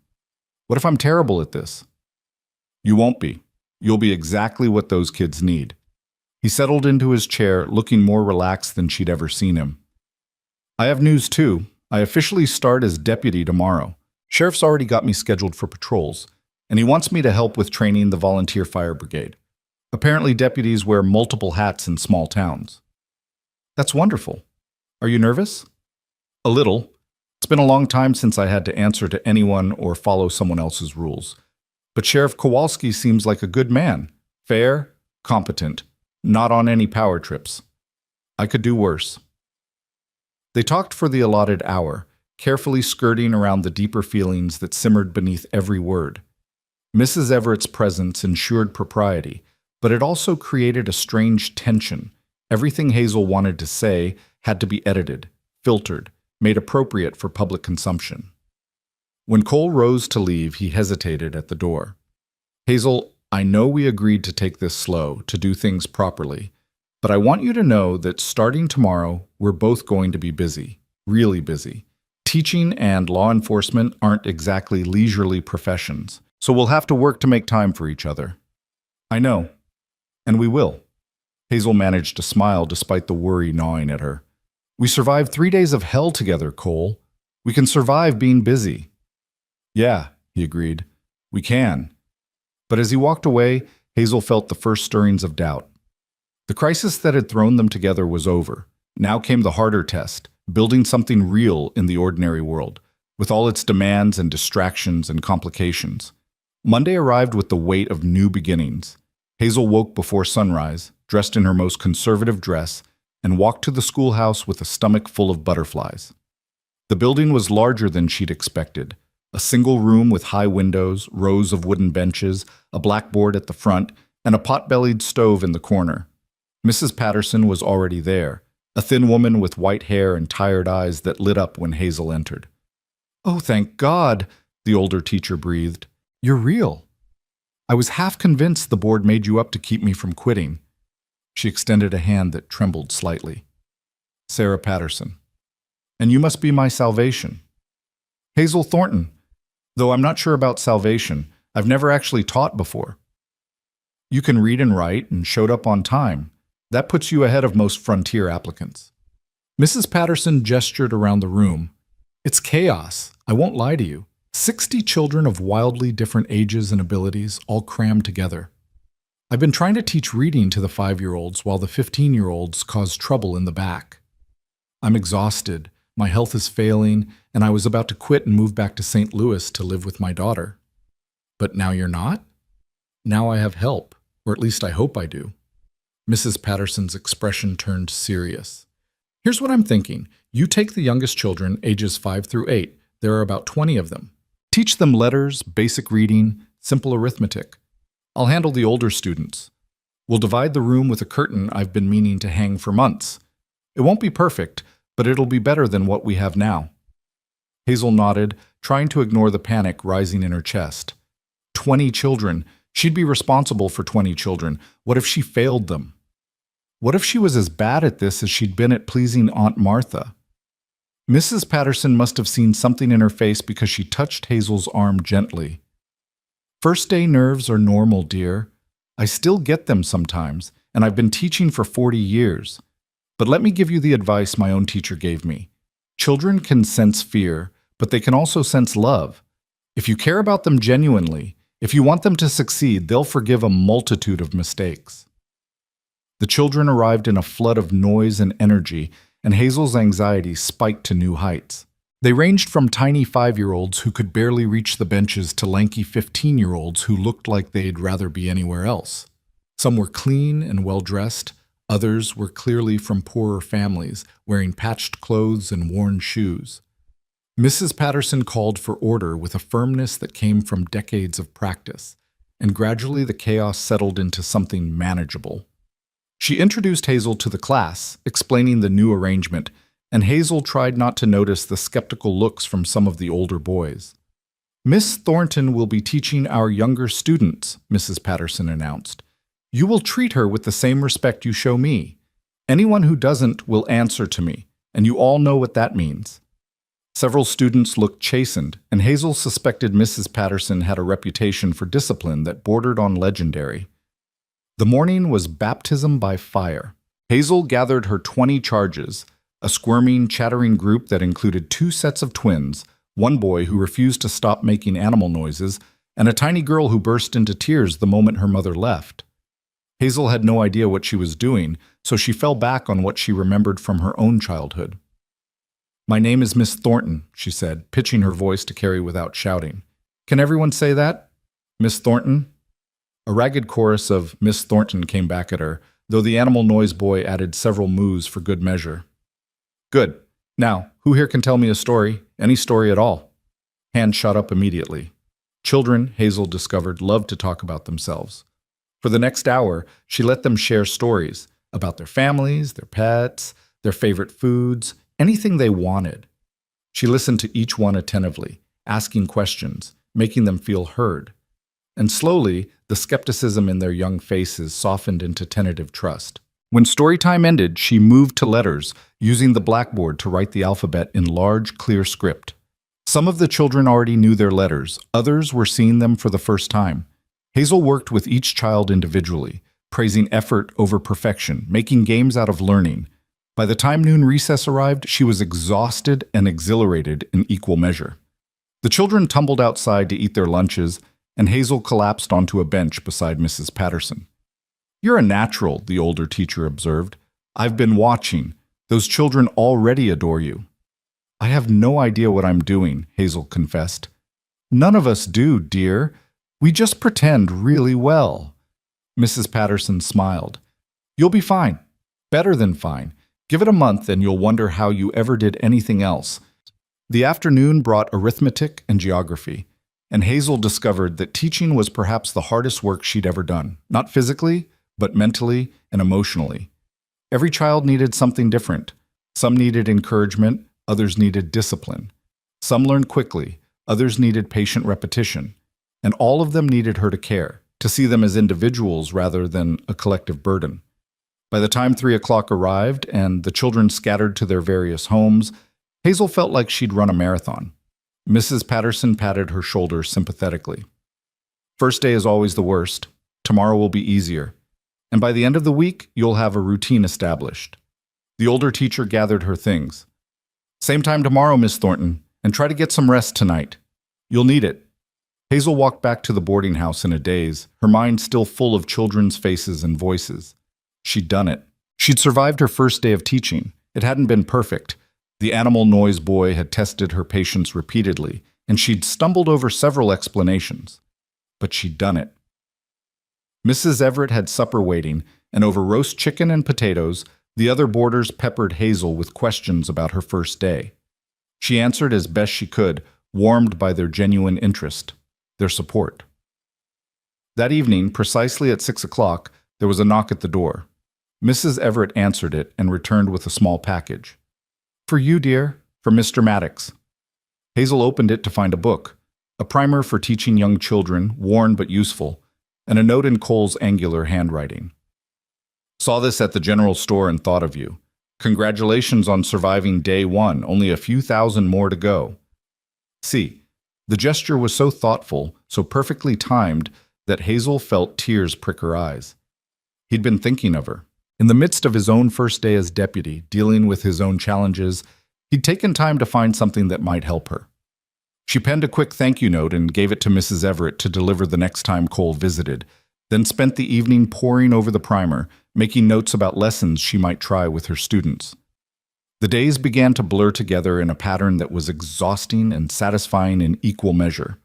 What if I'm terrible at this? You won't be. You'll be exactly what those kids need. He settled into his chair, looking more relaxed than she'd ever seen him. I have news, too. I officially start as deputy tomorrow. Sheriff's already got me scheduled for patrols, and he wants me to help with training the volunteer fire brigade. Apparently, deputies wear multiple hats in small towns. That's wonderful. Are you nervous? A little. It's been a long time since I had to answer to anyone or follow someone else's rules. But Sheriff Kowalski seems like a good man. Fair, competent, not on any power trips. I could do worse. They talked for the allotted hour, carefully skirting around the deeper feelings that simmered beneath every word. Mrs. Everett's presence ensured propriety, but it also created a strange tension. Everything Hazel wanted to say had to be edited, filtered, made appropriate for public consumption. When Cole rose to leave, he hesitated at the door. Hazel, I know we agreed to take this slow, to do things properly, but I want you to know that starting tomorrow, we're both going to be busy, really busy. Teaching and law enforcement aren't exactly leisurely professions, so we'll have to work to make time for each other. I know, and we will. Hazel managed to smile despite the worry gnawing at her. We survived 3 days of hell together, Cole. We can survive being busy. Yeah, he agreed. We can. But as he walked away, Hazel felt the first stirrings of doubt. The crisis that had thrown them together was over. Now came the harder test, building something real in the ordinary world, with all its demands and distractions and complications. Monday arrived with the weight of new beginnings. Hazel woke before sunrise, dressed in her most conservative dress, and walked to the schoolhouse with a stomach full of butterflies. The building was larger than she'd expected. A single room with high windows, rows of wooden benches, a blackboard at the front, and a pot-bellied stove in the corner. Mrs. Patterson was already there, a thin woman with white hair and tired eyes that lit up when Hazel entered. "Oh, thank God," the older teacher breathed. "You're real. I was half convinced the board made you up to keep me from quitting." She extended a hand that trembled slightly. "Sarah Patterson. And you must be my salvation." "Hazel Thornton. Though I'm not sure about salvation. I've never actually taught before." "You can read and write and showed up on time. That puts you ahead of most frontier applicants." Mrs. Patterson gestured around the room. "It's chaos. I won't lie to you. 60 children of wildly different ages and abilities, all crammed together. I've been trying to teach reading to the 5-year-olds while the 15-year-olds cause trouble in the back. I'm exhausted, my health is failing, and I was about to quit and move back to St. Louis to live with my daughter. But now you're not? Now I have help, or at least I hope I do." Mrs. Patterson's expression turned serious. "Here's what I'm thinking. You take the youngest children, ages 5 through 8. There are about 20 of them. Teach them letters, basic reading, simple arithmetic. I'll handle the older students. We'll divide the room with a curtain I've been meaning to hang for months. It won't be perfect, but it'll be better than what we have now." Hazel nodded, trying to ignore the panic rising in her chest. 20 children. She'd be responsible for 20 children. What if she failed them? What if she was as bad at this as she'd been at pleasing Aunt Martha? Mrs. Patterson must have seen something in her face because she touched Hazel's arm gently. "First-day nerves are normal, dear. I still get them sometimes, and I've been teaching for 40 years. But let me give you the advice my own teacher gave me. Children can sense fear, but they can also sense love. If you care about them genuinely, if you want them to succeed, they'll forgive a multitude of mistakes." The children arrived in a flood of noise and energy, and Hazel's anxiety spiked to new heights. They ranged from tiny 5-year-olds who could barely reach the benches to lanky 15-year-olds who looked like they'd rather be anywhere else. Some were clean and well-dressed. Others were clearly from poorer families, wearing patched clothes and worn shoes. Mrs. Patterson called for order with a firmness that came from decades of practice, and gradually the chaos settled into something manageable. She introduced Hazel to the class, explaining the new arrangement, and Hazel tried not to notice the skeptical looks from some of the older boys. "Miss Thornton will be teaching our younger students," Mrs. Patterson announced. "You will treat her with the same respect you show me. Anyone who doesn't will answer to me, and you all know what that means." Several students looked chastened, and Hazel suspected Mrs. Patterson had a reputation for discipline that bordered on legendary. The morning was baptism by fire. Hazel gathered her 20 charges, a squirming, chattering group that included 2 sets of twins, one boy who refused to stop making animal noises, and a tiny girl who burst into tears the moment her mother left. Hazel had no idea what she was doing, so she fell back on what she remembered from her own childhood. "My name is Miss Thornton," she said, pitching her voice to carry without shouting. "Can everyone say that? Miss Thornton?" A ragged chorus of Miss Thornton came back at her, though the animal noise boy added several moos for good measure. "Good. Now, who here can tell me a story? Any story at all? Hand shot up immediately. Children, Hazel discovered, loved to talk about themselves. For the next hour, she let them share stories about their families, their pets, their favorite foods, anything they wanted. She listened to each one attentively, asking questions, making them feel heard. And slowly, the skepticism in their young faces softened into tentative trust. When story time ended, she moved to letters, using the blackboard to write the alphabet in large, clear script. Some of the children already knew their letters, others were seeing them for the first time. Hazel worked with each child individually, praising effort over perfection, making games out of learning. By the time noon recess arrived, she was exhausted and exhilarated in equal measure. The children tumbled outside to eat their lunches, and Hazel collapsed onto a bench beside Mrs. Patterson. "You're a natural," the older teacher observed. "I've been watching. Those children already adore you." "I have no idea what I'm doing," Hazel confessed. "None of us do, dear. We just pretend really well." Mrs. Patterson smiled. "You'll be fine. Better than fine. Give it a month and you'll wonder how you ever did anything else." The afternoon brought arithmetic and geography, and Hazel discovered that teaching was perhaps the hardest work she'd ever done, not physically, but mentally and emotionally. Every child needed something different. Some needed encouragement, others needed discipline. Some learned quickly, others needed patient repetition. And all of them needed her to care, to see them as individuals rather than a collective burden. By the time 3 o'clock arrived and the children scattered to their various homes, Hazel felt like she'd run a marathon. Mrs. Patterson patted her shoulder sympathetically. "First day is always the worst. Tomorrow will be easier. And by the end of the week, you'll have a routine established." The older teacher gathered her things. "Same time tomorrow, Miss Thornton, and try to get some rest tonight. You'll need it." Hazel walked back to the boarding house in a daze, her mind still full of children's faces and voices. She'd done it. She'd survived her first day of teaching. It hadn't been perfect. The animal noise boy had tested her patience repeatedly, and she'd stumbled over several explanations. But she'd done it. Mrs. Everett had supper waiting, and over roast chicken and potatoes, the other boarders peppered Hazel with questions about her first day. She answered as best she could, warmed by their genuine interest, their support. That evening, precisely at 6 o'clock, there was a knock at the door. Mrs. Everett answered it and returned with a small package. "For you, dear, from Mr. Maddox." Hazel opened it to find a book, a primer for teaching young children, worn but useful, and a note in Cole's angular handwriting. "Saw this at the general store and thought of you. Congratulations on surviving day 1, only a few thousand more to go." See, the gesture was so thoughtful, so perfectly timed, that Hazel felt tears prick her eyes. He'd been thinking of her. In the midst of his own first day as deputy, dealing with his own challenges, he'd taken time to find something that might help her. She penned a quick thank you note and gave it to Mrs. Everett to deliver the next time Cole visited, then spent the evening poring over the primer, making notes about lessons she might try with her students. The days began to blur together in a pattern that was exhausting and satisfying in equal measure.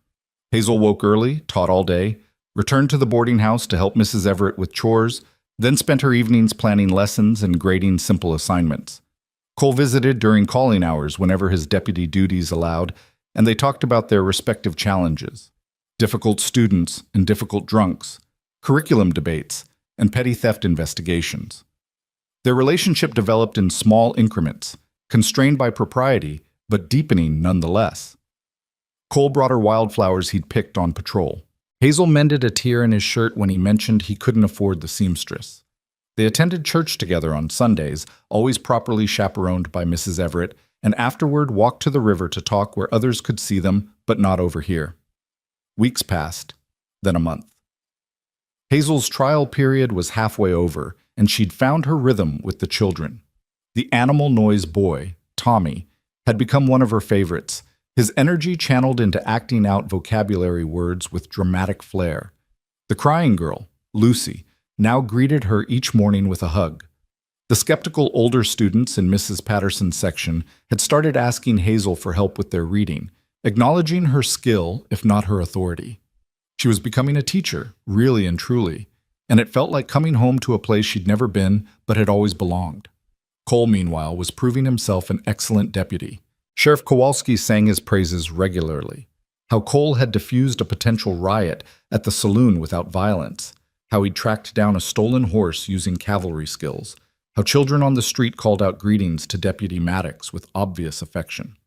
Hazel woke early, taught all day, returned to the boarding house to help Mrs. Everett with chores, then spent her evenings planning lessons and grading simple assignments. Cole visited during calling hours whenever his deputy duties allowed, and they talked about their respective challenges: difficult students and difficult drunks, curriculum debates, and petty theft investigations. Their relationship developed in small increments, constrained by propriety, but deepening nonetheless. Cole brought her wildflowers he'd picked on patrol. Hazel mended a tear in his shirt when he mentioned he couldn't afford the seamstress. They attended church together on Sundays, always properly chaperoned by Mrs. Everett, and afterward walked to the river to talk where others could see them, but not overhear. Weeks passed, then a month. Hazel's trial period was halfway over, and she'd found her rhythm with the children. The animal noise boy, Tommy, had become one of her favorites, his energy channeled into acting out vocabulary words with dramatic flair. The crying girl, Lucy, now greeted her each morning with a hug. The skeptical older students in Mrs. Patterson's section had started asking Hazel for help with their reading, acknowledging her skill, if not her authority. She was becoming a teacher, really and truly, and it felt like coming home to a place she'd never been but had always belonged. Cole, meanwhile, was proving himself an excellent deputy. Sheriff Kowalski sang his praises regularly. How Cole had diffused a potential riot at the saloon without violence. How he'd tracked down a stolen horse using cavalry skills. How children on the street called out greetings to Deputy Maddox with obvious affection.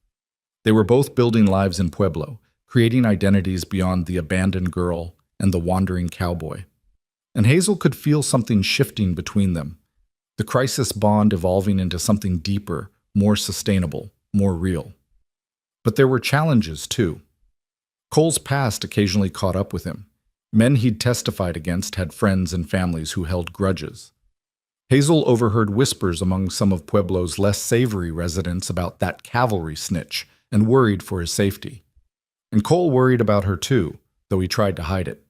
They were both building lives in Pueblo, creating identities beyond the abandoned girl and the wandering cowboy. And Hazel could feel something shifting between them, the crisis bond evolving into something deeper, more sustainable, more real. But there were challenges, too. Cole's past occasionally caught up with him. Men he'd testified against had friends and families who held grudges. Hazel overheard whispers among some of Pueblo's less savory residents about that cavalry snitch and worried for his safety. And Cole worried about her too, though he tried to hide it.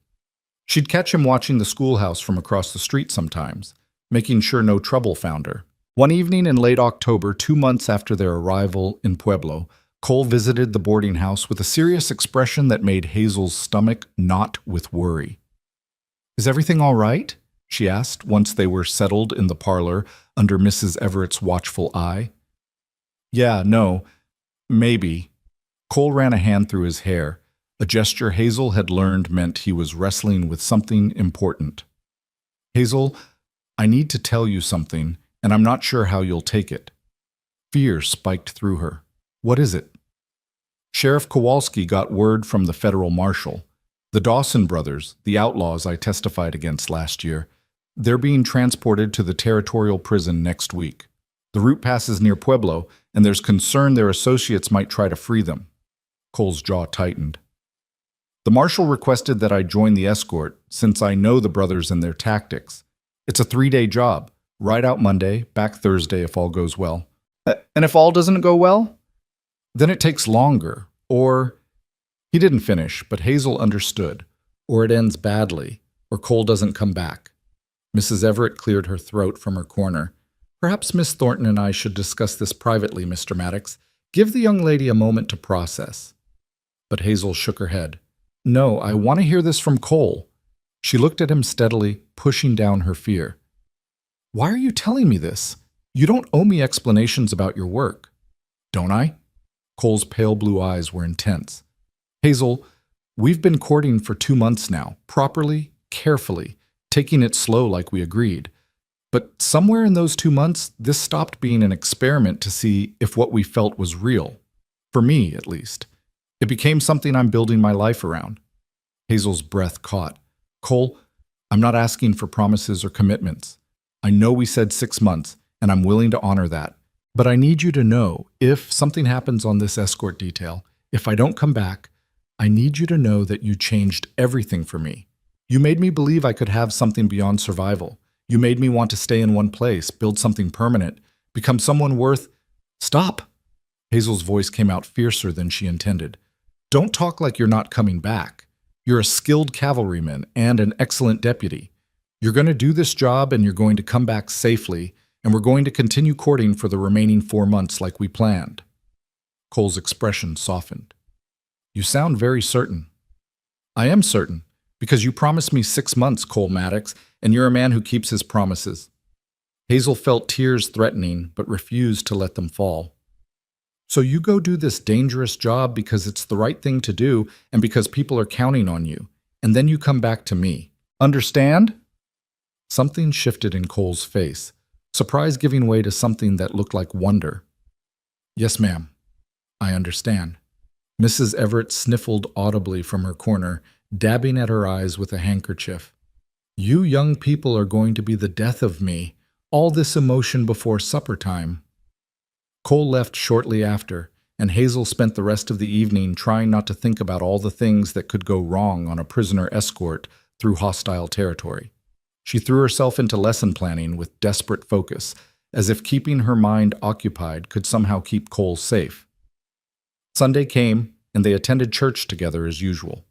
She'd catch him watching the schoolhouse from across the street sometimes, making sure no trouble found her. One evening in late October, 2 months after their arrival in Pueblo, Cole visited the boarding house with a serious expression that made Hazel's stomach knot with worry. "Is everything all right?" she asked once they were settled in the parlor under Mrs. Everett's watchful eye. "Yeah, no, maybe." Cole ran a hand through his hair, a gesture Hazel had learned meant he was wrestling with something important. "Hazel, I need to tell you something, and I'm not sure how you'll take it." Fear spiked through her. "What is it?" "Sheriff Kowalski got word from the federal marshal. The Dawson brothers, the outlaws I testified against last year, they're being transported to the territorial prison next week. The route passes near Pueblo, and there's concern their associates might try to free them." Cole's jaw tightened. "The marshal requested that I join the escort, since I know the brothers and their tactics. It's a 3-day job. Ride out Monday, back Thursday if all goes well." "And if all doesn't go well?" "Then it takes longer, or—" He didn't finish, but Hazel understood. "Or it ends badly, or Cole doesn't come back." Mrs. Everett cleared her throat from her corner. "Perhaps Miss Thornton and I should discuss this privately, Mr. Maddox. Give the young lady a moment to process." But Hazel shook her head. "No, I want to hear this from Cole." She looked at him steadily, pushing down her fear. "Why are you telling me this? You don't owe me explanations about your work." "Don't I?" Cole's pale blue eyes were intense. "Hazel, we've been courting for 2 months now, properly, carefully, taking it slow like we agreed. But somewhere in those 2 months, this stopped being an experiment to see if what we felt was real. For me, at least. It became something I'm building my life around." Hazel's breath caught. "Cole, I'm not asking for promises or commitments. I know we said 6 months, and I'm willing to honor that. But I need you to know, if something happens on this escort detail, if I don't come back, I need you to know that you changed everything for me. You made me believe I could have something beyond survival. You made me want to stay in one place, build something permanent, become someone worth—" "Stop!" Hazel's voice came out fiercer than she intended. "Don't talk like you're not coming back. You're a skilled cavalryman and an excellent deputy. You're going to do this job and you're going to come back safely, and we're going to continue courting for the remaining 4 months like we planned." Cole's expression softened. "You sound very certain." "I am certain, because you promised me 6 months, Cole Maddox, and you're a man who keeps his promises." Hazel felt tears threatening, but refused to let them fall. "So you go do this dangerous job because it's the right thing to do and because people are counting on you, and then you come back to me. Understand?" Something shifted in Cole's face, surprise giving way to something that looked like wonder. "Yes, ma'am. I understand." Mrs. Everett sniffled audibly from her corner, dabbing at her eyes with a handkerchief. "You young people are going to be the death of me. All this emotion before supper time." Cole left shortly after, and Hazel spent the rest of the evening trying not to think about all the things that could go wrong on a prisoner escort through hostile territory. She threw herself into lesson planning with desperate focus, as if keeping her mind occupied could somehow keep Cole safe. Sunday came, and they attended church together as usual.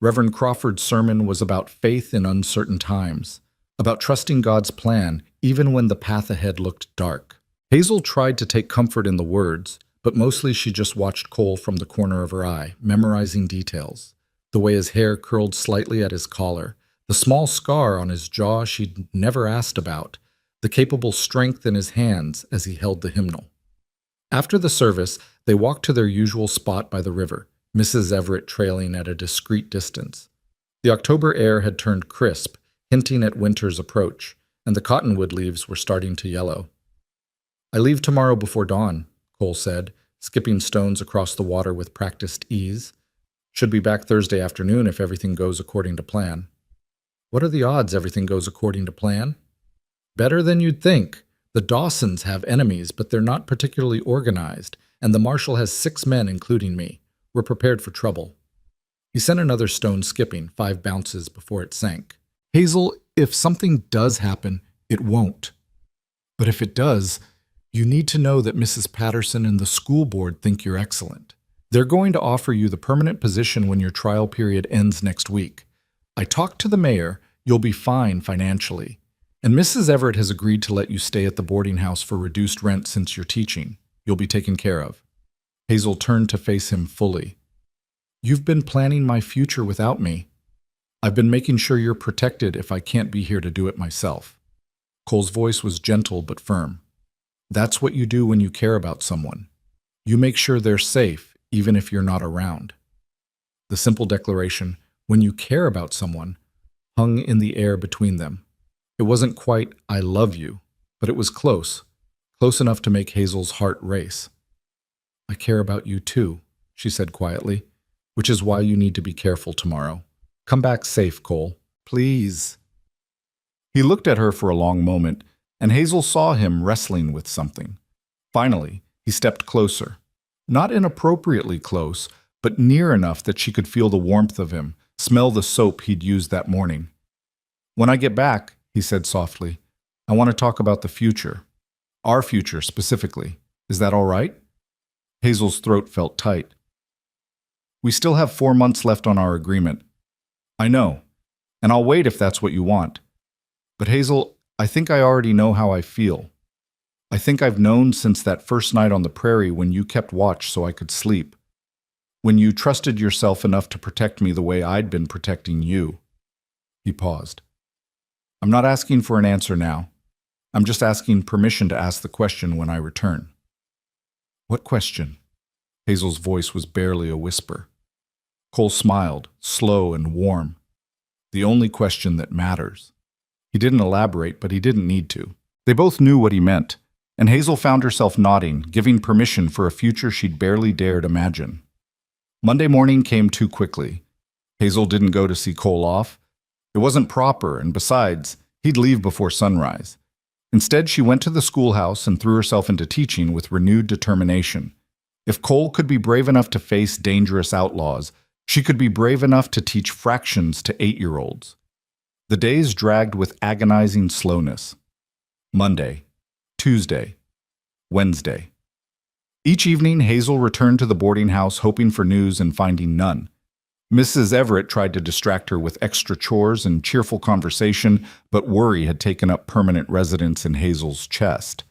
Reverend Crawford's sermon was about faith in uncertain times, about trusting God's plan even when the path ahead looked dark. Hazel tried to take comfort in the words, but mostly she just watched Cole from the corner of her eye, memorizing details. The way his hair curled slightly at his collar, the small scar on his jaw she'd never asked about, the capable strength in his hands as he held the hymnal. After the service, they walked to their usual spot by the river, Mrs. Everett trailing at a discreet distance. The October air had turned crisp, hinting at winter's approach, and the cottonwood leaves were starting to yellow. "I leave tomorrow before dawn," Cole said, skipping stones across the water with practiced ease. "Should be back Thursday afternoon if everything goes according to plan." "What are the odds everything goes according to plan?" "Better than you'd think. The Dawsons have enemies, but they're not particularly organized, and the marshal has 6 men, including me. We're prepared for trouble." He sent another stone skipping, 5 bounces before it sank. "Hazel, if something does happen, it won't. But if it does, you need to know that Mrs. Patterson and the school board think you're excellent. They're going to offer you the permanent position when your trial period ends next week. I talked to the mayor. You'll be fine financially. And Mrs. Everett has agreed to let you stay at the boarding house for reduced rent since you're teaching. You'll be taken care of." Hazel turned to face him fully. "You've been planning my future without me. I've been making sure you're protected if I can't be here to do it myself." Cole's voice was gentle but firm. "That's what you do when you care about someone. You make sure they're safe, even if you're not around." The simple declaration, "when you care about someone," hung in the air between them. It wasn't quite, "I love you," but it was close enough to make Hazel's heart race. "I care about you too," she said quietly, "which is why you need to be careful tomorrow. Come back safe, Cole. Please." He looked at her for a long moment, and Hazel saw him wrestling with something. Finally, he stepped closer. Not inappropriately close, but near enough that she could feel the warmth of him, smell the soap he'd used that morning. "When I get back," he said softly, "I want to talk about the future. Our future, specifically. Is that all right?" Hazel's throat felt tight. "We still have 4 months left on our agreement." "I know, and I'll wait if that's what you want. But Hazel, I think I already know how I feel. I think I've known since that first night on the prairie when you kept watch so I could sleep. When you trusted yourself enough to protect me the way I'd been protecting you." He paused. "I'm not asking for an answer now. I'm just asking permission to ask the question when I return." "What question?" Hazel's voice was barely a whisper. Cole smiled, slow and warm. "The only question that matters." He didn't elaborate, but he didn't need to. They both knew what he meant, and Hazel found herself nodding, giving permission for a future she'd barely dared imagine. Monday morning came too quickly. Hazel didn't go to see Cole off. It wasn't proper, and besides, he'd leave before sunrise. Instead, she went to the schoolhouse and threw herself into teaching with renewed determination. If Cole could be brave enough to face dangerous outlaws, she could be brave enough to teach fractions to 8-year-olds. The days dragged with agonizing slowness. Monday, Tuesday, Wednesday. Each evening, Hazel returned to the boarding house hoping for news and finding none. Mrs. Everett tried to distract her with extra chores and cheerful conversation, but worry had taken up permanent residence in Hazel's chest.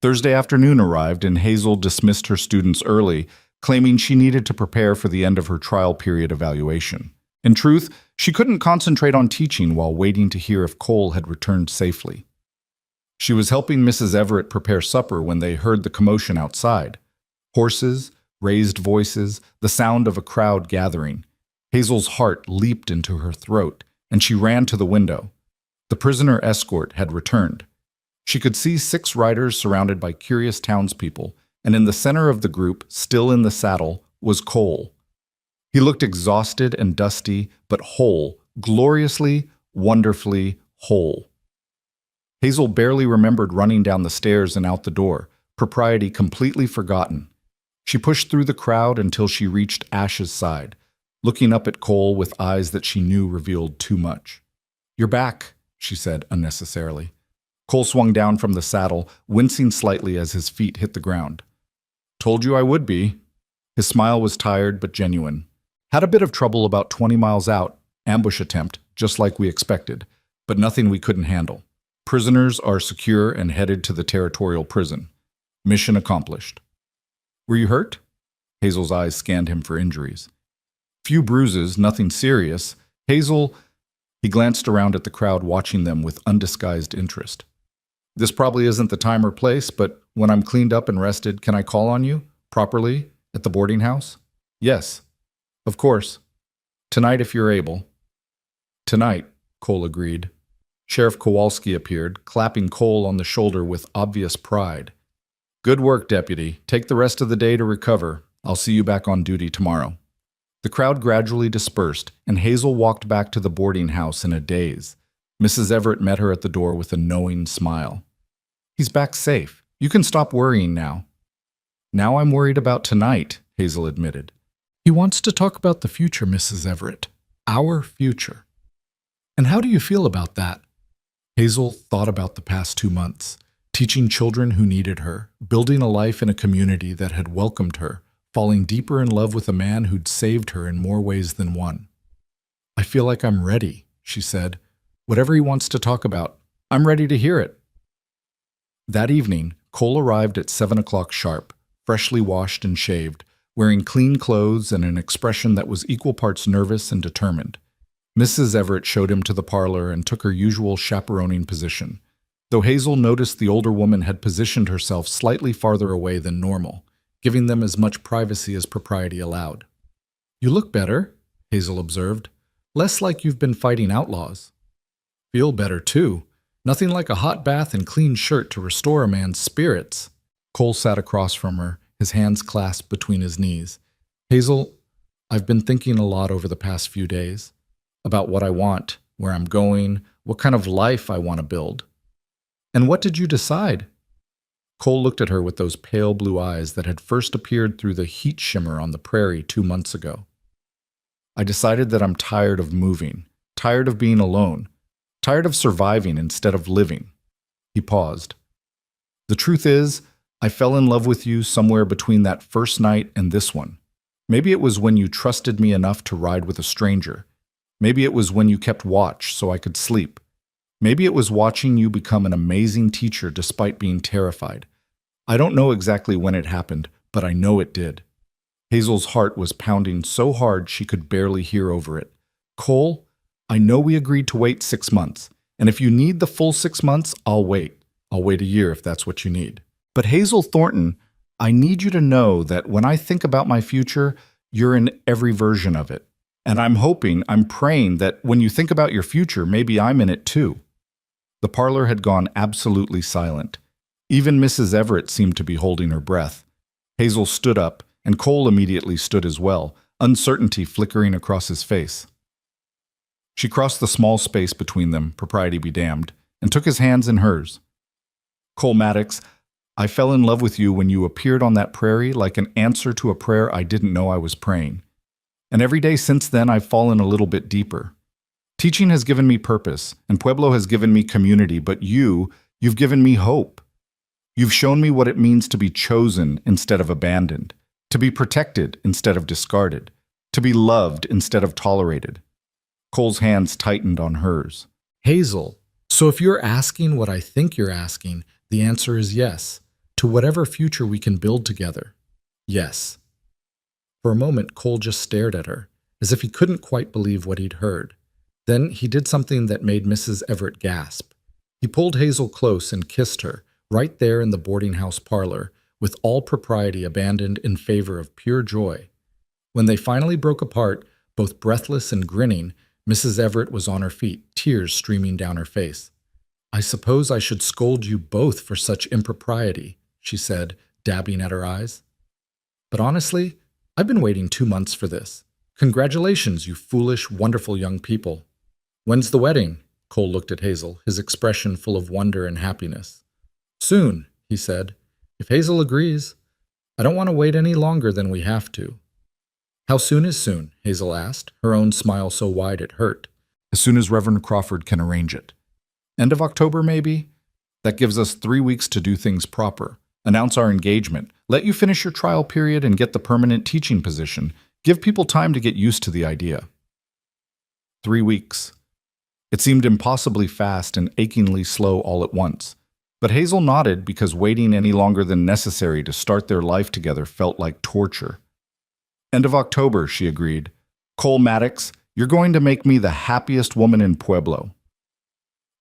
Thursday afternoon arrived, and Hazel dismissed her students early, claiming she needed to prepare for the end of her trial period evaluation. In truth, she couldn't concentrate on teaching while waiting to hear if Cole had returned safely. She was helping Mrs. Everett prepare supper when they heard the commotion outside. Horses, raised voices, the sound of a crowd gathering. Hazel's heart leaped into her throat, and she ran to the window. The prisoner escort had returned. She could see 6 riders surrounded by curious townspeople, and in the center of the group, still in the saddle, was Cole. He looked exhausted and dusty, but whole, gloriously, wonderfully whole. Hazel barely remembered running down the stairs and out the door, propriety completely forgotten. She pushed through the crowd until she reached Ash's side, looking up at Cole with eyes that she knew revealed too much. "You're back," she said unnecessarily. Cole swung down from the saddle, wincing slightly as his feet hit the ground. "Told you I would be." His smile was tired but genuine. "Had a bit of trouble about 20 miles out, ambush attempt, just like we expected, but nothing we couldn't handle. Prisoners are secure and headed to the territorial prison. Mission accomplished." "Were you hurt?" Hazel's eyes scanned him for injuries. "Few bruises, nothing serious." He glanced around at the crowd watching them with undisguised interest. This probably isn't the time or place, but when I'm cleaned up and rested, can I call on you? Properly? At the boarding house? Yes. Of course. Tonight if you're able. Tonight, Cole agreed. Sheriff Kowalski appeared, clapping Cole on the shoulder with obvious pride. Good work, Deputy. Take the rest of the day to recover. I'll see you back on duty tomorrow. The crowd gradually dispersed, and Hazel walked back to the boarding house in a daze. Mrs. Everett met her at the door with a knowing smile. He's back safe. You can stop worrying now. Now I'm worried about tonight, Hazel admitted. He wants to talk about the future, Mrs. Everett. Our future. And how do you feel about that? Hazel thought about the past 2 months, teaching children who needed her, building a life in a community that had welcomed her, falling deeper in love with a man who'd saved her in more ways than one. I feel like I'm ready, she said. Whatever he wants to talk about, I'm ready to hear it. That evening, Cole arrived at 7 o'clock sharp, freshly washed and shaved, wearing clean clothes and an expression that was equal parts nervous and determined. Mrs. Everett showed him to the parlor and took her usual chaperoning position, though Hazel noticed the older woman had positioned herself slightly farther away than normal, giving them as much privacy as propriety allowed. You look better, Hazel observed. Less like you've been fighting outlaws. Feel better, too. Nothing like a hot bath and clean shirt to restore a man's spirits. Cole sat across from her, his hands clasped between his knees. Hazel, I've been thinking a lot over the past few days. About what I want, where I'm going, what kind of life I want to build. And what did you decide? Cole looked at her with those pale blue eyes that had first appeared through the heat shimmer on the prairie 2 months ago. I decided that I'm tired of moving, tired of being alone, tired of surviving instead of living. He paused. The truth is, I fell in love with you somewhere between that first night and this one. Maybe it was when you trusted me enough to ride with a stranger. Maybe it was when you kept watch so I could sleep. Maybe it was watching you become an amazing teacher despite being terrified. I don't know exactly when it happened, but I know it did. Hazel's heart was pounding so hard she could barely hear over it. Cole, I know we agreed to wait 6 months, and if you need the full 6 months, I'll wait. I'll wait a year if that's what you need. But Hazel Thornton, I need you to know that when I think about my future, you're in every version of it. And I'm praying that when you think about your future, maybe I'm in it too. The parlor had gone absolutely silent. Even Mrs. Everett seemed to be holding her breath. Hazel stood up, and Cole immediately stood as well, uncertainty flickering across his face. She crossed the small space between them, propriety be damned, and took his hands in hers. Cole Maddox, I fell in love with you when you appeared on that prairie like an answer to a prayer I didn't know I was praying. And every day since then, I've fallen a little bit deeper. Teaching has given me purpose, and Pueblo has given me community, but you've given me hope. You've shown me what it means to be chosen instead of abandoned, to be protected instead of discarded, to be loved instead of tolerated. Cole's hands tightened on hers. Hazel, so if you're asking what I think you're asking, the answer is yes, to whatever future we can build together. Yes. For a moment, Cole just stared at her, as if he couldn't quite believe what he'd heard. Then he did something that made Mrs. Everett gasp. He pulled Hazel close and kissed her, right there in the boarding house parlor, with all propriety abandoned in favor of pure joy. When they finally broke apart, both breathless and grinning, Mrs. Everett was on her feet, tears streaming down her face. I suppose I should scold you both for such impropriety, she said, dabbing at her eyes. But honestly, I've been waiting 2 months for this. Congratulations, you foolish, wonderful young people. When's the wedding? Cole looked at Hazel, his expression full of wonder and happiness. Soon, he said. If Hazel agrees. I don't want to wait any longer than we have to. How soon is soon? Hazel asked, her own smile so wide it hurt. As soon as Reverend Crawford can arrange it. End of October, maybe? That gives us 3 weeks to do things proper. Announce our engagement. Let you finish your trial period and get the permanent teaching position. Give people time to get used to the idea. 3 weeks. It seemed impossibly fast and achingly slow all at once. But Hazel nodded because waiting any longer than necessary to start their life together felt like torture. End of October, she agreed. Cole Maddox, you're going to make me the happiest woman in Pueblo.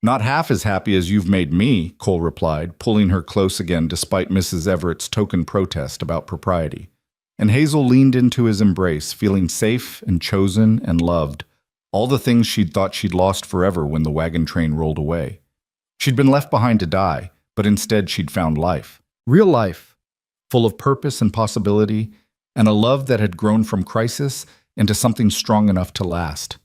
Not half as happy as you've made me, Cole replied, pulling her close again despite Mrs. Everett's token protest about propriety. And Hazel leaned into his embrace, feeling safe and chosen and loved, all the things she'd thought she'd lost forever when the wagon train rolled away. She'd been left behind to die, but instead she'd found life. Real life, full of purpose and possibility, and a love that had grown from crisis into something strong enough to last.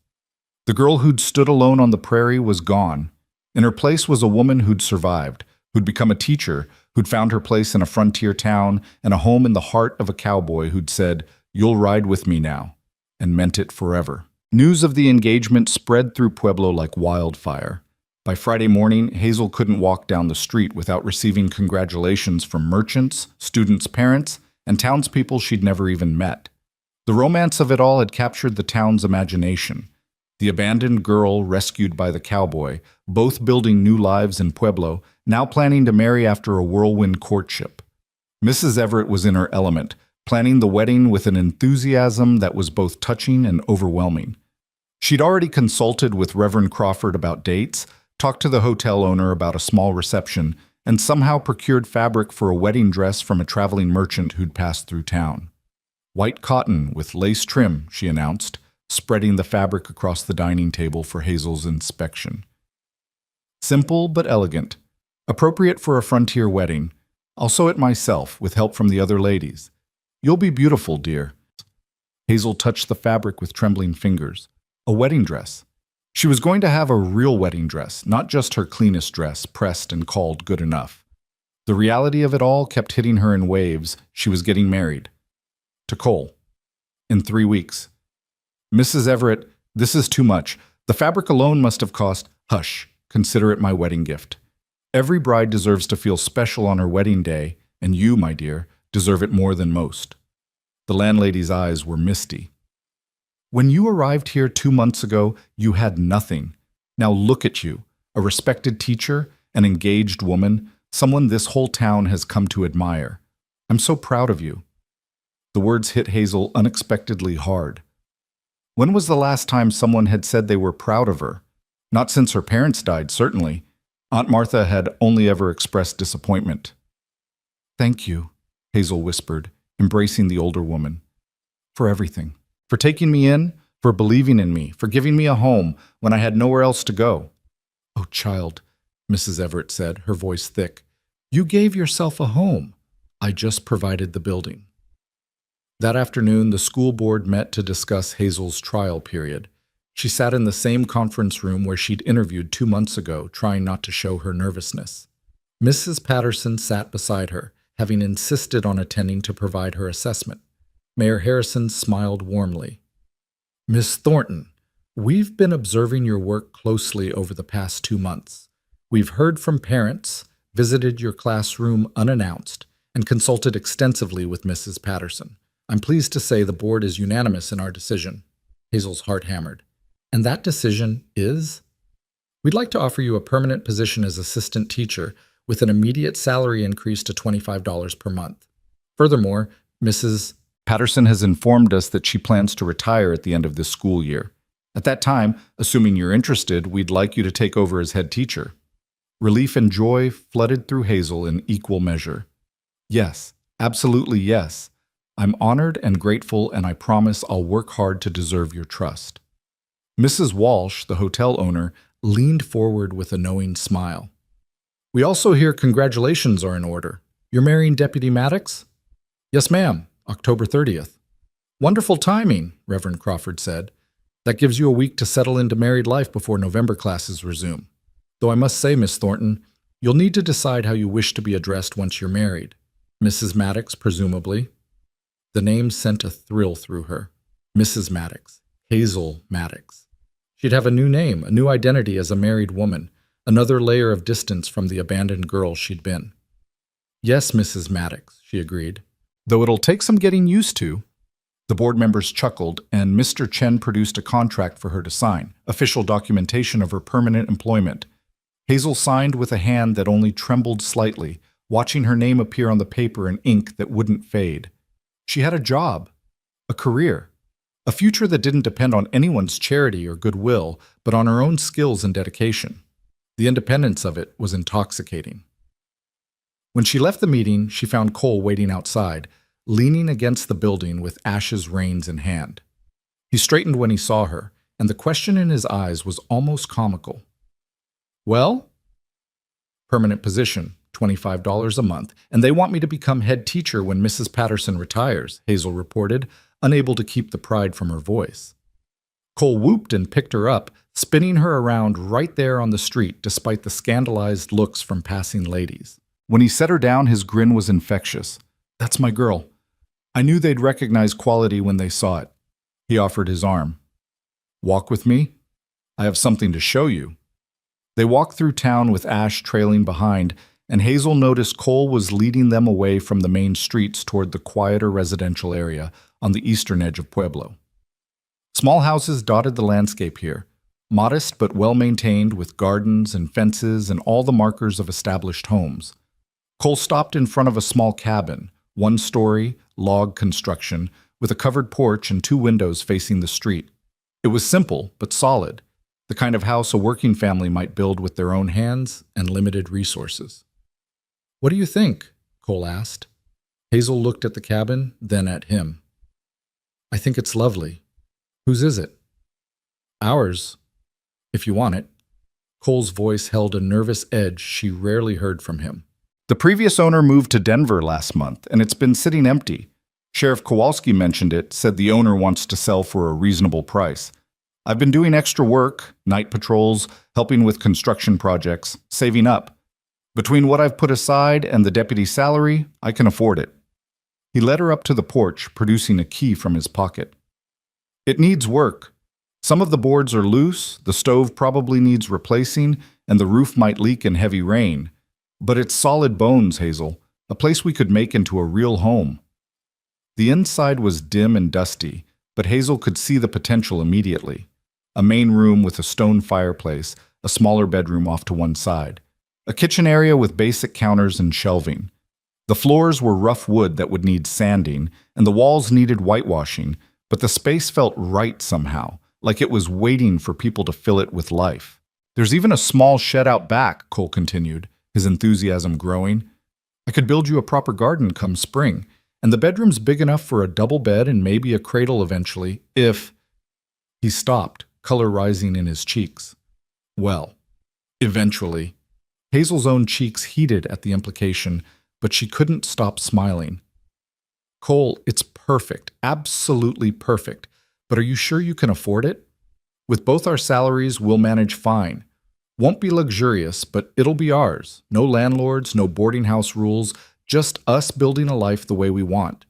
The girl who'd stood alone on the prairie was gone. In her place was a woman who'd survived, who'd become a teacher, who'd found her place in a frontier town and a home in the heart of a cowboy who'd said, "You'll ride with me now," and meant it forever. News of the engagement spread through Pueblo like wildfire. By Friday morning, Hazel couldn't walk down the street without receiving congratulations from merchants, students' parents, and townspeople she'd never even met. The romance of it all had captured the town's imagination. The abandoned girl rescued by the cowboy, both building new lives in Pueblo, now planning to marry after a whirlwind courtship. Mrs. Everett was in her element, planning the wedding with an enthusiasm that was both touching and overwhelming. She'd already consulted with Reverend Crawford about dates, talked to the hotel owner about a small reception, and somehow procured fabric for a wedding dress from a traveling merchant who'd passed through town. "White cotton with lace trim," she announced, spreading the fabric across the dining table for Hazel's inspection. "Simple but elegant. Appropriate for a frontier wedding. I'll sew it myself, with help from the other ladies. You'll be beautiful, dear." Hazel touched the fabric with trembling fingers. A wedding dress. She was going to have a real wedding dress, not just her cleanest dress, pressed and called good enough. The reality of it all kept hitting her in waves. She was getting married. To Cole. In 3 weeks. "Mrs. Everett, this is too much. The fabric alone must have cost—" "Hush, consider it my wedding gift. Every bride deserves to feel special on her wedding day, and you, my dear, deserve it more than most." The landlady's eyes were misty. "When you arrived here 2 months ago, you had nothing. Now look at you, a respected teacher, an engaged woman, someone this whole town has come to admire. I'm so proud of you." The words hit Hazel unexpectedly hard. When was the last time someone had said they were proud of her? Not since her parents died, certainly. Aunt Martha had only ever expressed disappointment. "Thank you," Hazel whispered, embracing the older woman. "For everything. For taking me in, for believing in me, for giving me a home when I had nowhere else to go." "Oh, child," Mrs. Everett said, her voice thick, "you gave yourself a home. I just provided the building." That afternoon, the school board met to discuss Hazel's trial period. She sat in the same conference room where she'd interviewed 2 months ago, trying not to show her nervousness. Mrs. Patterson sat beside her, having insisted on attending to provide her assessment. Mayor Harrison smiled warmly. "Miss Thornton, we've been observing your work closely over the past 2 months. We've heard from parents, visited your classroom unannounced, and consulted extensively with Mrs. Patterson. I'm pleased to say the board is unanimous in our decision." Hazel's heart hammered. "And that decision is?" "We'd like to offer you a permanent position as assistant teacher with an immediate salary increase to $25 per month. Furthermore, Mrs. Patterson has informed us that she plans to retire at the end of this school year. At that time, assuming you're interested, we'd like you to take over as head teacher." Relief and joy flooded through Hazel in equal measure. "Yes, absolutely yes. I'm honored and grateful, and I promise I'll work hard to deserve your trust." Mrs. Walsh, the hotel owner, leaned forward with a knowing smile. "We also hear congratulations are in order. You're marrying Deputy Maddox?" "Yes, ma'am, October 30th. "Wonderful timing," Reverend Crawford said. "That gives you a week to settle into married life before November classes resume. Though I must say, Miss Thornton, you'll need to decide how you wish to be addressed once you're married. Mrs. Maddox, presumably." The name sent a thrill through her. Mrs. Maddox. Hazel Maddox. She'd have a new name, a new identity as a married woman, another layer of distance from the abandoned girl she'd been. "Yes, Mrs. Maddox," she agreed. "Though it'll take some getting used to." The board members chuckled, and Mr. Chen produced a contract for her to sign, official documentation of her permanent employment. Hazel signed with a hand that only trembled slightly, watching her name appear on the paper in ink that wouldn't fade. She had a job, a career, a future that didn't depend on anyone's charity or goodwill, but on her own skills and dedication. The independence of it was intoxicating. When she left the meeting, she found Cole waiting outside, leaning against the building with Ash's reins in hand. He straightened when he saw her, and the question in his eyes was almost comical. "Well?" "Permanent position, $25 a month, and they want me to become head teacher when Mrs. Patterson retires," Hazel reported, unable to keep the pride from her voice. Cole whooped and picked her up, spinning her around right there on the street despite the scandalized looks from passing ladies. When he set her down, his grin was infectious. "That's my girl. I knew they'd recognize quality when they saw it." He offered his arm. "Walk with me? I have something to show you." They walked through town with Ash trailing behind, and Hazel noticed Cole was leading them away from the main streets toward the quieter residential area on the eastern edge of Pueblo. Small houses dotted the landscape here, modest but well-maintained with gardens and fences and all the markers of established homes. Cole stopped in front of a small cabin, one-story, log construction, with a covered porch and 2 windows facing the street. It was simple but solid, the kind of house a working family might build with their own hands and limited resources. "What do you think?" Cole asked. Hazel looked at the cabin, then at him. "I think it's lovely. Whose is it?" "Ours, if you want it." Cole's voice held a nervous edge she rarely heard from him. "The previous owner moved to Denver last month, and it's been sitting empty. Sheriff Kowalski mentioned it, said the owner wants to sell for a reasonable price. I've been doing extra work, night patrols, helping with construction projects, saving up. Between what I've put aside and the deputy's salary, I can afford it." He led her up to the porch, producing a key from his pocket. "It needs work. Some of the boards are loose, the stove probably needs replacing, and the roof might leak in heavy rain. But it's solid bones, Hazel, a place we could make into a real home." The inside was dim and dusty, but Hazel could see the potential immediately. A main room with a stone fireplace, a smaller bedroom off to one side. A kitchen area with basic counters and shelving. The floors were rough wood that would need sanding, and the walls needed whitewashing, but the space felt right somehow, like it was waiting for people to fill it with life. "There's even a small shed out back," Cole continued, his enthusiasm growing. "I could build you a proper garden come spring, and the bedroom's big enough for a double bed and maybe a cradle eventually, if—" He stopped, color rising in his cheeks. "Well, eventually." Hazel's own cheeks heated at the implication, but she couldn't stop smiling. "Cole, it's perfect, absolutely perfect, but are you sure you can afford it? With both our salaries, we'll manage fine. Won't be luxurious, but it'll be ours. No landlords, no boarding house rules, just us building a life the way we want."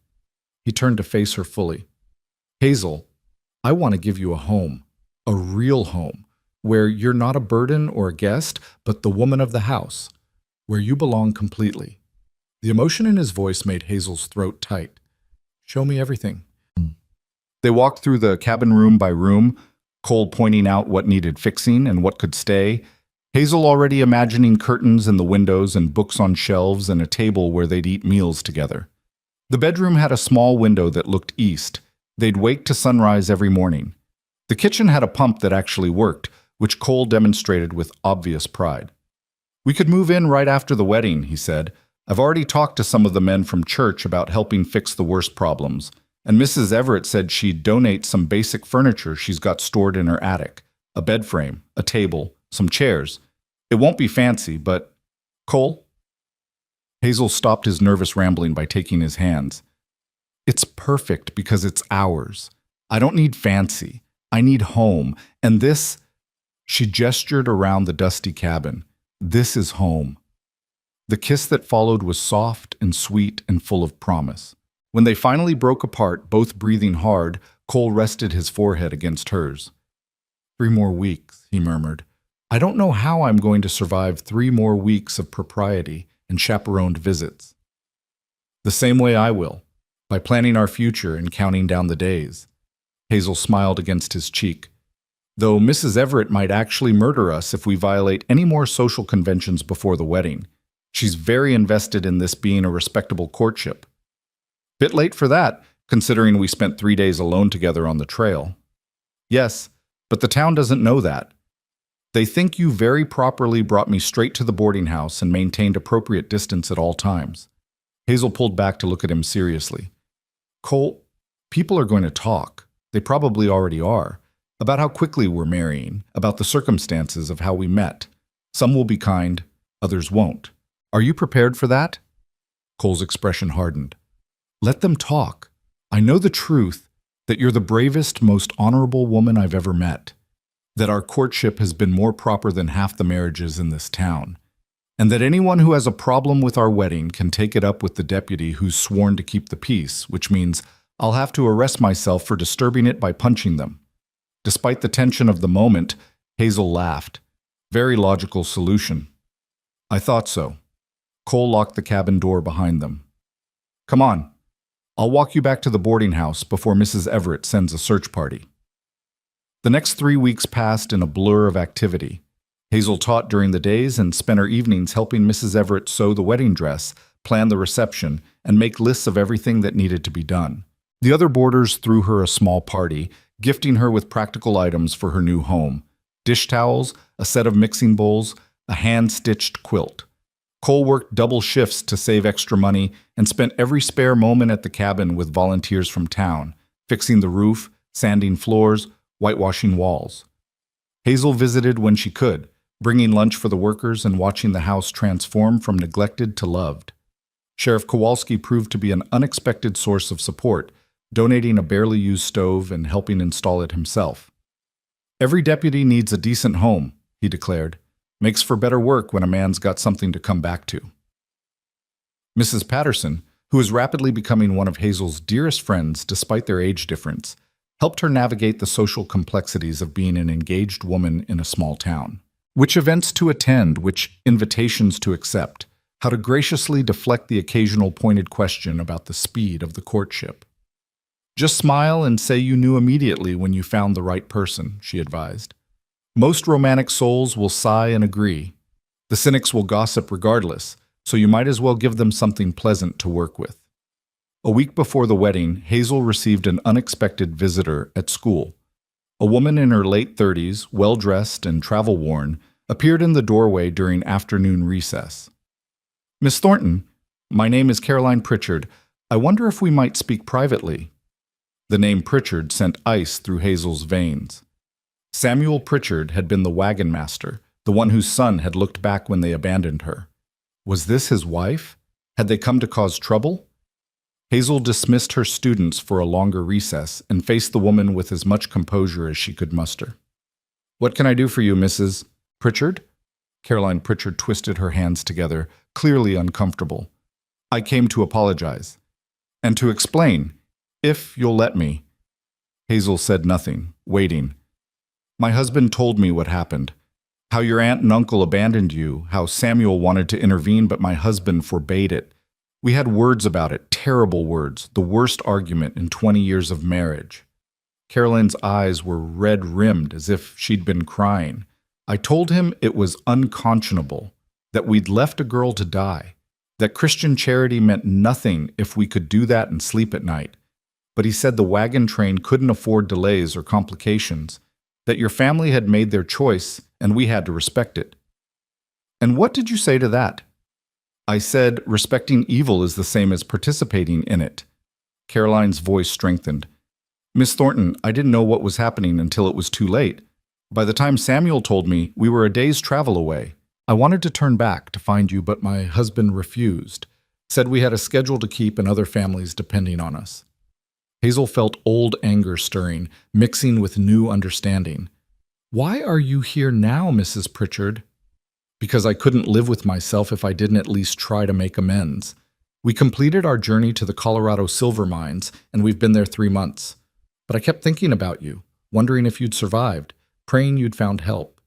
He turned to face her fully. "Hazel, I want to give you a home, a real home, where you're not a burden or a guest, but the woman of the house, where you belong completely." The emotion in his voice made Hazel's throat tight. "Show me everything." They walked through the cabin room by room, Cole pointing out what needed fixing and what could stay, Hazel already imagining curtains in the windows and books on shelves and a table where they'd eat meals together. The bedroom had a small window that looked east. They'd wake to sunrise every morning. The kitchen had a pump that actually worked, which Cole demonstrated with obvious pride. "We could move in right after the wedding," he said. "I've already talked to some of the men from church about helping fix the worst problems, and Mrs. Everett said she'd donate some basic furniture she's got stored in her attic, a bed frame, a table, some chairs. It won't be fancy, but—" "Cole?" Hazel stopped his nervous rambling by taking his hands. "It's perfect because it's ours. I don't need fancy. I need home. And this—" She gestured around the dusty cabin. "This is home." The kiss that followed was soft and sweet and full of promise. When they finally broke apart, both breathing hard, Cole rested his forehead against hers. 3 more weeks, he murmured. "I don't know how I'm going to survive 3 more weeks of propriety and chaperoned visits." "The same way I will, by planning our future and counting down the days." Hazel smiled against his cheek. "Though Mrs. Everett might actually murder us if we violate any more social conventions before the wedding. She's very invested in this being a respectable courtship. Bit late for that, considering we spent 3 days alone together on the trail." "Yes, but the town doesn't know that." They think you very properly brought me straight to the boarding house and maintained appropriate distance at all times. Hazel pulled back to look at him seriously. Cole, people are going to talk. They probably already are. About how quickly we're marrying, about the circumstances of how we met. Some will be kind, others won't. Are you prepared for that? Cole's expression hardened. Let them talk. I know the truth, that you're the bravest, most honorable woman I've ever met, that our courtship has been more proper than half the marriages in this town, and that anyone who has a problem with our wedding can take it up with the deputy who's sworn to keep the peace, which means I'll have to arrest myself for disturbing it by punching them. Despite the tension of the moment, Hazel laughed. Very logical solution. I thought so. Cole locked the cabin door behind them. Come on. I'll walk you back to the boarding house before Mrs. Everett sends a search party. The next 3 weeks passed in a blur of activity. Hazel taught during the days and spent her evenings helping Mrs. Everett sew the wedding dress, plan the reception, and make lists of everything that needed to be done. The other boarders threw her a small party, gifting her with practical items for her new home: dish towels, a set of mixing bowls, a hand-stitched quilt. Cole worked double shifts to save extra money and spent every spare moment at the cabin with volunteers from town, fixing the roof, sanding floors, whitewashing walls. Hazel visited when she could, bringing lunch for the workers and watching the house transform from neglected to loved. Sheriff Kowalski proved to be an unexpected source of support, donating a barely used stove and helping install it himself. Every deputy needs a decent home, he declared. Makes for better work when a man's got something to come back to. Mrs. Patterson, who was rapidly becoming one of Hazel's dearest friends despite their age difference, helped her navigate the social complexities of being an engaged woman in a small town. Which events to attend, which invitations to accept, how to graciously deflect the occasional pointed question about the speed of the courtship. Just smile and say you knew immediately when you found the right person, she advised. Most romantic souls will sigh and agree. The cynics will gossip regardless, so you might as well give them something pleasant to work with. A week before the wedding, Hazel received an unexpected visitor at school. A woman in her late 30s, well-dressed and travel-worn, appeared in the doorway during afternoon recess. Miss Thornton, my name is Caroline Pritchard. I wonder if we might speak privately. The name Pritchard sent ice through Hazel's veins. Samuel Pritchard had been the wagon master, the one whose son had looked back when they abandoned her. Was this his wife? Had they come to cause trouble? Hazel dismissed her students for a longer recess and faced the woman with as much composure as she could muster. What can I do for you, Mrs. Pritchard? Caroline Pritchard twisted her hands together, clearly uncomfortable. I came to apologize. And to explain, if you'll let me. Hazel said nothing, waiting. My husband told me what happened. How your aunt and uncle abandoned you, how Samuel wanted to intervene but my husband forbade it. We had words about it, terrible words, the worst argument in 20 years of marriage. Caroline's eyes were red-rimmed as if she'd been crying. I told him it was unconscionable, that we'd left a girl to die, that Christian charity meant nothing if we could do that and sleep at night. But he said the wagon train couldn't afford delays or complications, that your family had made their choice and we had to respect it. And what did you say to that? I said respecting evil is the same as participating in it. Caroline's voice strengthened. Miss Thornton, I didn't know what was happening until it was too late. By the time Samuel told me, we were a day's travel away. I wanted to turn back to find you, but my husband refused, said we had a schedule to keep and other families depending on us. Hazel felt old anger stirring, mixing with new understanding. Why are you here now, Mrs. Pritchard? Because I couldn't live with myself if I didn't at least try to make amends. We completed our journey to the Colorado silver mines, and we've been there 3 months. But I kept thinking about you, wondering if you'd survived, praying you'd found help.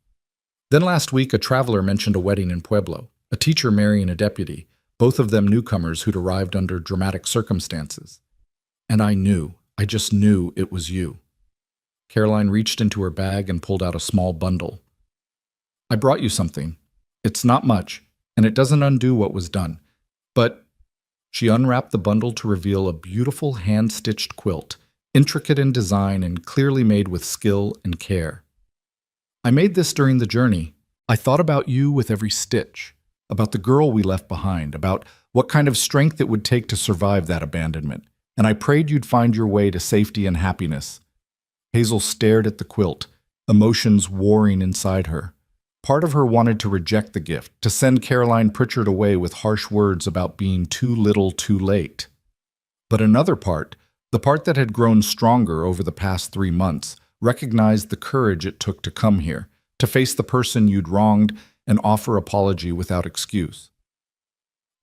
Then last week, a traveler mentioned a wedding in Pueblo, a teacher marrying a deputy, both of them newcomers who'd arrived under dramatic circumstances. And I just knew it was you. Caroline reached into her bag and pulled out a small bundle. I brought you something. It's not much, and it doesn't undo what was done. But she unwrapped the bundle to reveal a beautiful hand-stitched quilt, intricate in design and clearly made with skill and care. I made this during the journey. I thought about you with every stitch, about the girl we left behind, about what kind of strength it would take to survive that abandonment, and I prayed you'd find your way to safety and happiness." Hazel stared at the quilt, emotions warring inside her. Part of her wanted to reject the gift, to send Caroline Pritchard away with harsh words about being too little too late. But another part, the part that had grown stronger over the past 3 months, recognized the courage it took to come here, to face the person you'd wronged and offer apology without excuse.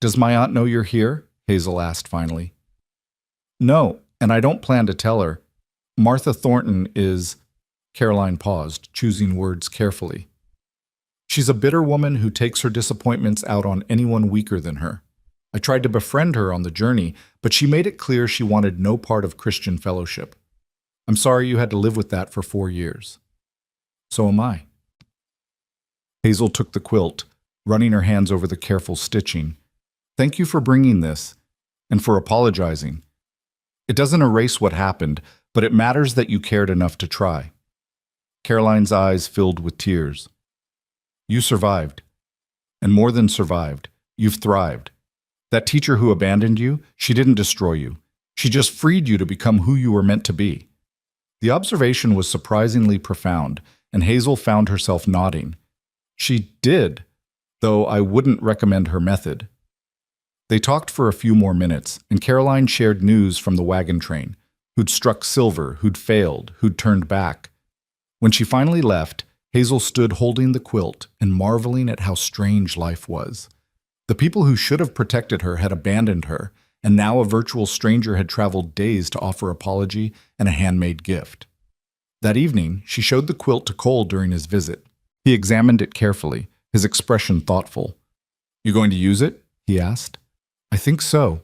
"Does my aunt know you're here?" Hazel asked finally. "No, and I don't plan to tell her. Martha Thornton is—" Caroline paused, choosing words carefully. "She's a bitter woman who takes her disappointments out on anyone weaker than her. I tried to befriend her on the journey, but she made it clear she wanted no part of Christian fellowship. I'm sorry you had to live with that for 4 years. So am I." Hazel took the quilt, running her hands over the careful stitching. "Thank you for bringing this, and for apologizing. It doesn't erase what happened, but it matters that you cared enough to try." Caroline's eyes filled with tears. "You survived. And more than survived, you've thrived. That teacher who abandoned you, she didn't destroy you. She just freed you to become who you were meant to be." The observation was surprisingly profound, and Hazel found herself nodding. She did, though I wouldn't recommend her method. They talked for a few more minutes, and Caroline shared news from the wagon train, who'd struck silver, who'd failed, who'd turned back. When she finally left, Hazel stood holding the quilt and marveling at how strange life was. The people who should have protected her had abandoned her, and now a virtual stranger had traveled days to offer apology and a handmade gift. That evening, she showed the quilt to Cole during his visit. He examined it carefully, his expression thoughtful. "You going to use it?" he asked. "I think so.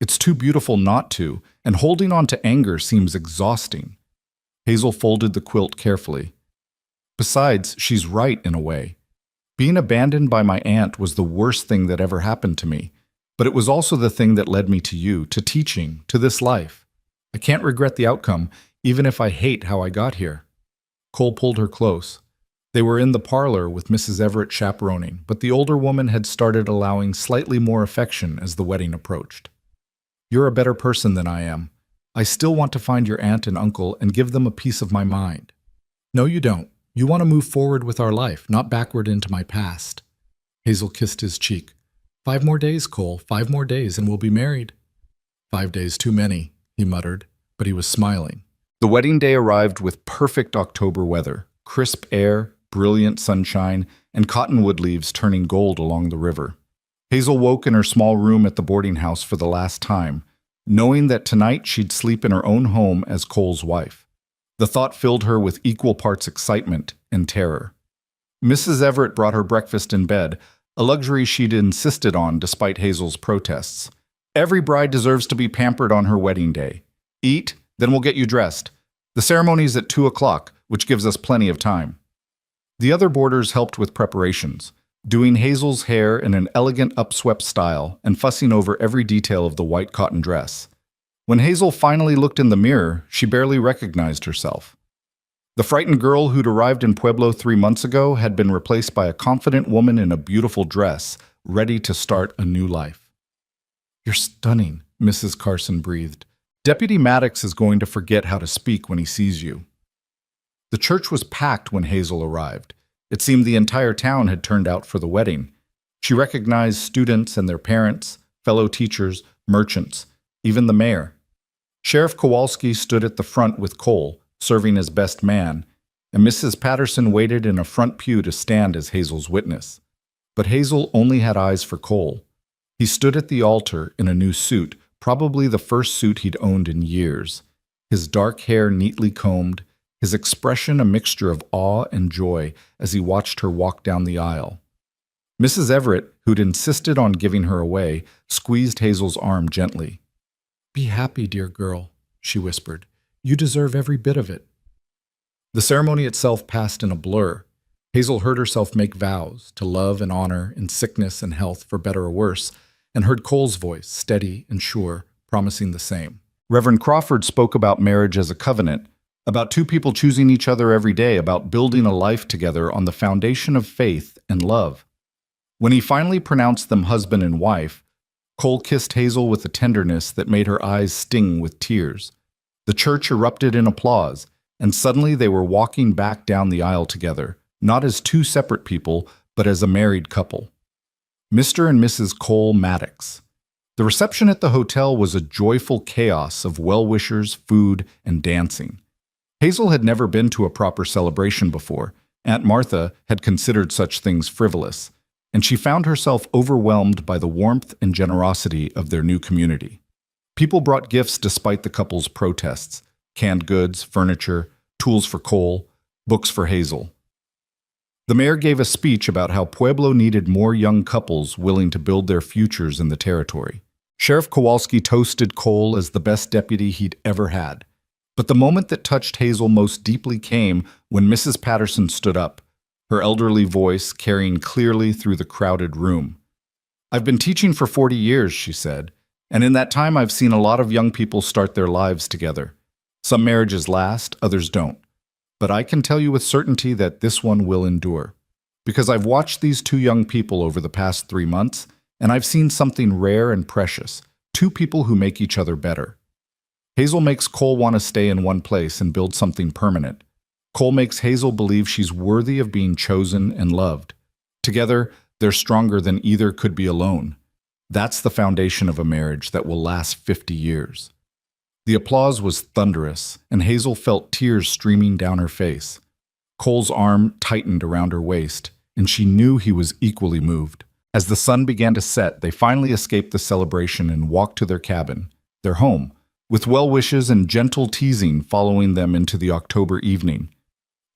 It's too beautiful not to, and holding on to anger seems exhausting." Hazel folded the quilt carefully. "Besides, she's right in a way. Being abandoned by my aunt was the worst thing that ever happened to me, but it was also the thing that led me to you, to teaching, to this life. I can't regret the outcome, even if I hate how I got here." Cole pulled her close. They were in the parlor with Mrs. Everett chaperoning, but the older woman had started allowing slightly more affection as the wedding approached. "You're a better person than I am. I still want to find your aunt and uncle and give them a piece of my mind." "No, you don't. You want to move forward with our life, not backward into my past." Hazel kissed his cheek. 5 more days, Cole, 5 more days, and we'll be married." 5 days too many," he muttered, but he was smiling. The wedding day arrived with perfect October weather, crisp air, brilliant sunshine, and cottonwood leaves turning gold along the river. Hazel woke in her small room at the boarding house for the last time, knowing that tonight she'd sleep in her own home as Cole's wife. The thought filled her with equal parts excitement and terror. Mrs. Everett brought her breakfast in bed, a luxury she'd insisted on despite Hazel's protests. "Every bride deserves to be pampered on her wedding day. Eat, then we'll get you dressed. The ceremony's at 2 o'clock, which gives us plenty of time." The other boarders helped with preparations, doing Hazel's hair in an elegant upswept style and fussing over every detail of the white cotton dress. When Hazel finally looked in the mirror, she barely recognized herself. The frightened girl who'd arrived in Pueblo 3 months ago had been replaced by a confident woman in a beautiful dress, ready to start a new life. "You're stunning," Mrs. Carson breathed. "Deputy Maddox is going to forget how to speak when he sees you." The church was packed when Hazel arrived. It seemed the entire town had turned out for the wedding. She recognized students and their parents, fellow teachers, merchants, even the mayor. Sheriff Kowalski stood at the front with Cole, serving as best man, and Mrs. Patterson waited in a front pew to stand as Hazel's witness. But Hazel only had eyes for Cole. He stood at the altar in a new suit, probably the first suit he'd owned in years. His dark hair neatly combed, his expression a mixture of awe and joy as he watched her walk down the aisle. Mrs. Everett, who'd insisted on giving her away, squeezed Hazel's arm gently. "Be happy, dear girl," she whispered. "You deserve every bit of it." The ceremony itself passed in a blur. Hazel heard herself make vows to love and honor in sickness and health for better or worse, and heard Cole's voice, steady and sure, promising the same. Reverend Crawford spoke about marriage as a covenant, about two people choosing each other every day, about building a life together on the foundation of faith and love. When he finally pronounced them husband and wife, Cole kissed Hazel with a tenderness that made her eyes sting with tears. The church erupted in applause, and suddenly they were walking back down the aisle together, not as two separate people, but as a married couple. Mr. and Mrs. Cole Maddox. The reception at the hotel was a joyful chaos of well-wishers, food, and dancing. Hazel had never been to a proper celebration before. Aunt Martha had considered such things frivolous, and she found herself overwhelmed by the warmth and generosity of their new community. People brought gifts despite the couple's protests: canned goods, furniture, tools for Cole, books for Hazel. The mayor gave a speech about how Pueblo needed more young couples willing to build their futures in the territory. Sheriff Kowalski toasted Cole as the best deputy he'd ever had. But the moment that touched Hazel most deeply came when Mrs. Patterson stood up, her elderly voice carrying clearly through the crowded room. "I've been teaching for 40 years," she said, "and in that time I've seen a lot of young people start their lives together. Some marriages last, others don't. But I can tell you with certainty that this one will endure. Because I've watched these two young people over the past 3 months, and I've seen something rare and precious, two people who make each other better. Hazel makes Cole want to stay in one place and build something permanent. Cole makes Hazel believe she's worthy of being chosen and loved. Together, they're stronger than either could be alone. That's the foundation of a marriage that will last 50 years. The applause was thunderous, and Hazel felt tears streaming down her face. Cole's arm tightened around her waist, and she knew he was equally moved. As the sun began to set, they finally escaped the celebration and walked to their cabin, their home, with well wishes and gentle teasing following them into the October evening.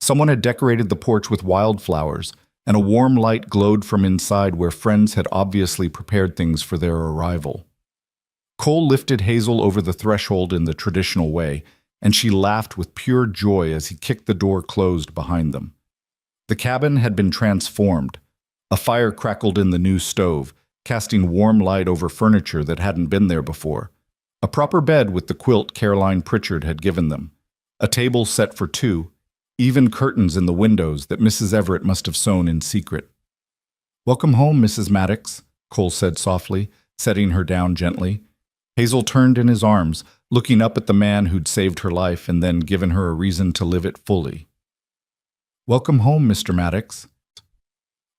Someone had decorated the porch with wildflowers, and a warm light glowed from inside where friends had obviously prepared things for their arrival. Cole lifted Hazel over the threshold in the traditional way, and she laughed with pure joy as he kicked the door closed behind them. The cabin had been transformed. A fire crackled in the new stove, casting warm light over furniture that hadn't been there before. A proper bed with the quilt Caroline Pritchard had given them. A table set for two, even curtains in the windows that Mrs. Everett must have sewn in secret. "Welcome home, Mrs. Maddox," Cole said softly, setting her down gently. Hazel turned in his arms, looking up at the man who'd saved her life and then given her a reason to live it fully. "Welcome home, Mr. Maddox."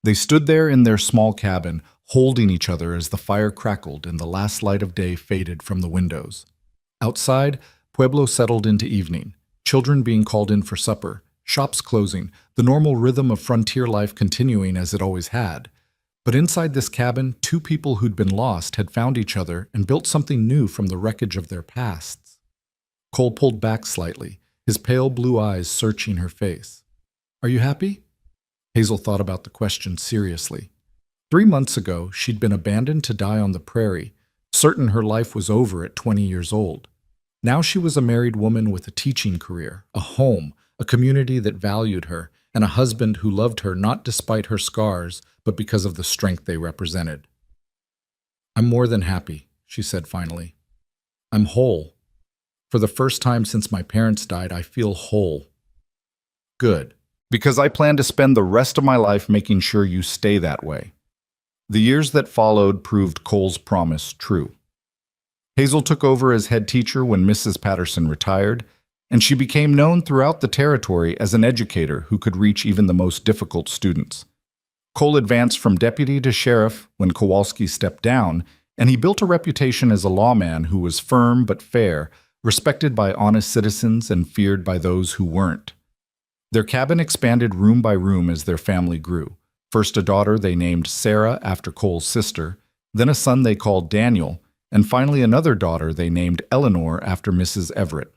They stood there in their small cabin, holding each other as the fire crackled and the last light of day faded from the windows. Outside, Pueblo settled into evening, children being called in for supper, shops closing, the normal rhythm of frontier life continuing as it always had. But inside this cabin, two people who'd been lost had found each other and built something new from the wreckage of their pasts. Cole pulled back slightly, his pale blue eyes searching her face. "Are you happy?" Hazel thought about the question seriously. 3 months ago, she'd been abandoned to die on the prairie, certain her life was over at 20 years old. Now she was a married woman with a teaching career, a home, a community that valued her, and a husband who loved her not despite her scars, but because of the strength they represented. "I'm more than happy," she said finally. "I'm whole. For the first time since my parents died, I feel whole." "Good, because I plan to spend the rest of my life making sure you stay that way." The years that followed proved Cole's promise true. Hazel took over as head teacher when Mrs. Patterson retired, and she became known throughout the territory as an educator who could reach even the most difficult students. Cole advanced from deputy to sheriff when Kowalski stepped down, and he built a reputation as a lawman who was firm but fair, respected by honest citizens and feared by those who weren't. Their cabin expanded room by room as their family grew. First a daughter they named Sarah after Cole's sister, then a son they called Daniel, and finally another daughter they named Eleanor after Mrs. Everett.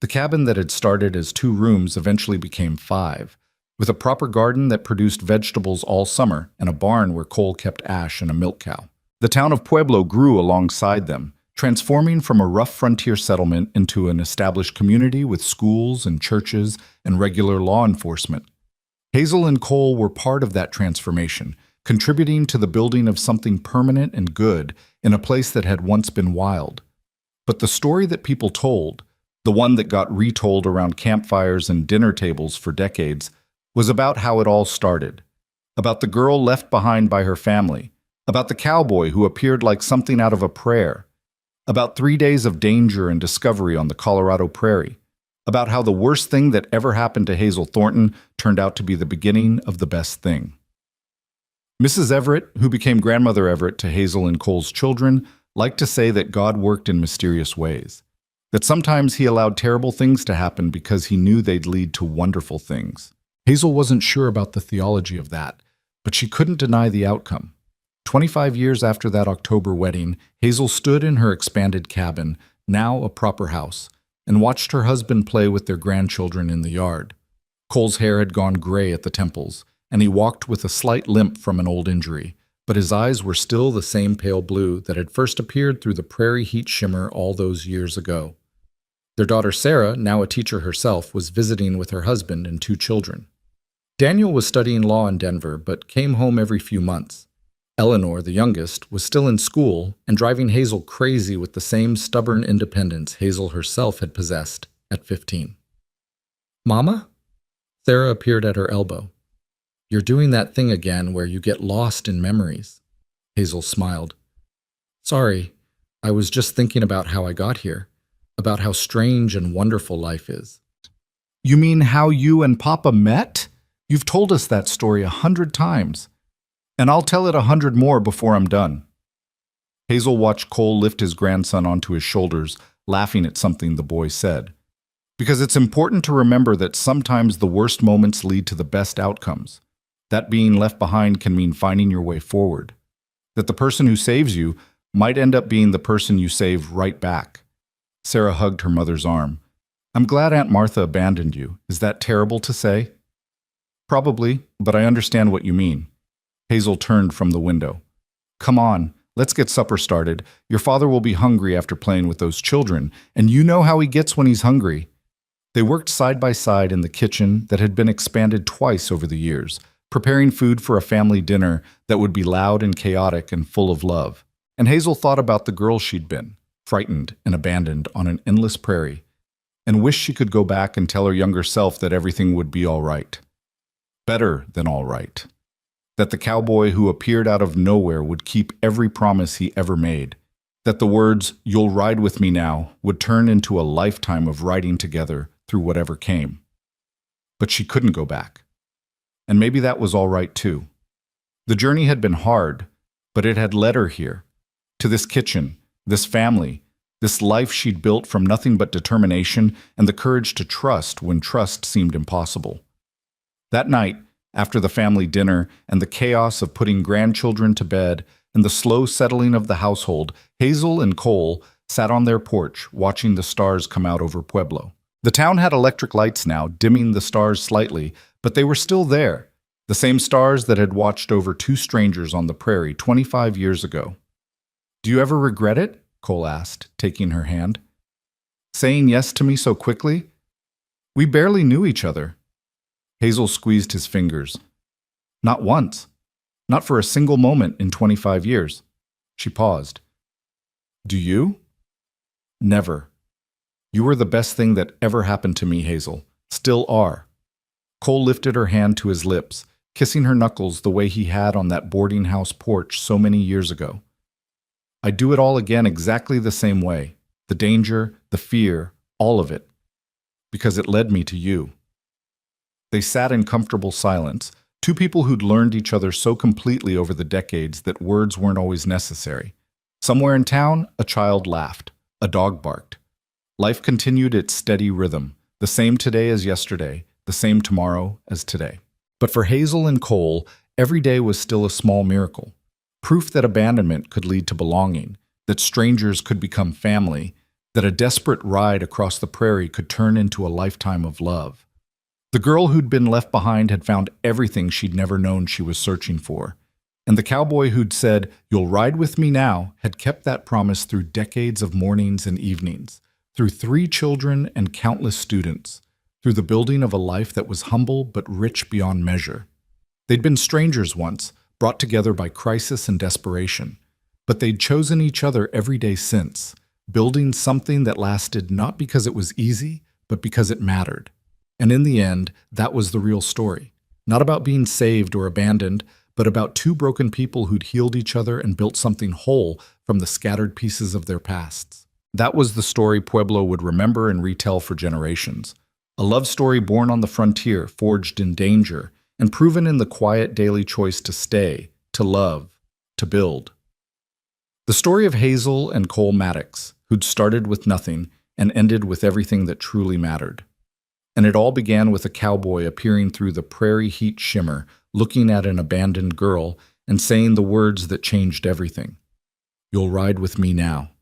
The cabin that had started as 2 rooms eventually became 5, with a proper garden that produced vegetables all summer and a barn where Cole kept Ash and a milk cow. The town of Pueblo grew alongside them, transforming from a rough frontier settlement into an established community with schools and churches and regular law enforcement. Hazel and Cole were part of that transformation, contributing to the building of something permanent and good in a place that had once been wild. But the story that people told, the one that got retold around campfires and dinner tables for decades, was about how it all started, about the girl left behind by her family, about the cowboy who appeared like something out of a prayer, about 3 days of danger and discovery on the Colorado prairie, about how the worst thing that ever happened to Hazel Thornton turned out to be the beginning of the best thing. Mrs. Everett, who became Grandmother Everett to Hazel and Cole's children, liked to say that God worked in mysterious ways, that sometimes he allowed terrible things to happen because he knew they'd lead to wonderful things. Hazel wasn't sure about the theology of that, but she couldn't deny the outcome. 25 years after that October wedding, Hazel stood in her expanded cabin, now a proper house, and watched her husband play with their grandchildren in the yard. Cole's hair had gone gray at the temples, and he walked with a slight limp from an old injury, but his eyes were still the same pale blue that had first appeared through the prairie heat shimmer all those years ago. Their daughter Sarah, now a teacher herself, was visiting with her husband and 2 children. Daniel was studying law in Denver, but came home every few months. Eleanor, the youngest, was still in school and driving Hazel crazy with the same stubborn independence Hazel herself had possessed at 15. "Mama?" Sarah appeared at her elbow. "You're doing that thing again where you get lost in memories." Hazel smiled. "Sorry, I was just thinking about how I got here, about how strange and wonderful life is." "You mean how you and Papa met? You've told us that story 100 times. And I'll tell it 100 more before I'm done." Hazel watched Cole lift his grandson onto his shoulders, laughing at something the boy said. Because it's important to remember that sometimes the worst moments lead to the best outcomes. That being left behind can mean finding your way forward. That the person who saves you might end up being the person you save right back. Sarah hugged her mother's arm. "I'm glad Aunt Martha abandoned you. Is that terrible to say?" "Probably, but I understand what you mean." Hazel turned from the window. "Come on, let's get supper started. Your father will be hungry after playing with those children, and you know how he gets when he's hungry." They worked side by side in the kitchen that had been expanded twice over the years, preparing food for a family dinner that would be loud and chaotic and full of love. And Hazel thought about the girl she'd been, frightened and abandoned on an endless prairie, and wished she could go back and tell her younger self that everything would be all right. Better than all right. That the cowboy who appeared out of nowhere would keep every promise he ever made. That the words, "You'll ride with me now," would turn into a lifetime of riding together through whatever came. But she couldn't go back. And maybe that was all right too. The journey had been hard, but it had led her here, to this kitchen, this family, this life she'd built from nothing but determination and the courage to trust when trust seemed impossible. That night, after the family dinner and the chaos of putting grandchildren to bed and the slow settling of the household, Hazel and Cole sat on their porch watching the stars come out over Pueblo. The town had electric lights now, dimming the stars slightly, but they were still there, the same stars that had watched over 2 strangers on the prairie 25 years ago. "Do you ever regret it?" Cole asked, taking her hand. "Saying yes to me so quickly? We barely knew each other." Hazel squeezed his fingers. "Not once. Not for a single moment in 25 years. She paused. "Do you?" "Never. You were the best thing that ever happened to me, Hazel. Still are." Cole lifted her hand to his lips, kissing her knuckles the way he had on that boarding house porch so many years ago. "I'd do it all again exactly the same way. The danger, the fear, all of it. Because it led me to you." They sat in comfortable silence, 2 people who'd learned each other so completely over the decades that words weren't always necessary. Somewhere in town, a child laughed. A dog barked. Life continued its steady rhythm, the same today as yesterday, the same tomorrow as today. But for Hazel and Cole, every day was still a small miracle. Proof that abandonment could lead to belonging, that strangers could become family, that a desperate ride across the prairie could turn into a lifetime of love. The girl who'd been left behind had found everything she'd never known she was searching for. And the cowboy who'd said, "You'll ride with me now," had kept that promise through decades of mornings and evenings, through 3 children and countless students, through the building of a life that was humble but rich beyond measure. They'd been strangers once, brought together by crisis and desperation, but they'd chosen each other every day since, building something that lasted not because it was easy, but because it mattered. And in the end, that was the real story. Not about being saved or abandoned, but about two broken people who'd healed each other and built something whole from the scattered pieces of their pasts. That was the story Pueblo would remember and retell for generations. A love story born on the frontier, forged in danger, and proven in the quiet daily choice to stay, to love, to build. The story of Hazel and Cole Maddox, who'd started with nothing and ended with everything that truly mattered. And it all began with a cowboy appearing through the prairie heat shimmer, looking at an abandoned girl and saying the words that changed everything. "You'll ride with me now."